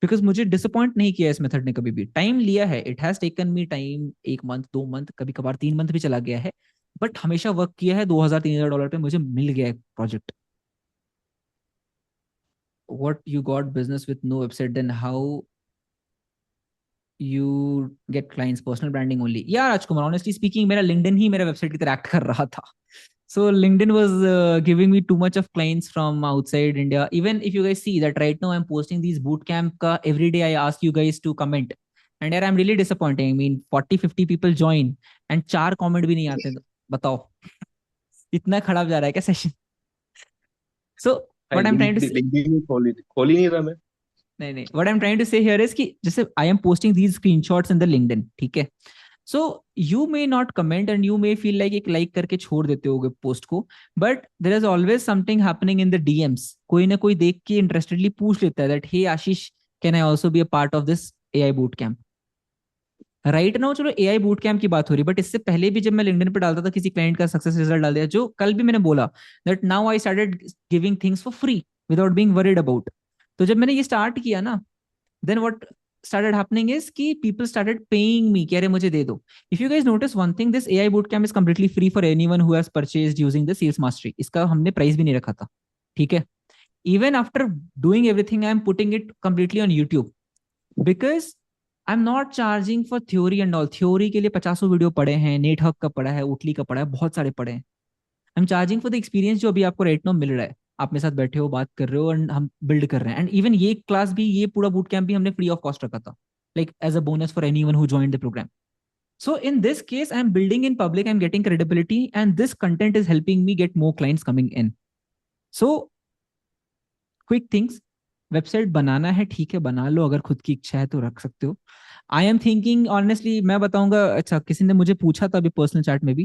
because मुझे डिसअपॉइंट नहीं किया इस मेथड ने कभी भी। टाइम लिया है, it has taken me time, 1 month 2 month, कभी कभार 3 मंथ भी चला गया है, बट हमेशा वर्क किया है। $2000-3000 पे मुझे मिल गया एक project. what you got business with no website, then how you get clients? Personal branding only। Yeah Rajkumar, honestly speaking मेरा LinkedIn ही मेरा website की तरह act कर रहा था। So LinkedIn was giving me too much of clients from outside India। Even if you guys see that right now I'm posting these bootcamp का, every day I ask you guys to comment, and यार I'm really disappointing। I mean 40-50 people join and 4 comment भी नहीं आते, बताओ इतना खराब जा रहा है क्या session. So what I'm trying to say, LinkedIn खोल ही नहीं रहा मैं। नहीं नहीं, what I am trying to say here is कि जैसे I am posting these screenshots in the LinkedIn, ठीक है। So you may not comment and you may feel like एक लाइक करके छोड़ देते होगे पोस्ट को, but there is always something happening in the DMs. कोई ना कोई देख के इंटरेस्टेडली पूछ लेता है that hey Ashish, can I also be a part of this AI boot camp. Right now चलो एआई बूट कैंप की बात हो रही, बट इससे पहले भी जब मैं लिंक्डइन पे डालता था किसी क्लाइंट का सक्सेस रिजल्ट डाल दिया, जो कल भी मैंने बोला that now I started giving things for free without being worried about. तो जब मैंने ये स्टार्ट किया ना, then what started happening is कि people started paying me कि अरे मुझे दे दो। If you guys notice one thing, this AI bootcamp is completely free for anyone who has purchased using the sales mastery। इसका हमने price भी नहीं रखा था, ठीक है। Even after doing everything, I am putting it completely on YouTube because I'm not charging for theory and all। theory के लिए 50 वीडियो पड़े हैं, नेट हक का पड़ा है, उटली का पड़ा है, बहुत सारे पड़े हैं। I am charging for the experience जो अभी आपको राइट नाउ मिल रहा है। आप मेरे साथ बैठे हो, बात कर रहे हो, एंड हम बिल्ड कर रहे हैं। एंड इवन ये क्लास भी, ये पूरा बूट कैंप भी हमने फ्री ऑफ कॉस्ट रखा था, like as a bonus for anyone who joined the programme. So in this case, I'm building in public, I'm getting credibility, and this content is helping me get more clients coming in. So quick things, website बनाना है ठीक है, बना लो, अगर खुद की इच्छा है तो रख सकते हो। आई एम थिंकिंग ऑनेस्टली, मैं बताऊंगा। अच्छा, किसी ने मुझे पूछा था अभी पर्सनल चैट में भी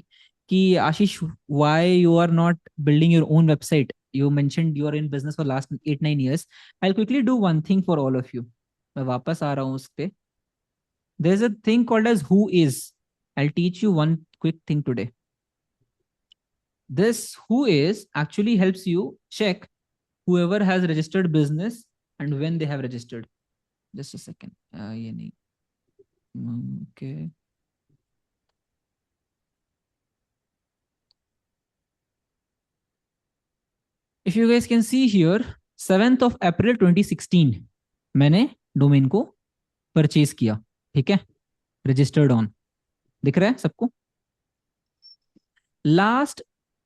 कि Ashish why you are not building your own website, you mentioned you are in business for last 8-9 years। I will quickly do one thing for all of you. मैं वापस आ रहा हूँ उस पे। There is a thing called as who is. I will teach you one quick thing today. This who is actually helps you check whoever has registered business and when they have registered। just a second, ये नहीं, okay। if you guys can see here, 7th of April 2016 मैंने domain को purchase किया, ठीक है, registered on, दिख रहा है सबको। लास्ट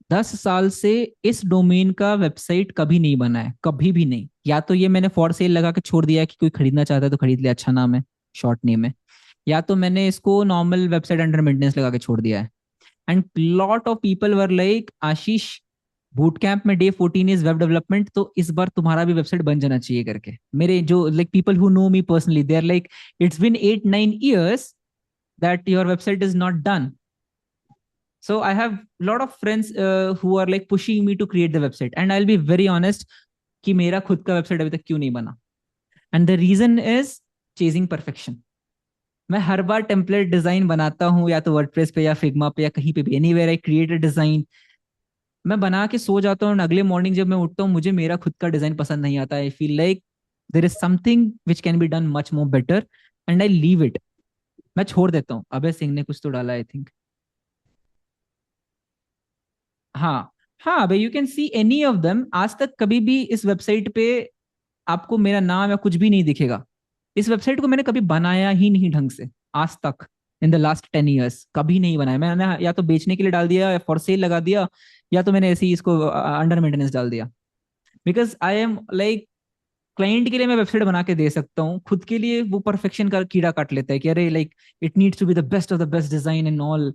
10 साल से इस डोमेन का वेबसाइट कभी नहीं बना है, कभी भी नहीं। या तो ये मैंने फॉर सेल लगा के छोड़ दिया है कि कोई खरीदना चाहता है तो खरीद ले, अच्छा नाम है, शॉर्ट नेम है, या तो मैंने इसको नॉर्मल वेबसाइट अंडर मेंटेनेंस लगा के छोड़ दिया है। And lot of people were like Ashish, boot camp में डे 14 इज वेब डेवलपमेंट, तो इस बार तुम्हारा भी वेबसाइट बन जाना चाहिए करके। मेरे जो like people who know me personally, they are like it's been 8-9 years that your website is not done। So I have a lot of friends who are like pushing me to create the website, and I'll be very honest कि मेरा खुद का website अभी तक क्यों नहीं बना। And the reason is chasing perfection. मैं हर बार टेम्पलेट डिजाइन बनाता हूँ, या तो वर्डप्रेस पे या फिग्मा पे या कहीं पे भी, anywhere I create a design, मैं बना के सो जाता हूँ, अगले मॉर्निंग जब मैं उठता हूँ मुझे मेरा खुद का डिजाइन पसंद नहीं आता। I feel like there is something which can be done much more better and I leave it. मैं छोड़ देता हूँ. अबे सिंह ने कुछ तो डाला आई थिंक. हाँ. हाँ भाई, you can see any of them. आज तक कभी भी इस वेबसाइट पे आपको मेरा नाम या कुछ भी नहीं दिखेगा. इस वेबसाइट को मैंने कभी बनाया ही नहीं ढंग से आज तक. इन द लास्ट 10 years कभी नहीं बनाया मैंने. या तो बेचने के लिए डाल दिया या फॉर सेल लगा दिया, या तो मैंने ऐसे ही इसको अंडर मेंटेनेंस डाल दिया. Because I am like, client के लिए मैं वेबसाइट बना के दे सकता हूँ, खुद के लिए वो परफेक्शन का कीड़ा काट लेता है कि अरे like it needs to be the best of the best design and all.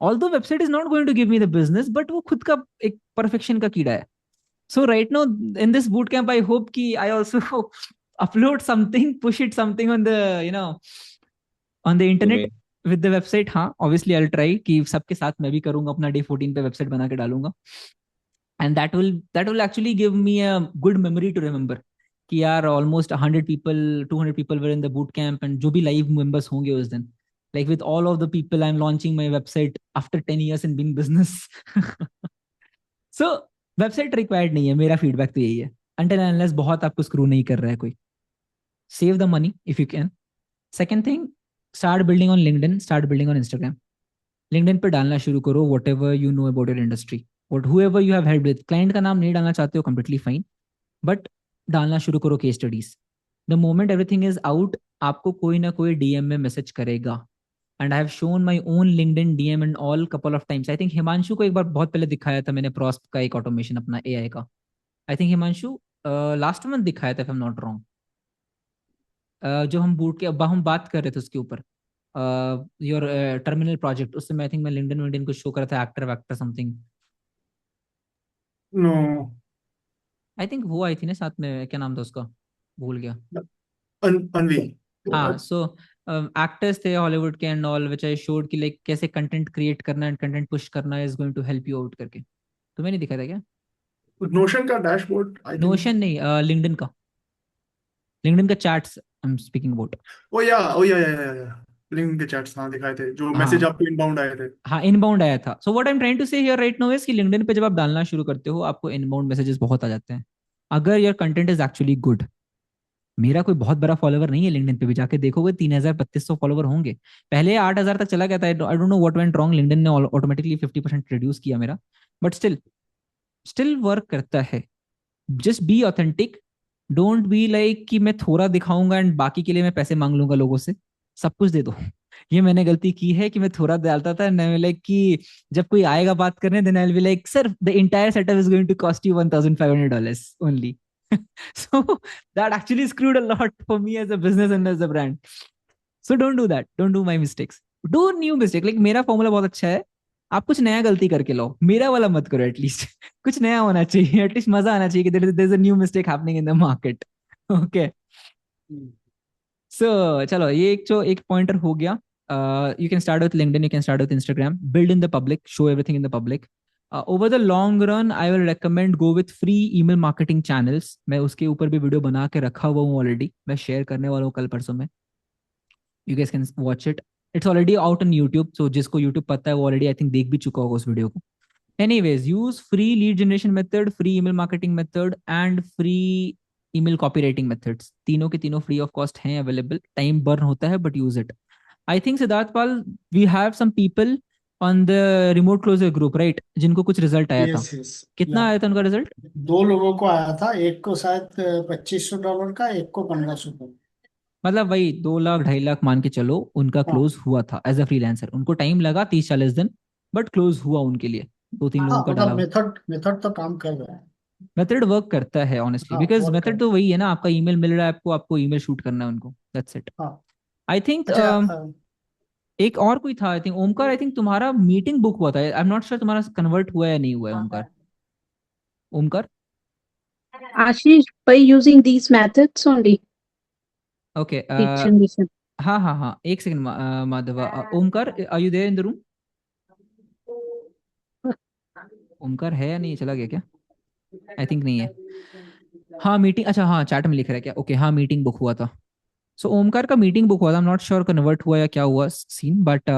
Although website is not going to give me the business, but वो खुद का एक परफेक्शन का कीड़ा है. So right now in this bootcamp, I hope ki I also upload something, push it something on the on the You internet mean with the website. हाँ, obviously I'll try कि सबके साथ मैं भी करूँगा, अपना डे 14 पे वेबसाइट बना के डालूंगा. And that will actually give me a good memory to remember कि यार almost 100 people, 200 people were in the boot camp, and जो भी live members होंगे उस दिन, like with all of the people I'm launching my website after 10 years in being business. So website required नहीं है, मेरा फीडबैक तो यही है. अनटिल अनलेस बहुत आपको स्क्रू नहीं कर रहा है कोई. Save the money if you can. Second thing, start building on LinkedIn, start building on Instagram. LinkedIn पे डालना शुरू करो what ever you know about your industry, what who ever you have help with. Client का नाम नहीं डालना चाहते हो, कंप्लीटली फाइन, बट डालना शुरू करो case studies. The moment everything is out, आपको कोई ना कोई डीएम में मैसेज करेगा. And I have shown my own LinkedIn DM and all couple of times. I think Himanshu को एक बार बहुत पहले दिखाया था मैंने प्रॉस्प का एक ऑटोमेशन अपना एआई का. I think Himanshu last month दिखाया था if I am not wrong. जो हम बूट के अब हम बात कर रहे थे उसके ऊपर, योर टर्मिनल प्रोजेक्ट, उस समय आई थिंक मैं लिंक्डइन विंक्डइन को शो कर रहा था, actor vector something. No. I think वो आई थी ना साथ में, क्या नाम था उसका, भूल गया. अनवी. हाँ. सो एक्टर्स थे हॉलीवुड के and all, which I showed कि लाइक कैसे कंटेंट क्रिएट करना एंड कंटेंट पुश करना is going to help you out करके. तुम्हें नहीं दिखा था क्या? नोशन का डैशबोर्ड आई थिंक. नोशन नहीं, लिंक्डइन का. लिंक्डइन का chats I am speaking about. Oh yeah link के चैट्स हाँ दिखाए थे, जो मैसेज हाँ. आपको इनबाउंड आए थे. हाँ, इनबाउंड आया था. So what I am trying to say here right now is कि लिंक्डइन पे जब आप डालना शुरू करते हो, आपको इनबाउंड मैसेजेस बहुत आ जाते हैं, अगर your content is actually good. मेरा कोई बहुत बड़ा फॉलोवर नहीं है लिंक्डइन पे भी, जाके देखोगे 3,000-3,200 फॉलोवर होंगे. पहले 8,000 तक चला गया था. I don't know what went wrong, LinkedIn ने ऑटोमेटिकली 50% रिड्यूस किया मेरा, बट स्टिल स्टिल वर्क करता है. Just be authentic. Don't be like कि मैं थोड़ा दिखाऊंगा एंड बाकी के लिए मैं पैसे मांग लूंगा लोगों से. सब कुछ दे दो. ये मैंने गलती की है कि मैं थोड़ा डालता था, लाइक कि जब कोई आएगा बात करने, then I will be like sir the entire setup is going to cost you $1,500 only. So that actually screwed a lot for me as a business and as a brand. So don't do that. Don't do my mistakes. Do new mistake. Like मेरा formula बहुत अच्छा है. आप कुछ नया गलती करके लो, मेरा वाला मत करो एटलीस्ट. कुछ नया होना चाहिए, एटलीस्ट मजा आना चाहिए कि there is a new mistake happening in the market. Okay. So चलो ये एक पॉइंटर हो गया. You can start with LinkedIn, you can start with Instagram. Build in the public, show everything in the public. Over the long run, I will recommend go with free email marketing channels. मैं उसके ऊपर भी video बना के रखा हुआ हूँ already, मैं शेयर करने वाला हूँ कल परसों में. You guys can watch it. It's already out on YouTube. So जिसको YouTube पता है वो already I think देख भी चुका होगा उस वीडियो को. Anyways, use free lead generation method, free email marketing method and free email copywriting methods. तीनों के तीनों free of cost हैं available. Time burn होता है but use it. I think Siddharth Pal, we have some people on the remote closer group, right? जिनको कुछ result आया था. यस यस कितना या. आया था उनका रिजल्ट? 2 लोगों को आया था, एक को शायद $2,500 का, एक को 1,500 का. मतलब वही 2 लाख 2.5 लाख मान के चलो, उनका हाँ क्लोज हुआ था एज अ फ्रीलांसर. उनको टाइम लगा 30-40 दिन, बट क्लोज हुआ उनके लिए. 2-3 लोगों हाँ का मतलब डाला. मेथड तो काम कर रहा है. मेथड वर्क करता है ऑनेस्टली, हाँ बिकॉज वर्क कर मेथड रहा तो है. वही है ना, आपका ईमेल मिल रहा है आपको, आपको ईमेल शूट करना है उनको, दैट्स इट. हाँ. आई थिंक अच्छा एक और कोई था, I think Omkar, I think तुम्हारा मीटिंग बुक हुआ था. आई एम नॉट श्योर तुम्हारा कन्वर्ट हुआ है या नहीं हुआ है Omkar. Omkar. Ashish, by using these methods only, okay. lead generation. हाँ हाँ हाँ, एक second Madhava. Omkar, are you there in the room? Omkar है या नहीं, चला गया क्या? आई थिंक नहीं है. हाँ मीटिंग, अच्छा हाँ चैट में लिख रहा है क्या? ओके हाँ, मीटिंग बुक हुआ था. सो ओमकार का मीटिंग बुक हुआ था. I am not sure convert हुआ या क्या हुआ scene, but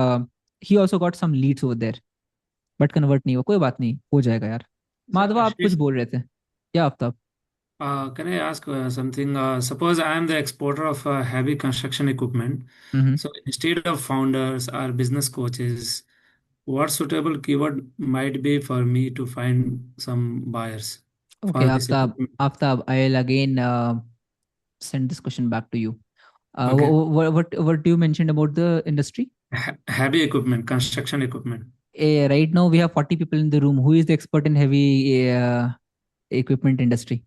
he also got some leads over there, but convert नहीं हुआ. कोई बात नहीं, हो जाएगा यार. माधवा आप कुछ आशीष बोल रहे थे क्या Aftab? Can I ask something? Suppose I am the exporter of heavy construction equipment. Mm-hmm. So instead of founders or business coaches, what suitable keyword might be for me to find some buyers Okay, for this Aftab, equipment? Aftab, I'll again send this question back to you. Okay. What do you mentioned about the industry? Heavy equipment, construction equipment. Right now we have 40 people in the room. Who is the expert in heavy equipment industry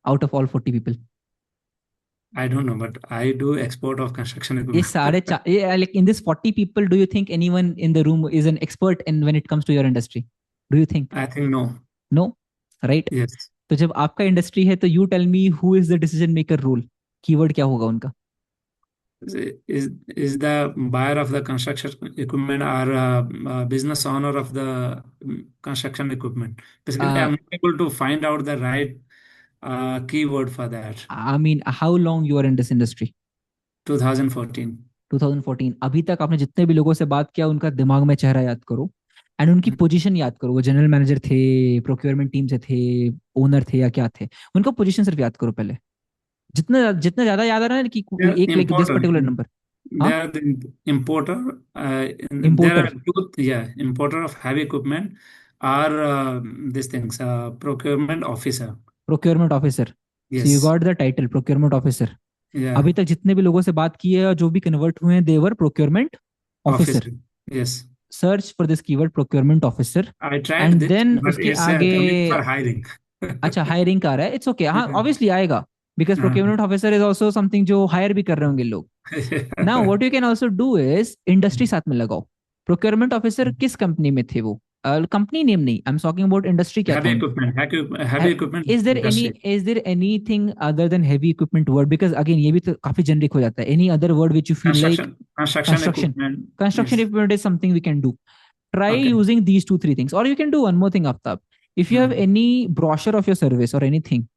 out of all 40 people? I don't know, but I do export of construction ये equipment. सारे like in this 40 people, do you think anyone in the room is an expert in when it comes to your industry? Do you think? I think no. No, right? Yes. तो जब आपका industry है तो you tell me who is the decision maker role? Keyword क्या होगा उनका? Is the buyer of the construction equipment or business owner of the construction equipment? Basically, I'm not able to find out the right keyword for that. I mean, how long you are in this industry? 2014. 2014 अभी तक आपने जितने भी लोगों से बात किया उनका दिमाग में चेहरा याद करो एंड उनकी पोजीशन याद करो. वो जनरल मैनेजर थे, प्रोक्योरमेंट टीम से थे, ओनर थे या क्या थे, उनका पोजीशन सिर्फ याद करो पहले. जितना जितना ज्यादा याद आ रहा है ना कि They're एक like this importer. Particular number. They are the importer. There are importer, two, yeah, importer of heavy equipment or these things, procurement officer. Procurement officer. So you Yes. Got the title procurement officer. Yeah. अभी तक जितने भी लोगों से बात की है और जो भी कन्वर्ट हुए हैं देवर procurement officer. Officer. Yes. Search for this keyword procurement officer I tried and this, then but उसके it's आगे. coming for hiring. अच्छा, हायरिंग का आ रहा है. इट्स ओके, हाँ ऑब्वियसली आएगा बिकॉज हाँ. Procurement officer is also something जो हायर भी कर रहे होंगे लोग. Now what you can also do is industry साथ में लगाओ. प्रोक्योरमेंट ऑफिसर किस कंपनी में थे वो? कंपनी नेम नहीं, आई एम टॉकिंग अबाउट इंडस्ट्री क्या था Heavy उनका. equipment, heavy equipment Is there any, industry. is there anything other than heavy equipment word? Because again ये भी तो काफी generic हो जाता है. Any other word which you feel like Construction construction. equipment. Construction Yes. equipment is something we can do. Try Okay. using these 2-3 things, or you can do one more thing, Aftab. If you have any brochure of your service or anything,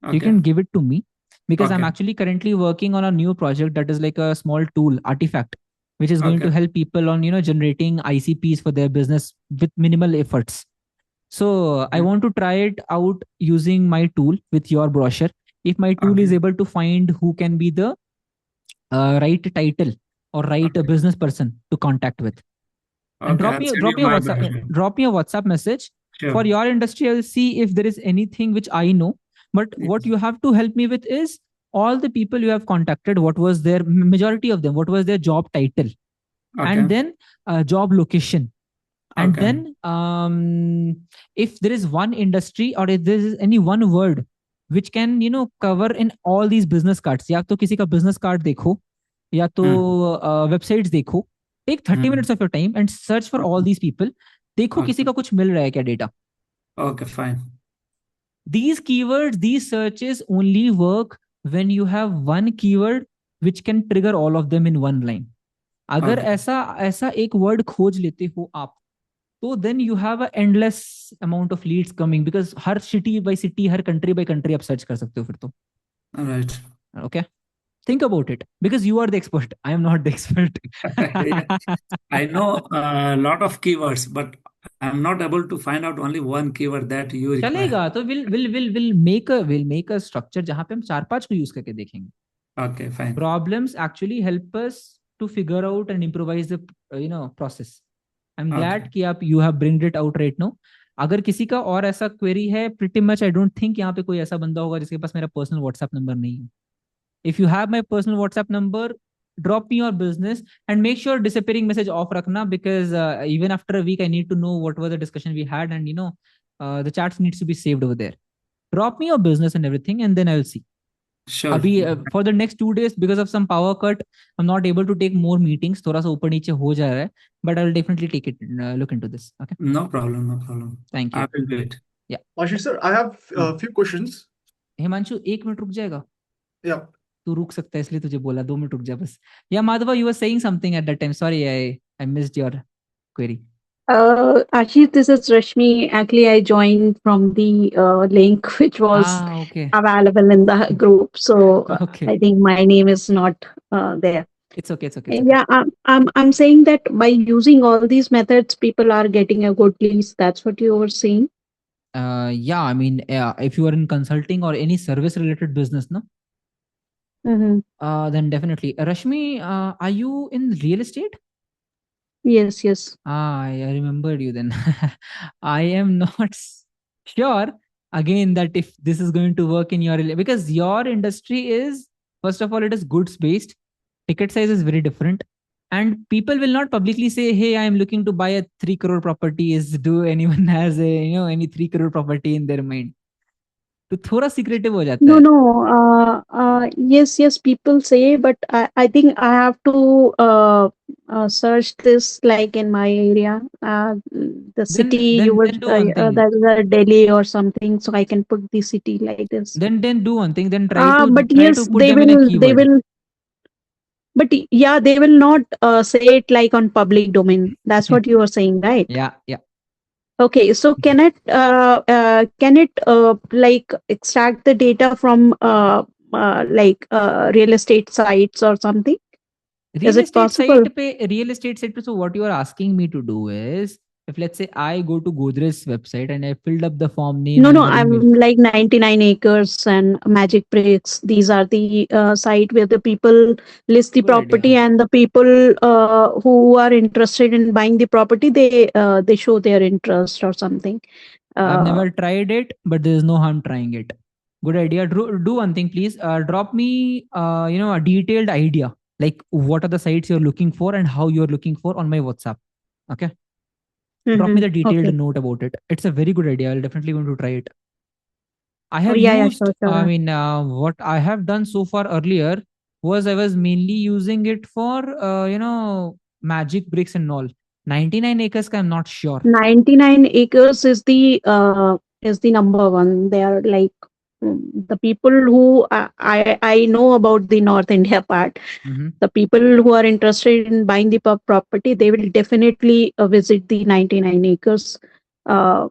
you Okay. can give it to me because I'm Okay. actually currently working on a new project that is like a small tool, Artifact, which is going to Okay. help people on generating ICPs for their business with minimal efforts. So I want to try it out using my tool with your brochure. If my tool is Okay. able to find who can be the right title or right Okay. business person to contact with, and Okay. I'll send drop you me a my WhatsApp, brochure. drop me a WhatsApp message for Sure. your industry. I'll see if there is anything which I know. But what Yes. you have to help me with is all the people you have contacted. What was their majority of them? What was their job title? Okay. And then job location. And Okay. then if there is one industry or if there is any one word which can cover in all these business cards, या तो किसी का business card देखो या तो websites देखो. Take 30 minutes of your time and search for all these people. देखो किसी का कुछ मिल रहा है क्या data. Okay, fine. These keywords, these searches only work when you have one keyword which can trigger all of them in one line. अगर Okay. ऐसा एक word खोज लेते हो आप, तो then you have a endless amount of leads coming because her city by city, her country by country आप search कर सकते हो फिर तो. All right. Okay, think about it because you are the expert. I am not the expert. I know a lot of keywords, but I'm not able to find out only one keyword that you require. चलेगा तो we'll make a structure जहाँ पे हम 4-5 को use करके देखेंगे. Okay, fine. Problems actually help us to figure out and improvise the process. I'm glad Okay. कि आप you have bring it out right now. अगर किसी का और ऐसा query है, pretty much I don't think यहाँ पे कोई ऐसा बंदा होगा जिसके पास मेरा personal WhatsApp number नहीं है. If you have my personal WhatsApp number, drop me your business and make sure disappearing message off रखना because even after a week I need to know what was the discussion we had and the chats needs to be saved over there. Drop me your business and everything and then I will see. Sure. अभी for the next 2 days because of some power cut I'm not able to take more meetings. थोड़ा सा ऊपर नीचे हो जा रहा है but I will definitely take it look into this. Okay. No problem. No problem. Thank you. I will do it. Yeah. Ashish sir, I have a few questions. Himanshu 1 minute रुक जाएगा. Yeah. तू रुक सकता है इसलिए तुझे बोला 2 मिनट रुक जा बस. Yeah, Madhava, you were saying something at that time. Sorry, I missed your query. Ashish, this is Rashmi. Actually, I joined from the link which was Okay. available in the group. So Okay. I think my name is not there. It's okay. It's okay. It's okay. Yeah, I'm saying that by using all these methods, people are getting a good leads. That's what you were saying. Yeah, I mean, if you are in consulting or any service related business, no, Mm-hmm. then definitely. Rashmi, are you in real estate? Yes, yes. Ah, I remembered you then. I am not sure again that if this is going to work in your because your industry is, first of all, it is goods based. Ticket size is very different, and people will not publicly say, "Hey, I am looking to buy a 3 crore property." Is do anyone has a any 3 crore property in their mind? तो थोड़ा secretive हो जाता No, है. no. Yes, yes. People say, but I think I have to search this like in my area. The city Then you then would then do one thing. that is Delhi or something, so I can put the city like this. Then do one thing. Then But try to yes, put them in a they keyword. will. But yeah, they will not say it like on public domain. That's what you are saying, right? Yeah, yeah. Okay, so can it like extract the data from like real estate sites or something? Is Real it estate site possible? real estate site so what you are asking me to do is, if let's say I go to Godrej's website and I filled up the form, name, No, no, number, email. I'm like 99 acres and Magic Bricks. These are the site where the people list the Good property, idea. and the people who are interested in buying the property, they show their interest or something. I've Uh, never tried it, but there is no harm trying it. Good idea. Do one thing, please. Drop me, a detailed idea, like what are the sites you're looking for and how you're looking for on my WhatsApp. Okay. Drop me the detailed okay. note about it. It's a very good idea. I'll definitely going to try it. I Oh, have yeah, yeah, used, sure, I sure. mean, what I have done so far earlier was I was mainly using it for, magic bricks and all. 99 acres, I'm not sure. 99 acres is the number one. They are like the people who I know about the North India part. Mhm. The people who are interested in buying the property, they will definitely visit the 99 acres. Uh,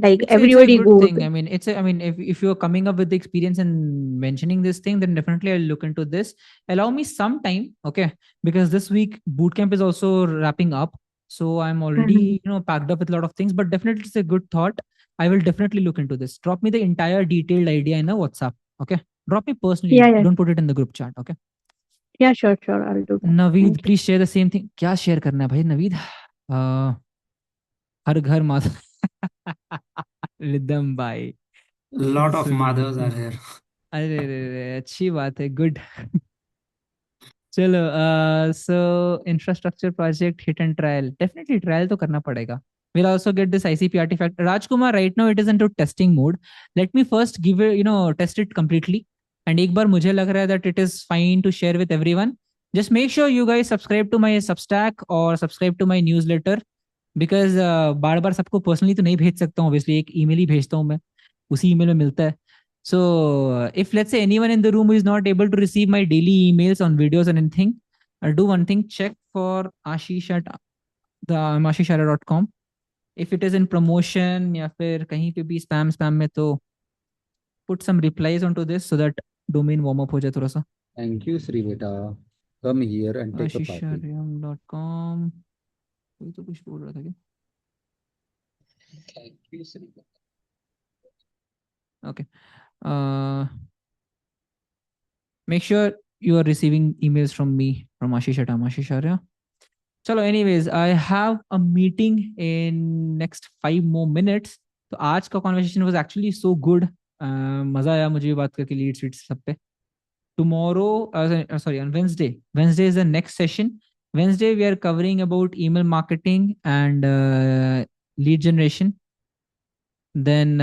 like It's a everybody good go. thing. I mean, if you're coming up with the experience and mentioning this thing, then definitely I'll look into this. Allow me some time, okay? Because this week bootcamp is also wrapping up. So I'm Mhm. already, packed up with a lot of things, but definitely it's a good thought. I will definitely look into this. Drop me the entire detailed idea in a WhatsApp. Okay. Drop me Yeah, personally. yeah, Don't put it in the group chat. Okay. yeah, sure, sure. I'll do that. Naveed, Thank you. please share the same thing. क्या share करना है भाई नवीद? हर घर माता rhythm भाई Lot of soon mothers are here. अरे अरे अरे, अच्छी बात है गुड चलो so infrastructure project hit and trial definitely trial तो करना पड़ेगा we'll also get this ICP artifact. Rajkumar, right now it is into testing mode. Let me first give it, test it completely. And एक बार मुझे लग रहा है that it is fine to share with everyone. Just make sure you guys subscribe to my Substack or subscribe to my newsletter because बार बार सबको personally तो नहीं भेज सकता हूँ ऑब्वियसली एक ईमेल ही भेजता हूँ मैं उसी ईमेल में मिलता है so if let's say anyone in the room who is not able to receive my daily emails on videos and anything, I'll do one thing, check for Ashish at the ashisharya.com. If it is in promotion या फिर कहीं पे भी spam में तो put some replies onto this so that domain warm up हो जाए थोड़ा सा. Thank you, Sri Beta. Come here and take a party. ashisharya.com. कोई तो कुछ बोल रहा था क्या? Thank you, Sri Beta. Okay. Make sure you are receiving emails from me from Ashish at Ashish Arya. चलो anyways, I have a meeting in next 5 more minutes. तो आज का conversation was actually so good. मजा आया मुझे ये बात करके लीड स्वीट सब पे. Tomorrow, sorry, on Wednesday. Wednesday is the next session. Wednesday we are covering about email marketing and lead generation. Then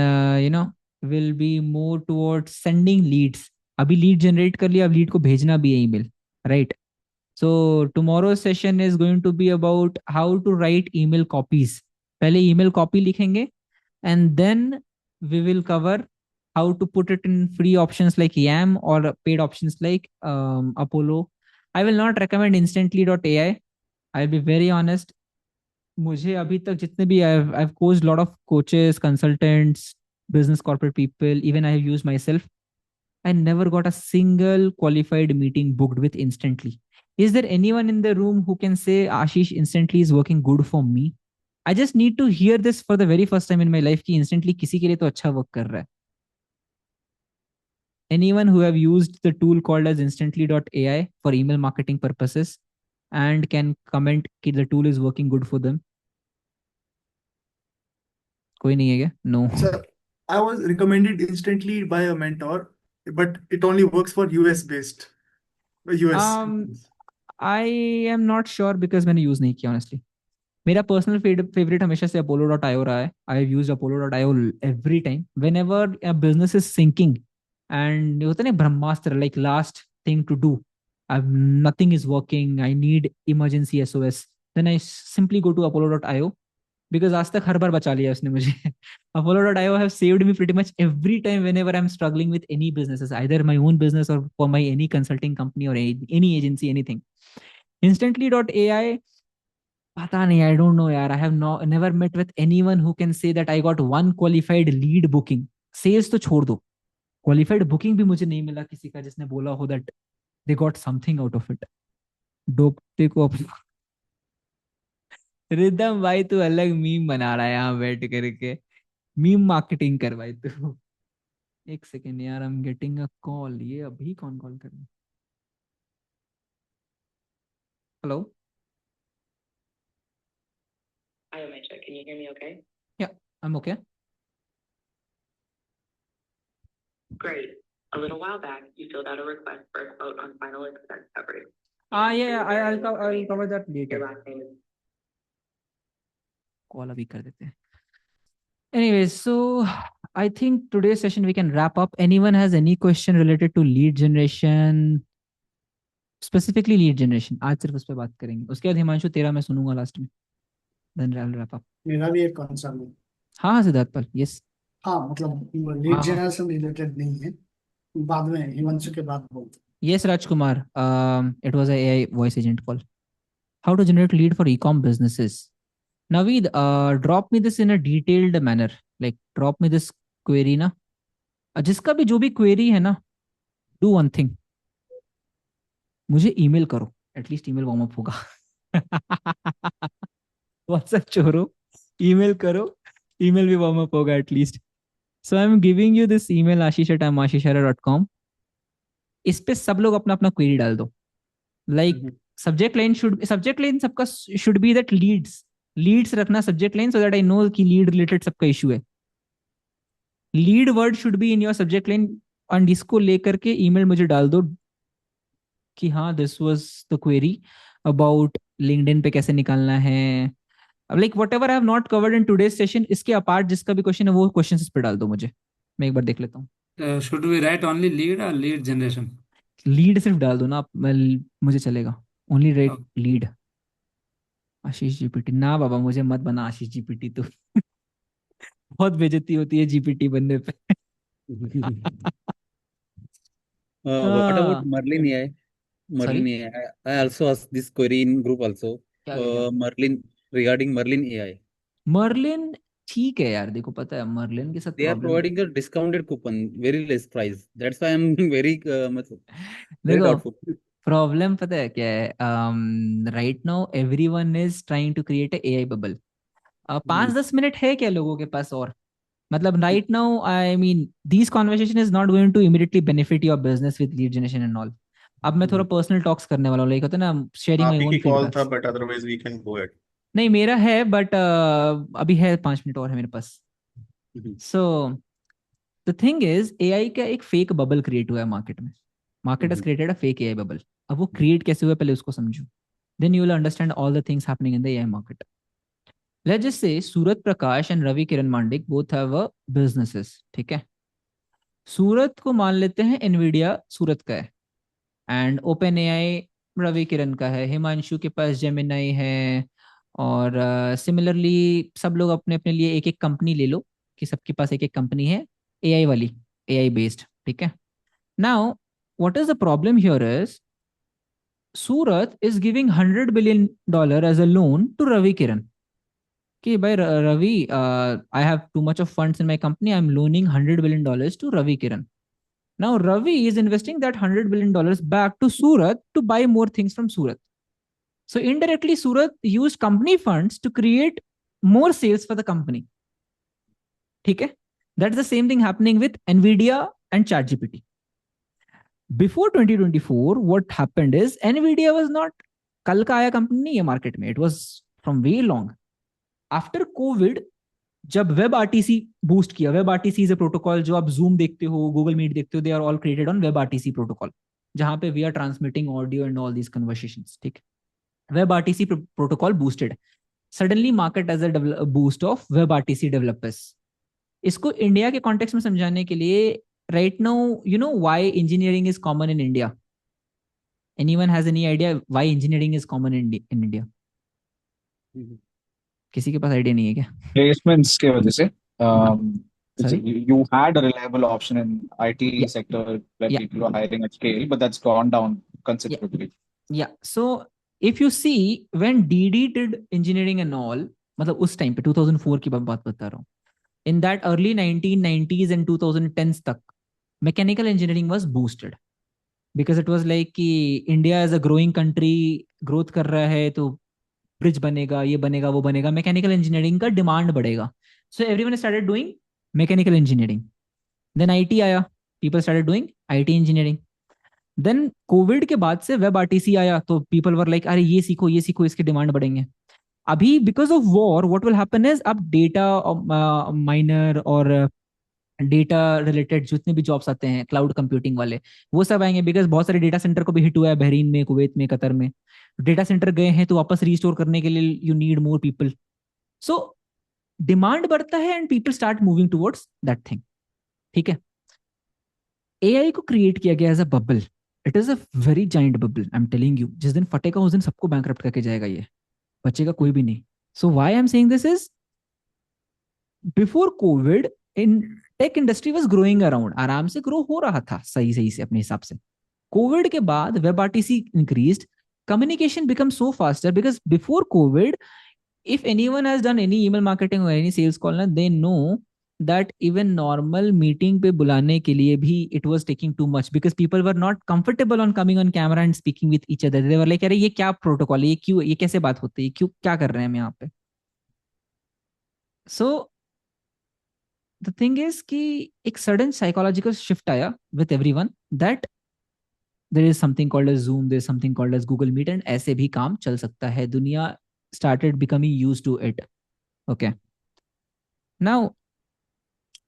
will be more towards sending leads. अभी lead generate कर लिया अब लीड को भेजना भी है email right so tomorrow session is going to be about how to write email copies पहले email copy लिखेंगे and then we will cover how to put it in free options like yam or paid options like apollo. I will not recommend instantly.ai. I'll be very honest. मुझे अभी तक जितने भी I've coached lot of coaches, consultants, business corporate people, even I have used myself. I never got a single qualified meeting booked with instantly. Is there anyone in the room who can say Ashish instantly is working good for me? I just need to hear this for the very first time in my life कि instantly किसी के लिए तो अच्छा work कर रहा है. Anyone who have used the tool called as instantly.ai for email marketing purposes and can comment कि the tool is working good for them? कोई नहीं है क्या? No. Sir, I was recommended instantly by a mentor, but it only works for US based US. I am not sure because मैंने use नहीं किया honestly. मेरा personal favourite हमेशा से apollo.io रहा है. I have used apollo.io every time whenever a business is sinking and होता है ना ब्रह्मास्त्र, like last thing to do. I've nothing is working. I need emergency SOS. Then I simply go to apollo.io because आज तक हर बार बचा लिया उसने मुझे. Apollo.io have saved me pretty much every time whenever I'm struggling with any businesses, either my own business or for my any consulting company or any agency, anything. Instantly.ai, पता नहीं, I don't know यार. I have never met with anyone who can say that I got one qualified lead booking. Sales तो छोड़ दो, qualified booking भी मुझे नहीं मिला किसी का जिसने बोला हो that they got something out of it. डोबते को रिदम भाई तू अलग मीम बना रहा है यहाँ बैठ करके. मीम मार्केटिंग कर भाई तू. एक सेकेंड यार, I am getting a call. ये अभी कौन कॉल कर रहा है? Hello. Hi, Amisha. Can you hear me okay? या आई am okay. Great. A little while back, you filled out a request for a quote on final expense coverage. yeah, I'll cover that Your later. last name is call अभी कर देते हैं. Anyways, so I think today's session we can wrap up. Anyone has any question related to lead generation, specifically lead generation? आज सिर्फ उस पर बात करेंगे. उसके बाद हिमांशु तेरा मैं सुनूंगा लास्ट में. Then I'll wrap up. मेरा भी एक कंसर्न है। हाँ हाँ सिद्धार्थ पाल. यस. हाँ मतलब लीड हाँ जनरेशन रिलेटेड नहीं है, बाद में हिमांशु के बाद बोलते हैं। yes Rajkumar, it was a AI voice agent call. How to generate lead for e-com businesses. Naveed, drop me this in a detailed manner. Like drop me this query ना. जिसका भी जो भी query है ना, do one thing. मुझे email करो. At least email warm up होगा. WhatsApp छोड़ो, email करो. Email भी warm up होगा at least. So I'm giving you this email ashish@ashisharya.com. इस पे सब लोग अपना अपना query डाल दो. Like subject line सबका should be that leads रखना subject line so that I know कि lead related सबका issue है. Lead word should be in your subject line and इसको लेकर के email मुझे डाल दो कि हाँ this was the query about LinkedIn पे कैसे निकालना है. अब like whatever I have not covered in today's session, इसके apart जिसका भी question है वो questions इस पे डाल दो मुझे. मैं एक बार देख लेता हूँ. Should we write only lead or lead generation? Lead सिर्फ डाल दो ना, मुझे चलेगा. Only right Okay. लीड. आशीष जीपीटी ना बाबा, मुझे मत बना आशीष जीपीटी तो. बहुत बेइज्जती होती है जीपीटी बनने पे. What about Merlin AI? Sorry Merlin AI. I also asked this query in group also. क्या Merlin regarding Merlin AI. Merlin ठीक है यार. देखो पता है मर्लिन के साथ They are problem. providing a discounted coupon, very less price. That's why I'm very देखो doubtful. प्रॉब्लम पता है क्या है. Right now everyone is trying to create A I bubble. 5-10 minute है क्या लोगों के पास? और मतलब right now I mean this conversation is not going to immediately benefit your business with lead generation and all. अब मैं थोड़ा पर्सनल टॉक्स करने वाला हूँ. लाइक होता है ना शेयरिंग आप माय ही ओन की कॉल था, feedbacks. But otherwise we can go at. नहीं मेरा है बट अभी है 5 मिनट और है मेरे पास. So the thing is AI का एक फेक बबल क्रिएट हुआ है मार्केट में. Market has created a fake AI bubble. अब वो क्रिएट कैसे हुआ पहले उसको समझो. Then you will understand all the things happening in the AI market. Let's just say Surat Prakash and Ravi Kiran Mandik both have a businesses. ठीक है. सूरत को मान लेते हैं एनवीडिया सूरत का है एंड ओपन एआई रवि किरण का है. हिमांशु के पास जेमिनाई है. और सिमिलरली सब लोग अपने अपने लिए एक एक कंपनी ले लो कि सबके पास एक एक कंपनी है एआई वाली, एआई बेस्ड. ठीक है. Now what is the problem here is Surat is giving $100 billion as a loan to Ravi Kiran कि भाई Ravi I have too much of funds in my company, I am loaning $100 billion to Ravi Kiran. Now Ravi is investing that $100 billion back to Surat to buy more things from Surat. So indirectly Surat used company funds to create more sales for the company. ठीक है? That's the same thing happening with Nvidia and ChatGPT. Before 2024, what happened is Nvidia was not कल का आया company नहीं है market में. It was from way long. After COVID, जब web RTC boost किया, web RTC is a protocol जो आप जूम देखते हो, गूगल मीट देखते हो, they are all created on web RTC protocol, जहां पे we are transmitting audio and all these conversations. ठीक, web RTC protocol boosted suddenly market as a boost of web RTC developers. इसको India के context में समझाने के लिए, right now you know why engineering is common in India? Anyone has any idea why engineering is common in India? किसी के पास idea नहीं है क्या? Placements के वजह से Sorry? you had a reliable option in IT Yeah. sector where Yeah. people are hiring at scale, but that's gone down considerably. Yeah. So if you see when DD did engineering and all, मतलब उस time पे 2004 की बात बता रहा हूँ, in that early 1990s and 2010s तक mechanical engineering was boosted because it was like कि India as a growing country growth कर रहा है, तो ब्रिज बनेगा, ये बनेगा, वो बनेगा, मैकेनिकल इंजीनियरिंग का डिमांड बढ़ेगा. So everyone started doing mechanical engineering. Then IT आया, people started doing IT engineering. Then COVID के बाद से वेब आरटीसी आया, तो पीपल वर लाइक अरे ये सीखो, ये सीखो, इसके डिमांड बढ़ेंगे. अभी because of war what will happen is अब डेटा माइनर और डेटा रिलेटेड जितने भी जॉब्स आते हैं क्लाउड कंप्यूटिंग वाले, वो सब आएंगे. बिकॉज बहुत सारे डेटा सेंटर को भी हिट हुआ है, बहरीन में, कुवैत में, कतर में. डेटा सेंटर गए हैं तो वापस रिस्टोर करने के लिए you need more people. So demand बढ़ता है and people start moving towards that thing. ठीक है? एआई को क्रिएट किया गया as a bubble. It is a very giant bubble. I am telling you, जिस दिन फटेगा उस दिन सबको बैंकरप्ट करके जाएगा, ये बचेगा कोई भी नहीं. So why I am saying this is before Covid in tech industry was growing around, आराम से ग्रो हो रहा था सही सही से अपने हिसाब से. कोविड के बाद web RTC increased, communication becomes so faster because before COVID, if anyone has done any email marketing or any sales call, they know that even normal meeting पे बुलाने के लिए भी it was taking too much because people were not comfortable on coming on camera and speaking with each other. They were like, अरे ये क्या protocol है, ये क्यों, ये कैसे बात होती है, क्यों, क्या कर रहे हैं हम यहाँ पे? So the thing is कि एक sudden psychological shift आया with everyone that there is something called as Zoom, there is something called as Google Meet, and ऐसे भी काम चल सकता है. दुनिया started becoming used to it. Okay. Now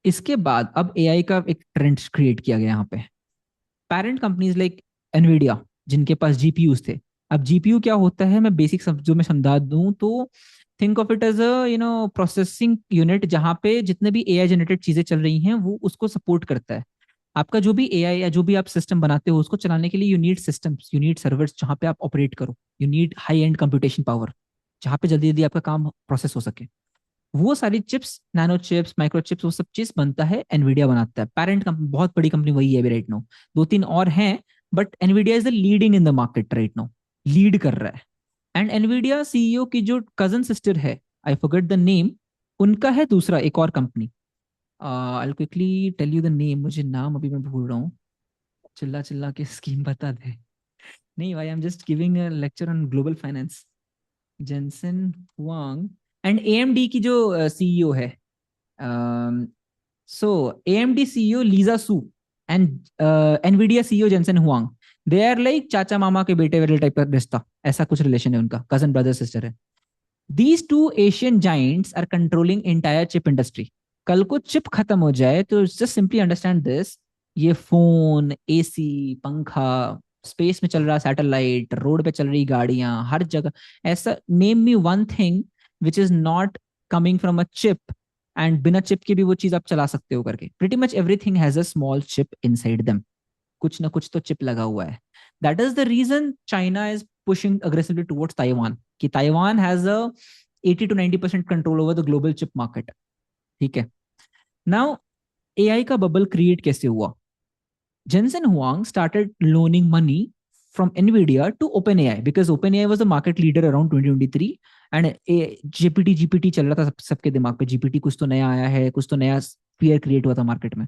इसके बाद अब AI का एक ट्रेंड क्रिएट किया गया यहाँ पे. पेरेंट कंपनीज लाइक एनवीडिया, जिनके पास जीपीयूज थे. अब जीपीयू क्या होता है, मैं बेसिक जो मैं समझा दूं तो think of it as a processing unit, जहाँ पे जितने भी एआई जनरेटेड चीजें चल रही हैं वो उसको सपोर्ट करता है. आपका जो भी एआई या जो भी आप सिस्टम बनाते हो उसको चलाने के लिए you need systems, you need servers जहाँ पे आप ऑपरेट करो, you need high and computation power जहाँ पे जल्दी जल्दी आपका काम प्रोसेस हो सके. वो सारी chips, nano chips, micro chips, वो सब चीज बनता है, एनवीडिया बनाता है. पेरेंट कंपनी, बहुत बड़ी कंपनी वही है अभी राइट नाउ. दो तीन और हैं but Nvidia is the leading in the market right now, lead कर रहा है. एंड एनवीडिया सीईओ की जो कजन सिस्टर है, आई फॉरगेट द नेम, उनका है दूसरा एक और company. I'll quickly tell you the name. मुझे नाम अभी मैं भूल रहा हूँ. चिल्ला चिल्ला के स्कीम बता दे. नहीं भाई, I am just giving a lecture on global finance. Jensen Huang. And AMD की जो सीईओ है, so AMD CEO Lisa Su and Nvidia CEO Jensen Huang, they are like चाचा मामा के बेटे वाले टाइप का रिश्ता, ऐसा कुछ रिलेशन है उनका, कजन ब्रदर सिस्टर है. These two Asian giants are controlling entire chip industry. कल को चिप खत्म हो जाए तो just simply understand this, ये फोन, एसी, पंखा, स्पेस में चल रहा सैटेलाइट, रोड पे चल रही गाड़ियां, हर जगह ऐसा, name me one thing which is not coming from a chip and बिना चिप के भी वो चीज आप चला सकते हो करके. Pretty much everything has a small chip inside them. कुछ ना कुछ तो चिप लगा हुआ है. That is the reason China is pushing aggressively towards Taiwan. कि Taiwan has a 80 to 90% control over the global chip market. ठीक है? Now AI का बबल क्रिएट कैसे हुआ? Jensen Huang started loaning money from Nvidia to OpenAI because OpenAI was the market leader around 2023 and GPT चल रहा था सबके दिमाग पे. GPT कुछ तो नया आया है, कुछ तो नया फियर क्रिएट हुआ था मार्केट में.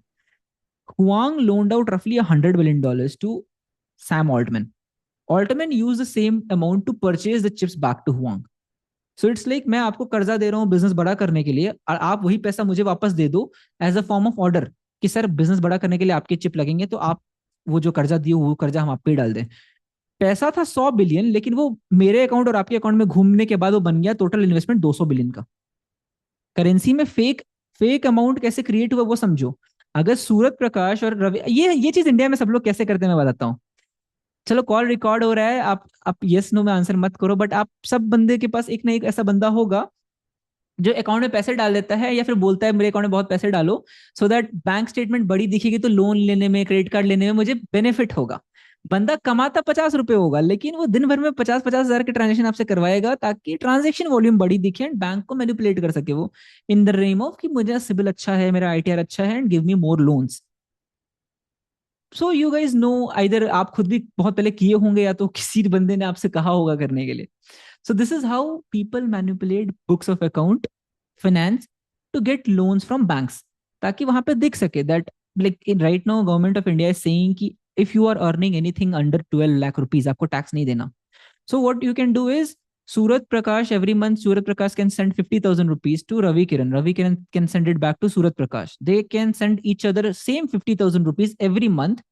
Huang loaned out roughly $100 billion to Sam Altman. Altman used the same amount to purchase the chips back to Huang. So it's like मैं आपको कर्जा दे रहा हूँ बिजनेस बड़ा करने के लिए, और आप वही पैसा मुझे वापस दे दो as a form of order कि सर बिजनेस बड़ा करने के लिए आपके चिप लगेंगे, तो आप वो जो कर्जा दिए वो कर्जा हम आप पे डाल दें। पैसा था 100 बिलियन, लेकिन वो मेरे अकाउंट और आपके अकाउंट में घूमने के बाद वो बन गया टोटल इन्वेस्टमेंट 200 बिलियन का। करेंसी में फेक फेक अमाउंट कैसे क्रिएट हुआ वो समझो। अगर सूरत प्रकाश और रवि, ये चीज इंडिया में सब लोग कैसे करते हैं मैं बताता हूँ। चलो कॉल रिकॉर्ड हो रहा है, आप यस नो में आंसर मत करो, बट आप सब बंदे के पास एक ना एक ऐसा बंदा होगा जो अकाउंट में पैसे डाल देता है या फिर बोलता है मेरे अकाउंट में बहुत पैसे डालो, सो दैट बैंक स्टेटमेंट बड़ी दिखेगी तो लोन लेने में क्रेडिट कार्ड लेने में मुझे बेनिफिट होगा। बंदा कमाता 50 रुपए होगा, लेकिन वो दिन भर में 50-50 हजार के ट्रांजेक्शन आपसे करवाएगा ताकि ट्रांजेक्शन वॉल्यूम बड़ी दिखे एंड बैंक को मैनिपुलेट कर सके वो, इन द नेम ऑफ कि मुझे सिबिल अच्छा है, मेरा आईटीआर अच्छा है and give me more loans. So you guys know, either आप खुद भी बहुत पहले किए होंगे या तो किसी बंदे ने आपसे कहा होगा करने के लिए। So this is how people manipulate books of account finance to get loans from banks, ताकि वहां पे दिख सके that like in right now government of India is saying कि if you are earning anything under 12 lakh rupees आपको tax नहीं देना। So what you can do is Surat Prakash, every month Surat Prakash can send 50,000 rupees to Ravi Kiran. Ravi Kiran can send it back to Surat Prakash. They can send each other same 50,000 rupees every month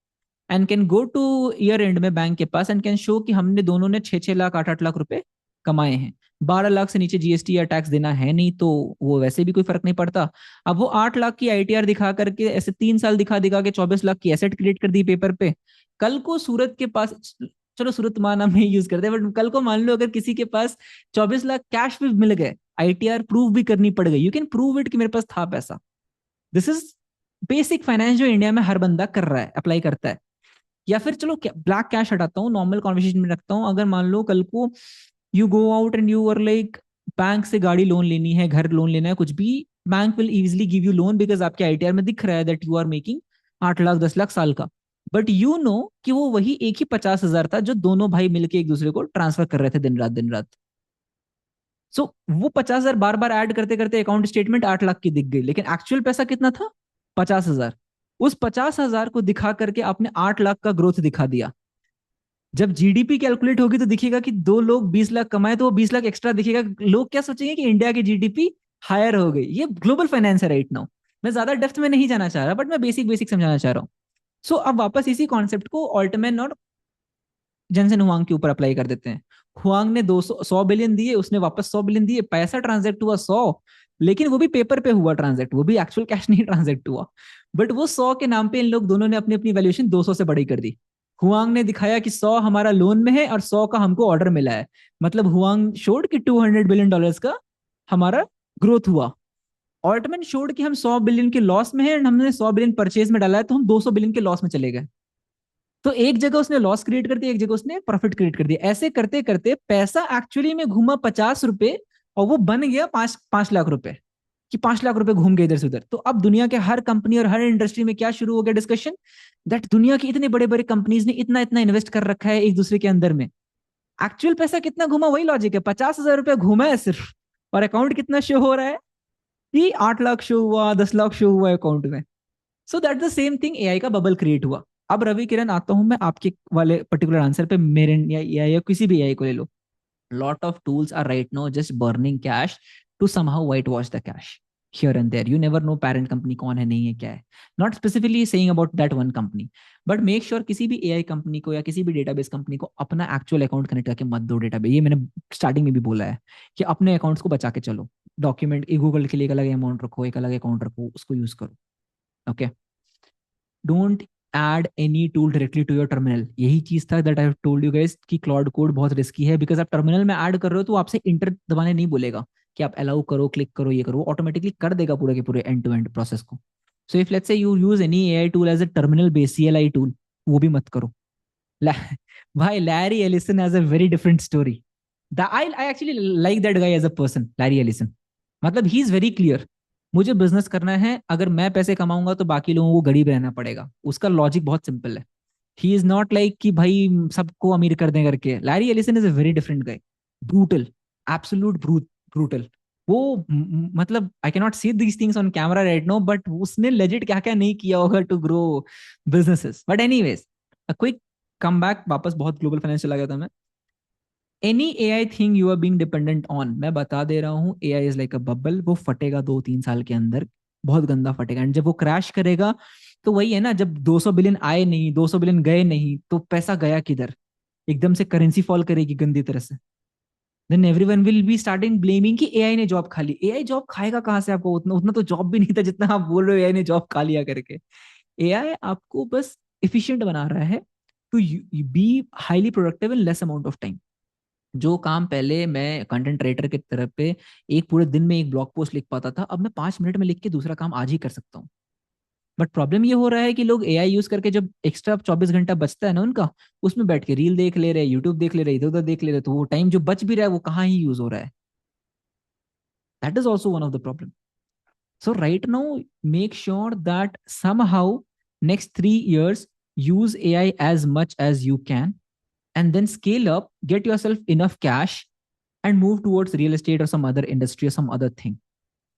and can go to year end में bank के पास and can show कि हमने दोनों ने 6-6 लाख 8-8 लाख रुपए कमाए हैं। 12 लाख से नीचे जीएसटी या टैक्स देना है नहीं, तो वो वैसे भी कोई फर्क नहीं पड़ता। अब वो 8 लाख की आईटीआर दिखा करके ऐसे 3 साल दिखा दिखा के 24 लाख की एसेट क्रिएट कर दी पेपर पे। कल को सूरत के पास, चलो सूरत मान हम नहीं यूज करते, बट कल को मान लो अगर किसी के पास 24 लाख कैश भी मिल गए, आईटीआर प्रूव भी करनी पड़ गई, यू कैन प्रूव इट कि मेरे पास था पैसा। दिस इज बेसिक फाइनेंस जो इंडिया में हर बंदा कर रहा है, अप्लाई करता है। या फिर चलो ब्लैक कैश हटाता हूँ, नॉर्मल कॉन्वर्सेशन में रखता हूँ। अगर मान लो कल को you go out and you are like bank से गाड़ी लोन लेनी है, घर लोन लेना है, कुछ भी, bank will easily give you loan because आपके आईटीआर में दिख रहा है that you are making 8 lakh 10 lakh साल का। बट यू नो कि वो वही एक ही 50 हजार था जो दोनों भाई मिलके एक दूसरे को ट्रांसफर कर रहे थे दिन रात दिन रात। सो वो 50 हजार बार बार ऐड करते करते अकाउंट स्टेटमेंट 8 लाख की दिख गई, लेकिन एक्चुअल पैसा कितना था? 50 हजार। उस 50 हजार को दिखा करके आपने 8 लाख का ग्रोथ दिखा दिया। जब जीडीपी कैलकुलेट होगी तो दिखेगा कि दो लोग 20 लाख कमाए तो वो 20 लाख एक्स्ट्रा दिखेगा। लोग क्या सोचेंगे कि इंडिया की जीडीपी हायर हो गई। ये ग्लोबल फाइनेंस है राइट नाउ। मैं ज्यादा डेप्थ में नहीं जाना चाह रहा, बट मैं बेसिक बेसिक समझाना चाह रहा हूँ। सो अब वापस इसी कॉन्सेप्ट को ऑल्टमैन और जेनसेन हुआंग के ऊपर अप्लाई कर देते हैं। हुआंग ने 100 बिलियन दिए, उसने वापस 100 बिलियन दिए, पैसा ट्रांजेक्ट हुआ 100, लेकिन वो भी पेपर पे हुआ ट्रांजेक्ट, वो भी एक्चुअल कैश नहीं ट्रांजेक्ट हुआ। बट वो 100 के नाम पे इन लोग दोनों ने अपनी अपनी वैल्यूएशन 200 से बड़ी कर दी। हुआंग ने दिखाया कि 100 हमारा लोन में है और 100 का हमको ऑर्डर मिला है, मतलब हुआंग शोड कि $200 बिलियन का हमारा ग्रोथ हुआ। ऑल्टमैन शोड कि हम 100 बिलियन के लॉस में है एंड हमने 100 बिलियन परचेज में डाला है, तो हम 200 बिलियन के लॉस में चले गए। तो एक जगह उसने लॉस क्रिएट कर दिया, एक जगह उसने प्रॉफिट क्रिएट कर दिया। ऐसे करते करते पैसा एक्चुअली में घूमा 50 रुपए और वो बन गया 5 लाख रुपए, कि 5 लाख रुपए घूम गए इधर से उधर। तो अब दुनिया के हर कंपनी और हर इंडस्ट्री में क्या शुरू हो गया डिस्कशन, दैट दुनिया की इतने बड़े बड़े कंपनीज ने इतना इतना इन्वेस्ट कर रखा है एक दूसरे के अंदर में। एक्चुअल पैसा कितना घूमा वही लॉजिक है, 50 हजार रुपया घूमा है सिर्फ, और अकाउंट कितना शो हो रहा है कि 8 लाख शो हुआ, 10 लाख शो हुआ अकाउंट में। So that the same thing, AI का बबल क्रिएट हुआ। अब रवि किरण आता हूं मैं आपके वाले पर्टिकुलर आंसर पे, मेरे या किसी भी एआई को ले लो। Lot of tools are right now just burning cash to somehow white wash the cash here and there. You never know parent company कौन है नहीं है क्या है, not specifically saying about that one company, but make sure किसी भी AI company को या किसी भी डेटाबेस कंपनी को अपना एक्चुअल अकाउंट कनेक्ट करके मत दो डेटाबेस। ये मैंने स्टार्टिंग में भी बोला है कि अपने अकाउंट्स को बचा के चलो। डॉक्यूमेंट गूगल के लिए एक अलग अमाउंट रखो, एक अलग अकाउंट रखो, उसको यूज करो। Okay, don't add any tool directly to your terminal। यही चीज था that I have told you guys कि क्लॉड कोड बहुत रिस्की है, बिकॉज आप टर्मिनल में ऐड कर रहे हो तो आपसे इंटर दबाने नहीं बोलेगा कि आप अलाउ करो, क्लिक करो, ये करो, ऑटोमेटिकली कर देगा पूरे के पूरे एंड टू एंड प्रोसेस को। So if let's say you use any AI tool as a terminal based CLI tool, वो भी मत करो। भाई Larry Ellison has a very different story. I actually like that guy as a person, Larry Ellison. मतलब he is very clear, मुझे business करना है, अगर मैं पैसे कमाऊंगा तो बाकी लोगों को गरीब रहना पड़ेगा। उसका लॉजिक बहुत सिंपल है। ही इज नॉट लाइक कि भाई सबको अमीर कर दें करके। Larry Ellison is a very different guy, brutal, absolute brutal. वो मतलब I can not see these things on camera right no, but उसने लेजिट क्या क्या नहीं किया होगा to grow businesses. But anyways, a quick come back, वापस बहुत ग्लोबल फाइनेंस चला गया था मैं। Any AI thing you are being dependent on, मैं बता दे रहा हूँ, AI is like a bubble, वो फटेगा 2-3 साल के अंदर, बहुत गंदा फटेगा। एंड जब वो क्रैश करेगा तो वही है ना, जब 200 बिलियन आए नहीं, 200 बिलियन गए नहीं, तो पैसा गया किधर? एकदम से करेंसी फॉल करेगी गंदी तरह से, then everyone will be starting blaming कि AI ने जॉब खा ली। AI जॉब खाएगा कहाँ से? आपको उतना उतना तो जॉब भी नहीं था जितना आप बोल रहे हो AI ने जॉब खा लिया करके। AI आपको बस इफिशिएंट बना रहा है to be highly productive in less amount of time. जो काम पहले मैं कंटेंट राइटर के तरफ पे एक पूरे दिन में एक ब्लॉग पोस्ट लिख पाता था, अब मैं 5 मिनट में लिख के दूसरा काम आज ही कर सकता हूँ। बट प्रॉब्लम ये हो रहा है कि लोग AI यूज करके जब एक्स्ट्रा 24 घंटा बचता है ना उनका, उसमें बैठ के रील देख ले रहे, यूट्यूब देख ले रहे, इधर उधर देख ले रहे, तो वो टाइम जो बच भी रहा है वो कहाँ ही यूज हो रहा है। That is also one of the problem. So right now make sure that somehow next 3 years use AI as much as you can, and then scale up, get yourself enough cash, and move towards real estate or some other industry or some other thing.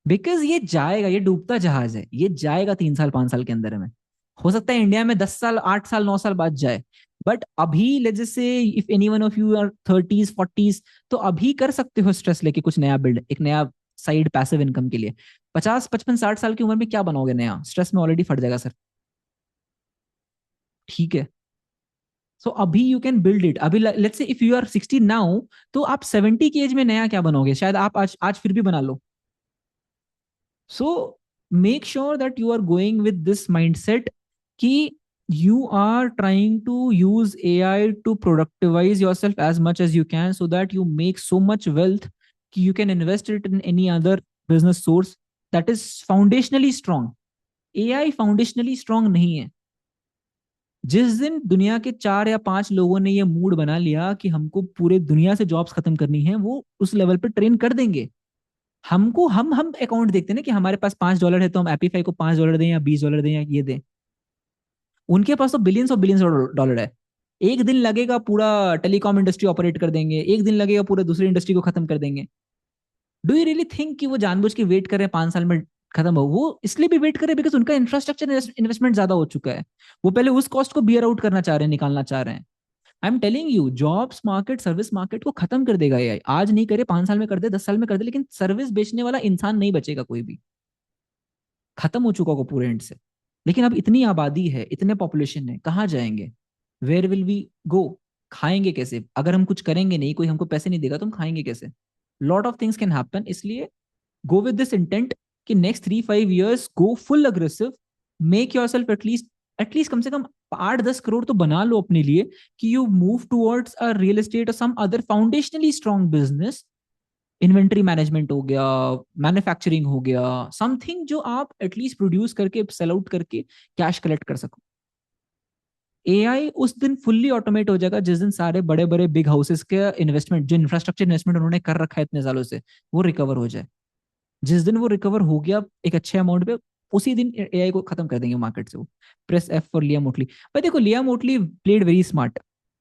Because ये जाएगा, ये डूबता जहाज है, ये जाएगा 3 साल 5 साल के अंदर में। हो सकता है इंडिया में 10 साल 8 साल 9 साल बाद जाए, बट अभी let's just say if anyone of you are 30s 40s, तो अभी कर सकते हो स्ट्रेस लेके कुछ नया बिल्ड, एक नया साइड पैसिव इनकम के लिए। 50 55 60 साल की उम्र में क्या बनाओगे नया? स्ट्रेस में ऑलरेडी फट जाएगा सर। ठीक है, सो अभी यू कैन बिल्ड इट। अभी let's say if you are 60 now, तो आप 70 की एज में नया क्या बनोगे? शायद आप आज आज फिर भी बना लो। So make sure that you are going with this mindset कि you are trying to use AI to productivize yourself as much as you can, so that you make so much wealth कि you can invest it in any other business source that is foundationally strong. AI foundationally strong नहीं है। जिस दिन दुनिया के 4 या 5 लोगों ने ये मूड बना लिया कि हमको पूरे दुनिया से जॉब्स खत्म करनी है, वो उस लेवल पे ट्रेन कर देंगे हमको। हम अकाउंट देखते हैं ना कि हमारे पास $5 है, तो हम एपीफाई को $5 दें या $20 दें या ये दें। उनके पास तो बिलियंस और बिलियंस डॉलर है। एक दिन लगेगा पूरा टेलीकॉम इंडस्ट्री ऑपरेट कर देंगे, एक दिन लगेगा पूरे दूसरी इंडस्ट्री को खत्म कर देंगे। डू यू रियली थिंक कि वो जानबूझ के वेट कर रहे हैं 5 साल में खत्म हो? वो इसलिए भी वेट कर रहे हैं बिकॉज उनका इंफ्रास्ट्रक्चर इन्वेस्टमेंट ज्यादा हो चुका है। वो पहले उस कॉस्ट को बियर आउट करना चाह रहे हैं, निकालना चाह रहे हैं। आई am telling you, jobs market service market को खत्म कर देगा AI। आज नहीं करे, 5 साल में कर दे, 10 साल में कर दे, लेकिन सर्विस बेचने वाला इंसान नहीं बचेगा कोई भी। खत्म हो चुका होगा पूरे एंड से। लेकिन अब इतनी आबादी है, इतने पॉपुलेशन है, कहाँ जाएंगे? Where will we go? खाएंगे कैसे? अगर हम कुछ करेंगे नहीं, कोई हमको पैसे नहीं देगा, तो हम खाएंगे कैसे? Lot of things can happen. इसलिए गो विद दिस इंटेंट कि next 3-5 years go full aggressive, make yourself at least कम से कम 8-10 करोड़ तो बना लो अपने लिए, कि you move towards a real estate और some other foundationally strong business. Inventory management हो गया, मैन्युफैक्चरिंग हो गया, समथिंग जो आप एटलीस्ट प्रोड्यूस करके सेल आउट करके कैश कलेक्ट कर सको। AI उस दिन फुल्ली ऑटोमेट हो जाएगा जिस दिन सारे बड़े बड़े बिग हाउसेस के इन्वेस्टमेंट, जो इंफ्रास्ट्रक्चर इन्वेस्टमेंट उन्होंने कर रखा है इतने सालों से, वो रिकवर हो जाए। जिस दिन वो रिकवर हो गया एक अच्छे अमाउंट पे, उसी दिन AI को खत्म कर देंगे मार्केट से। वो प्रेस F फॉर लिया मोटली। पर देखो, लिया मोटली प्लेड वेरी स्मार्ट।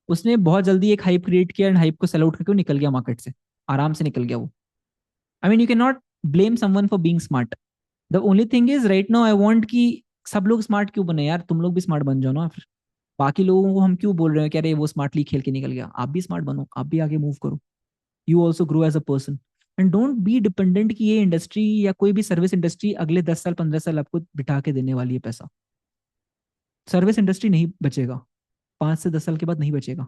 उसने बहुत जल्दी एक हाइप क्रिएट किया एंड हाइप को सेल आउट करके वो निकल गया मार्केट से, आराम से निकल गया वो। I mean, you can not blame someone for being smart. The only thing is right now I want कि सब लोग स्मार्ट क्यों बने यार? तुम लोग भी स्मार्ट बन जाओ ना फिर। बाकी लोगों को हम क्यों बोल रहे हैं कि अरे वो स्मार्टली खेल के निकल गया? आप भी स्मार्ट बनो, आप भी आगे मूव करो। You also grow as a person, and don't be dependent कि ये इंडस्ट्री या कोई भी सर्विस इंडस्ट्री अगले 10 साल 15 साल आपको बिठा के देने वाली है पैसा। सर्विस इंडस्ट्री नहीं बचेगा, 5 से 10 साल के बाद नहीं बचेगा।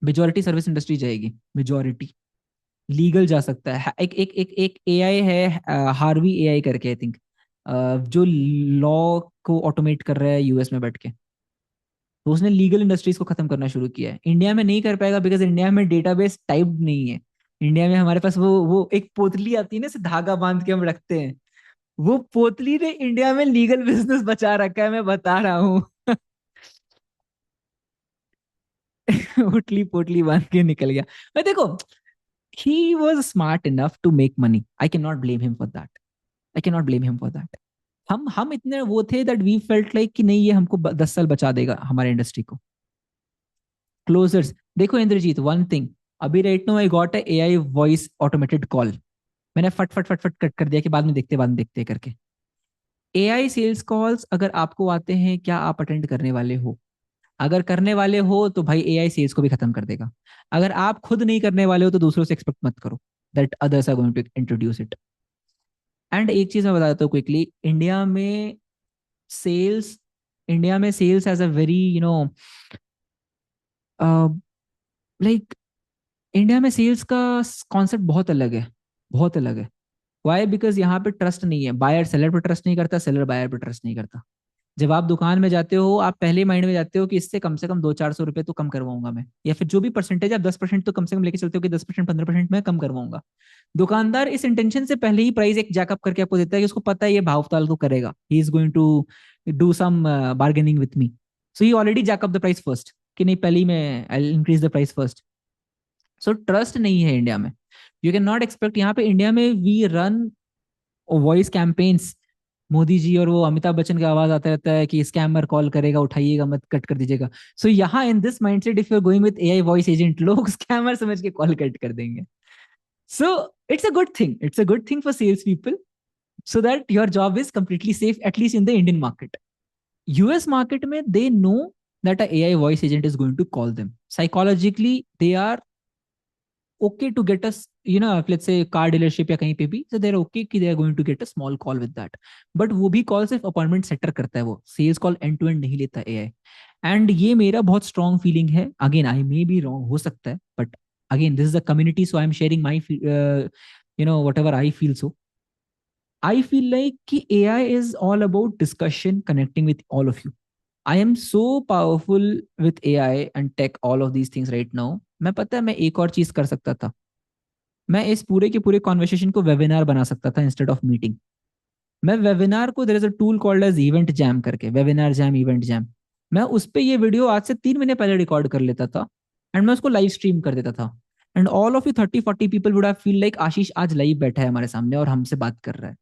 मेजोरिटी सर्विस इंडस्ट्री जाएगी, मेजोरिटी। लीगल जा सकता है। एक AI है, हार्वी AI करके, आई थिंक, जो लॉ को ऑटोमेट कर रहा है यूएस में बैठ के। तो उसने लीगल इंडस्ट्रीज को खत्म करना शुरू किया है। इंडिया में नहीं कर पाएगा बिकॉज इंडिया में डेटाबेस टाइप नहीं है। इंडिया में हमारे पास वो एक पोतली आती है ना, से धागा बांध के हम रखते हैं। वो पोतली ने इंडिया में लीगल बिजनेस बचा रखा है, मैं बता रहा हूँ। उठली पोटली बांध के निकल गया। मैं देखो, he was smart enough to make money. I cannot blame him for that. I cannot blame him for that. हम इतने वो थे that we felt like कि नहीं, ये हमको 10 साल बचा देगा हमारे इंडस्ट्री को। क्लोजर्स देखो इंद्रजीत, वन थिंग, अभी right now I got a AI voice automated call. मैंने फट फट फट फट कट कर दिया कि बाद में देखते करके। AI सेल्स कॉल्स अगर आपको आते हैं, क्या आप अटेंड करने वाले हो? अगर करने वाले हो तो भाई एआई सेल्स को भी खत्म कर देगा। अगर आप खुद नहीं करने वाले हो तो दूसरों से एक्सपेक्ट मत करो that others are going to introduce it. And एक चीज मैं बता देता हूँ क्विकली, सेल्स इंडिया में sales as a very like India में सेल्स का कॉन्सेप्ट बहुत अलग है, बहुत अलग है। वाई? बिकॉज यहाँ पे ट्रस्ट नहीं है, बायर सेलर पे ट्रस्ट नहीं करता, सेलर बायर पे ट्रस्ट नहीं करता। जब आप दुकान में जाते हो आप पहले माइंड में जाते हो कि इससे कम से कम 200-400 रुपए तो कम करवाऊंगा मैं, या फिर जो भी परसेंटेज आप 10% तो कम से कम लेके चलते हो कि 10% 15% मैं कम करवाऊंगा। दुकानदार इस इंटेंशन से पहले ही प्राइस एक जैकअप करके आपको देता है कि उसको पता है ये भाव ताल तो करेगा, he is going to do some bargaining with me, so he already jack up the price first, कि नहीं पहले ही मैं I increase the price first. So trust नहीं है इंडिया में। यू कैन नॉट एक्सपेक्ट, यहाँ पे इंडिया में we run voice campaigns, Modi ji और वो अमिताभ बच्चन का आवाज आता रहता है कि स्कैमर कॉल करेगा उठाइएगा मत, कट कर दीजिएगा। सो यहाँ in this mindset if you are going with AI voice agent, लोग स्कैमर समझ के कॉल कट कर देंगे। So it's a good thing, it's a good thing for sales people, so that your job is completely safe, at least in the Indian market. US market में they know that a AI voice agent is going to call them. Psychologically, they are okay to get us, let's say car dealership या कहीं पे भी, so they're okay कि they are going to get a small call with that. But वो भी call सिर्फ appointment shutter करता है, वो sales call end to end नहीं लेता AI. एंड ये मेरा बहुत स्ट्रॉन्ग फीलिंग है, again I may be wrong, हो सकता है, but again this is a community, so I am sharing my whatever I feel. सो I feel like कि AI is all about discussion, connecting with all of you. I am so powerful with AI and tech, all of these things right now. मैं पता है मैं एक और चीज कर सकता था, मैं इस पूरे के पूरे कॉन्वर्सेशन को वेबिनार बना सकता था इंस्टेड ऑफ मीटिंग। मैं वेबिनार को, there is a tool called as EventJam करके, वेबिनार जैम, इवेंट जैम, मैं उस पर ये वीडियो आज से 3 महीने पहले रिकॉर्ड कर लेता था एंड मैं उसको लाइव स्ट्रीम कर देता था। And all of you 30-40 people would have feel like Ashish आज लाइव बैठा है हमारे सामने और हमसे बात कर रहा है।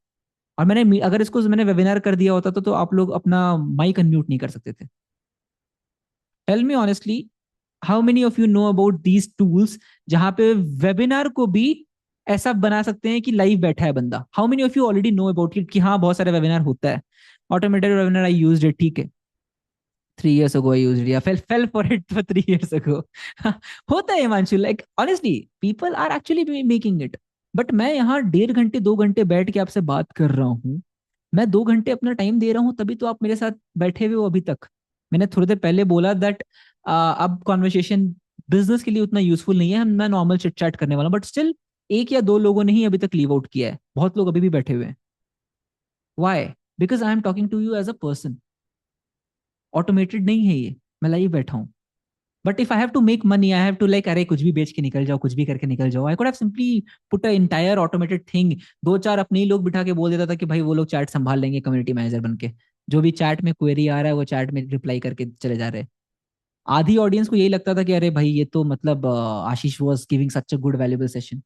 और अगर इसको मैंने वेबिनार कर दिया होता तो आप लोग अपना माइक अनम्यूट नहीं कर सकते थे। Tell me honestly, how many of you know about these tools जहां पे वेबिनार को भी ऐसा बना सकते हैं कि लाइव बैठा है बंदा? How many of you already know about it कि हाँ बहुत सारे वेबिनार होता है, automated webinar I used it, ठीक है 3 years ago I used it, yeah, fell for it for 3 years ago. होता है Himanshu, like honestly people are actually making it. But मैं यहाँ 1.5 घंटे 2 घंटे बैठ के आपसे बात कर रहा हूँ, मैं 2 घंटे अपना टाइम दे रहा हूँ, तभी तो आप मेरे साथ बैठे हुए हो अभी तक। मैंने थोड़ी देर पहले बोला दैट अब कॉन्वर्सेशन बिजनेस के लिए उतना यूजफुल नहीं है, मैं नॉर्मल चिट चैट करने वाला हूँ, बट स्टिल 1 या 2 लोगों ने ही अभी तक लीव आउट किया है, बहुत लोग अभी भी बैठे हुए हैं। Why? Because I am talking to you as a person, automated नहीं है ये, मैं लाइव बैठा हूँ। But if I have to make money, I have to like अरे कुछ भी बेच के निकल जाओ, कुछ भी करके निकल जाओ, I could have simply put a entire automated thing, 2-4 अपने ही लोग बिठा के बोल देता था कि भाई वो लोग चैट संभाल लेंगे कम्युनिटी मैनेजर बन के, जो भी चैट में क्वेरी आ रहा है वो चैट में रिप्लाई करके चले जा रहे हैं। आधी ऑडियंस को यही लगता था कि अरे भाई ये तो मतलब Ashish was giving such a good valuable session.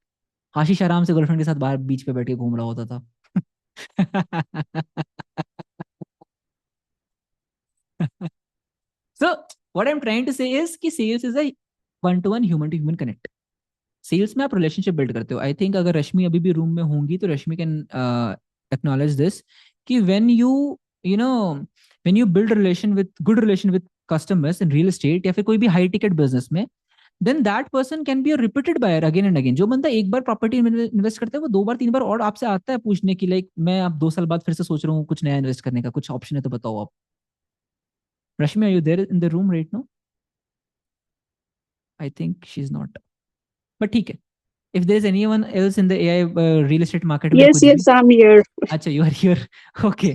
Ashish आराम से गर्लफ्रेंड के साथ बाहर बीच पे बैठ के घूम रहा होता था। So what I'm trying to say is कि sales is a one to one, human to human connect. Sales में आप रिलेशनशिप बिल्ड करते हो। आई थिंक अगर रश्मि अभी भी रूम में होंगी तो रश्मि कैन एक्नॉलेज दिस कि when you build relation with good relation with customers in real estate या फिर कोई भी हाई टिकट बिजनेस में, then that person can be a repeated buyer again and again. जो बंदा एक बार प्रॉपर्टी में इन्वेस्ट करता है वो 2 बार 3 बार और आपसे आता है पूछने की, लाइक मैं अब 2 साल बाद फिर से सोच रहा हूँ कुछ नया इन्वेस्ट करने का, कुछ ऑप्शन है तो बताओ आप। Rashmi, are you there in the room right now? I think she is not, but ठीक है। If there is anyone else in the AI real estate market में Yes, कुछ भी, yes, I'm here. अच्छा you are here. Okay,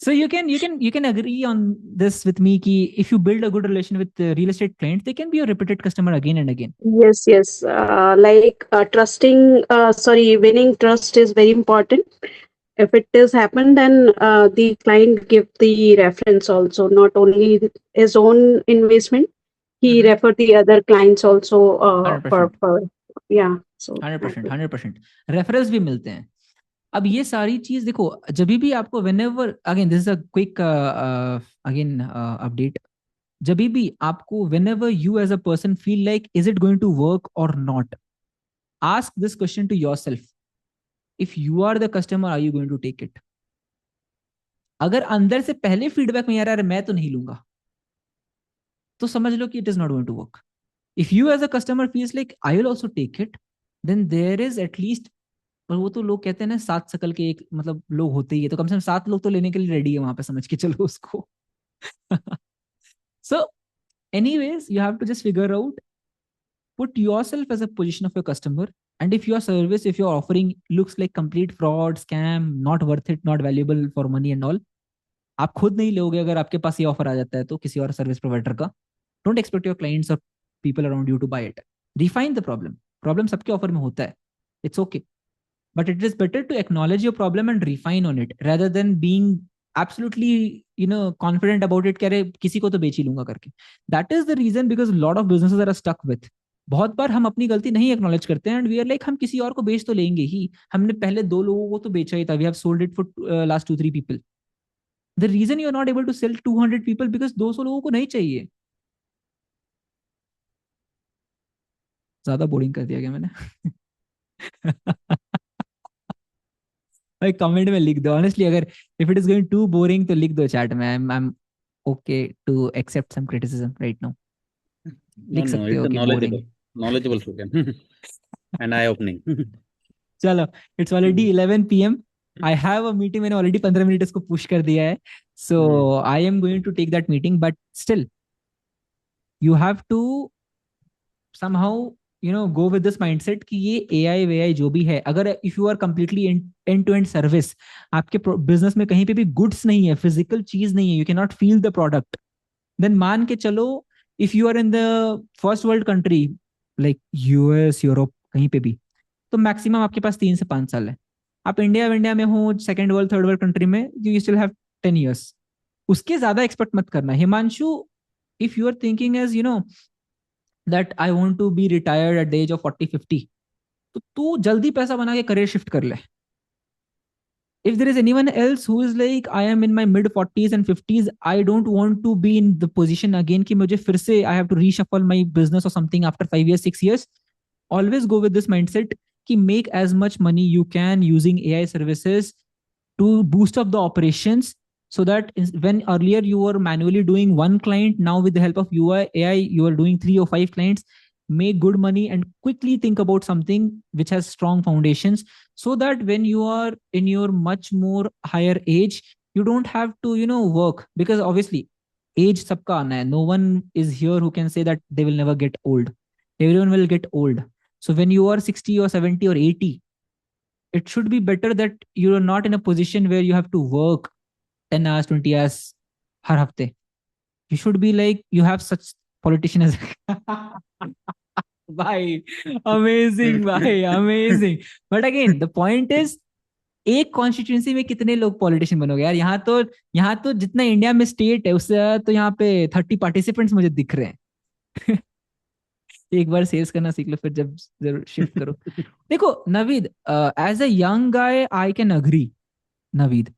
so you can agree on this with me कि if you build a good relation with real estate clients, they can be a repeated customer again and again. Yes, yes. Winning trust is very important. If it is happened, then the client give the reference also, not only his own investment. He refer the other clients also for 100%, yeah. So 100%, 100% referrals भी मिलते हैं। अब ये सारी चीज देखो, जब भी आपको whenever, again this is a quick again update, जब भी आपको whenever you as a person feel like is it going to work or not, ask this question to yourself, if you are the customer are you going to take it? अगर अंदर से पहले feedback में आ रहा है मैं तो नहीं लूंगा, तो समझ लो कि it is not going to work. If you as a customer feels like I will also take it, then there is at least, पर वो तो लोग कहते हैं ना 7 शकल के एक मतलब लोग होते ही है, तो कम से कम 7 लोग तो लेने के लिए रेडी है वहां पे, समझ के चलो उसको. So anyways, you have to just figure out, put yourself as a position of your customer, and if your service, if your offering looks like complete fraud, scam, not worth it, not valuable for money and all, आप खुद नहीं लोगे अगर आपके पास ये offer आ जाता है तो किसी और सर्विस प्रोवाइडर का. डोंट एक्सपेक्ट योर क्लाइंट्स और people around you to buy it. Refine the problem. Problem सबके ऑफर में होता है, it's okay, but it is better to acknowledge your problem and refine on it rather than being absolutely confident about it कि अरे किसी को तो बेच ही लूंगा करके. That is the reason because a lot of businesses are stuck with. बहुत बार हम अपनी गलती नहीं एक्नॉलेज करते हैं एंड वी आर लाइक हम किसी और को बेच तो लेंगे ही, हमने पहले 2 लोगों को तो बेचा ही था, we have sold it for last 2-3 people. The reason you are not able to sell 200 people because 200 लोगों को नहीं चाहिए. ज्यादा बोरिंग कर दिया क्या मैंने? भाई कमेंट में लिख दो ऑनेस्टली, अगर if it is going to boring तो लिख दो चैट में. I am okay to accept some criticism right now. No, लिख no, सकते it's हो a कि बोरिंग है. knowledgeable student and eye-opening. चलो, it's already 11 PM. I have a meeting, मैंने ऑलरेडी 15 मिनट इसको पुश कर दिया है, so I am going to take that meeting, but still you have to somehow go with this mindset कि ये AI वेआई जो भी है, अगर if you are completely end to end service, आपके बिजनेस में कहीं पे भी गुड्स नहीं है, फिजिकल चीज नहीं है, you can not feel the product, then मान के चलो if you are in the first world country like US Europe कहीं पे भी, तो मैक्सिमम आपके पास 3 से 5 साल है. आप इंडिया में हो second world third world country में, यू स्टिल हैव 10 years. उसके ज्यादा एक्सपेक्ट मत करना Himanshu. If you are thinking as that I want to be retired at the age of 40-50, तो तू जल्दी पैसा बना के करियर शिफ्ट कर ले. If there is anyone else who is like I am in my mid 40s and 50s, I don't want to be in the position again कि मुझे फिर से I have to reshuffle my business or something after 5 years 6 years. Always go with this mindset कि make as much money you can using AI services to boost up the operations, so that when earlier you were manually doing one client, now with the help of UI AI you are doing 3 or 5 clients. Make good money and quickly think about something which has strong foundations, so that when you are in your much more higher age, you don't have to work, because obviously age sabka aana hai. No one is here who can say that they will never get old. Everyone will get old. So when you are 60 or 70 or 80, it should be better that you are not in a position where you have to work 10 hours 20 hours हर हफ्ते. You should be like you have such politician as भाई amazing भाई amazing. But again the point is, एक constituency में कितने लोग politician बनोगे यार. यहाँ तो जितना इंडिया में स्टेट है उससे तो यहाँ पे 30 पार्टिसिपेंट्स मुझे दिख रहे हैं. एक बार सेल्स करना सीख लो, फिर जब जरूर शिफ्ट करो. देखो Naveed, as a young guy I can agree. Naveed,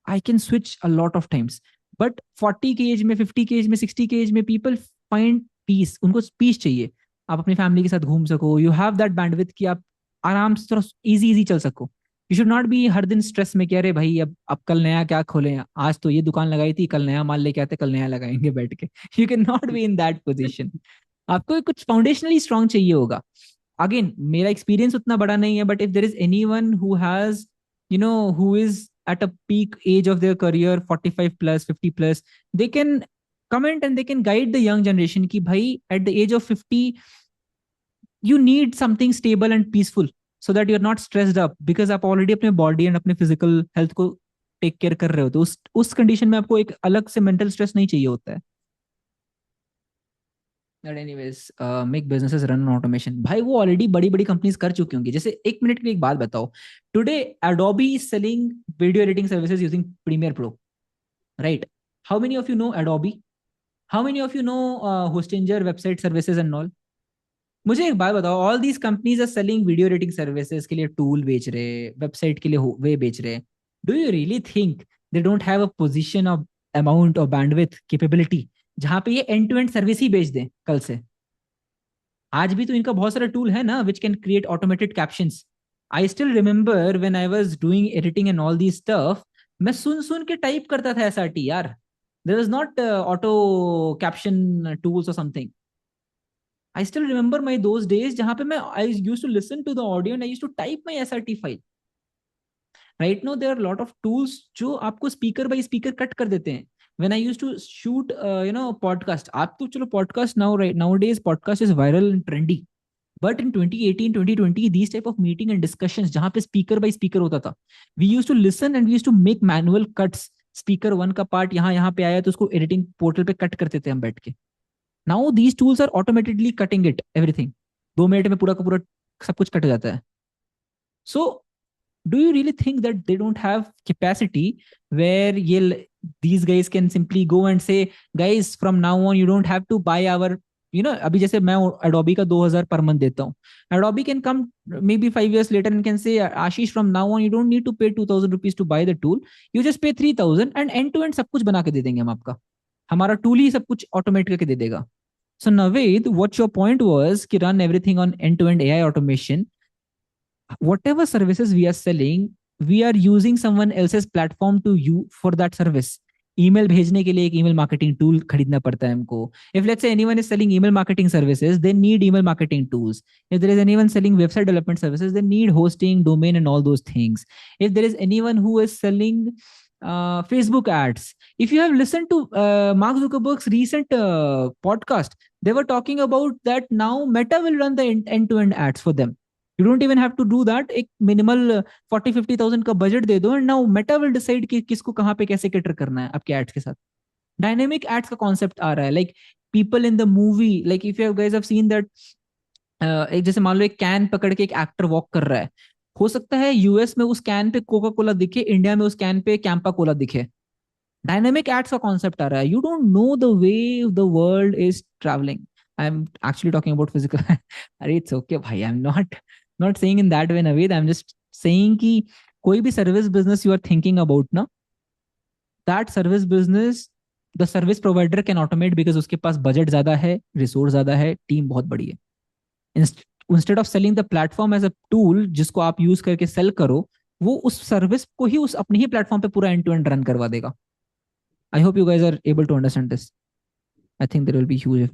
I can switch a lot of times. But 40 की एज में, 50 की एज में, 60 की एज में people find peace. उनको पीस चाहिए. आप अपनी फैमिली के साथ घूम सको. You have that bandwidth कि आप आराम से थोड़ा इजी चल सको. You should not be हर दिन स्ट्रेस में कि अरे भाई अब कल नया क्या खोले, आज तो ये दुकान लगाई थी, कल नया माल लेके आते, कल नया लगाएंगे बैठ के. You cannot be in that position. आपको कुछ फाउंडेशनली स्ट्रांग चाहिए होगा. अगेन मेरा एक्सपीरियंस उतना बड़ा नहीं है, but if there is anyone who has who is at a peak age of their career, 45 plus 50 plus, they can comment and they can guide the young generation ki bhai at the age of 50 you need something stable and peaceful, so that you're not stressed up, because आप already अपने body and अपने physical health को take care कर रहे हो, तो उस condition में आपको एक अलग से मेंटल स्ट्रेस नहीं चाहिए होता है. But anyways, make businesses run on automation. भाई वो ऑलरेडी बड़ी बड़ी कंपनीज कर चुकी होंगी. जैसे 1 मिनट के लिए एक बात बताओ. Today Adobe is selling video editing services using Premiere Pro, right? How many of you know Adobe? How many of you know Hostinger website services and all? मुझे एक बात बताओ, all these companies are selling video editing services के लिए tool बेच रहे, website के लिए वे बेच रहे. Do you really think they don't have a position of amount of bandwidth capability जहां पे ये एंड टू एंड सर्विस ही बेच दें कल से? आज भी तो इनका बहुत सारा टूल है ना which can create automated captions. I still remember when I was doing editing and all the stuff, मैं सुन सुन के टाइप करता था एसआरटी यार. There was not auto caption tools or something. I still remember my those days जहाँ पे मैं I used to listen to the audio and I used to type my SRT file. Right now there are a lot of tools जो आपको speaker by speaker cut कर देते हैं. When I used to shoot podcast, आप तो चलो podcast nowadays podcast is viral and trendy. But in 2018, 2020, these type of meeting and discussions जहाँ पे speaker by speaker होता था, we used to listen and we used to make manual cuts. Speaker one का part यहाँ पे आया तो उसको editing portal पे cut करते थे हम बैठ के. Now these tools are automatically cutting it everything. 2 minute में पूरा का पूरा सब कुछ कट जाता है. So do you really think that they don't have capacity where these guys can simply go and say, guys, from now on you don't have to buy our अभी जैसे मैं Adobe का 2000 per month देता हूँ. Adobe can come maybe 5 years later and can say, Ashish, from now on you don't need to pay 2000 rupees to buy the tool, you just pay 3000 and end to end सब कुछ बना के दे देंगे हम आपका. हमारा टूल ही सब कुछ ऑटोमेट करके दे देगा. So Naveed, what your point was, कि run everything on end-to-end AI automation. Whatever services we are selling, we are using someone else's platform to you for that service. Email भेजने के लिए एक email marketing tool खरीदना पड़ता है हमको. If let's say anyone is selling email marketing services, they need email marketing tools. If there is anyone selling website development services, they need hosting, domain, and all those things. If there is anyone who is selling Facebook ads, if you have listened to Mark Zuckerberg's recent podcast, they were talking about that now Meta will run the end-to-end ads for them. You don't even have to do that. एक minimal 40-50,000 का budget दे दो and now Meta will decide कि किसको कहाँ पे कैसे cater करना है आपके ads के साथ. Dynamic ads का concept आ रहा है. Like people in the movie, like if you guys have seen that, एक जैसे मान लो एक कैन पकड़ के एक एक्टर वॉक कर रहा है. हो सकता है यूएस में उस कैन पे कोका कोला दिखे, इंडिया में उस कैन पे कैंपा कोला दिखे. डायनेमिक एड्स का कॉन्सेप्ट आ रहा है. You don't know the way the world is travelling. I am actually talking about physical. अरे इट्स ओके भाई, I am not saying in that way Naved. I am just saying कि कोई भी service business you are thinking about ना, that service business the service provider can automate because उसके पास budget ज्यादा है, रिसोर्स ज्यादा है, टीम बहुत बड़ी है. Instead of selling the platform as a tool जिसको आप यूज करके सेल करो, वो उस सर्विस को ही उस अपने ही प्लेटफॉर्म पे पूरा एंड टू एंड रन करवा देगा. I hope you guys are able to understand this. I think there will be huge.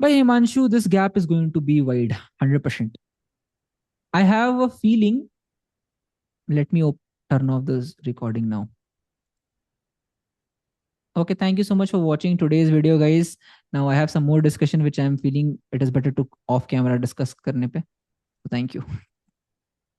By Himanshu, this gap is going to be wide, 100%. I have a feeling. Let me turn off this recording now. Okay, thank you so much for watching today's video, guys. Now I have some more discussion which I am feeling it is better to off camera discuss करने पे. So thank you.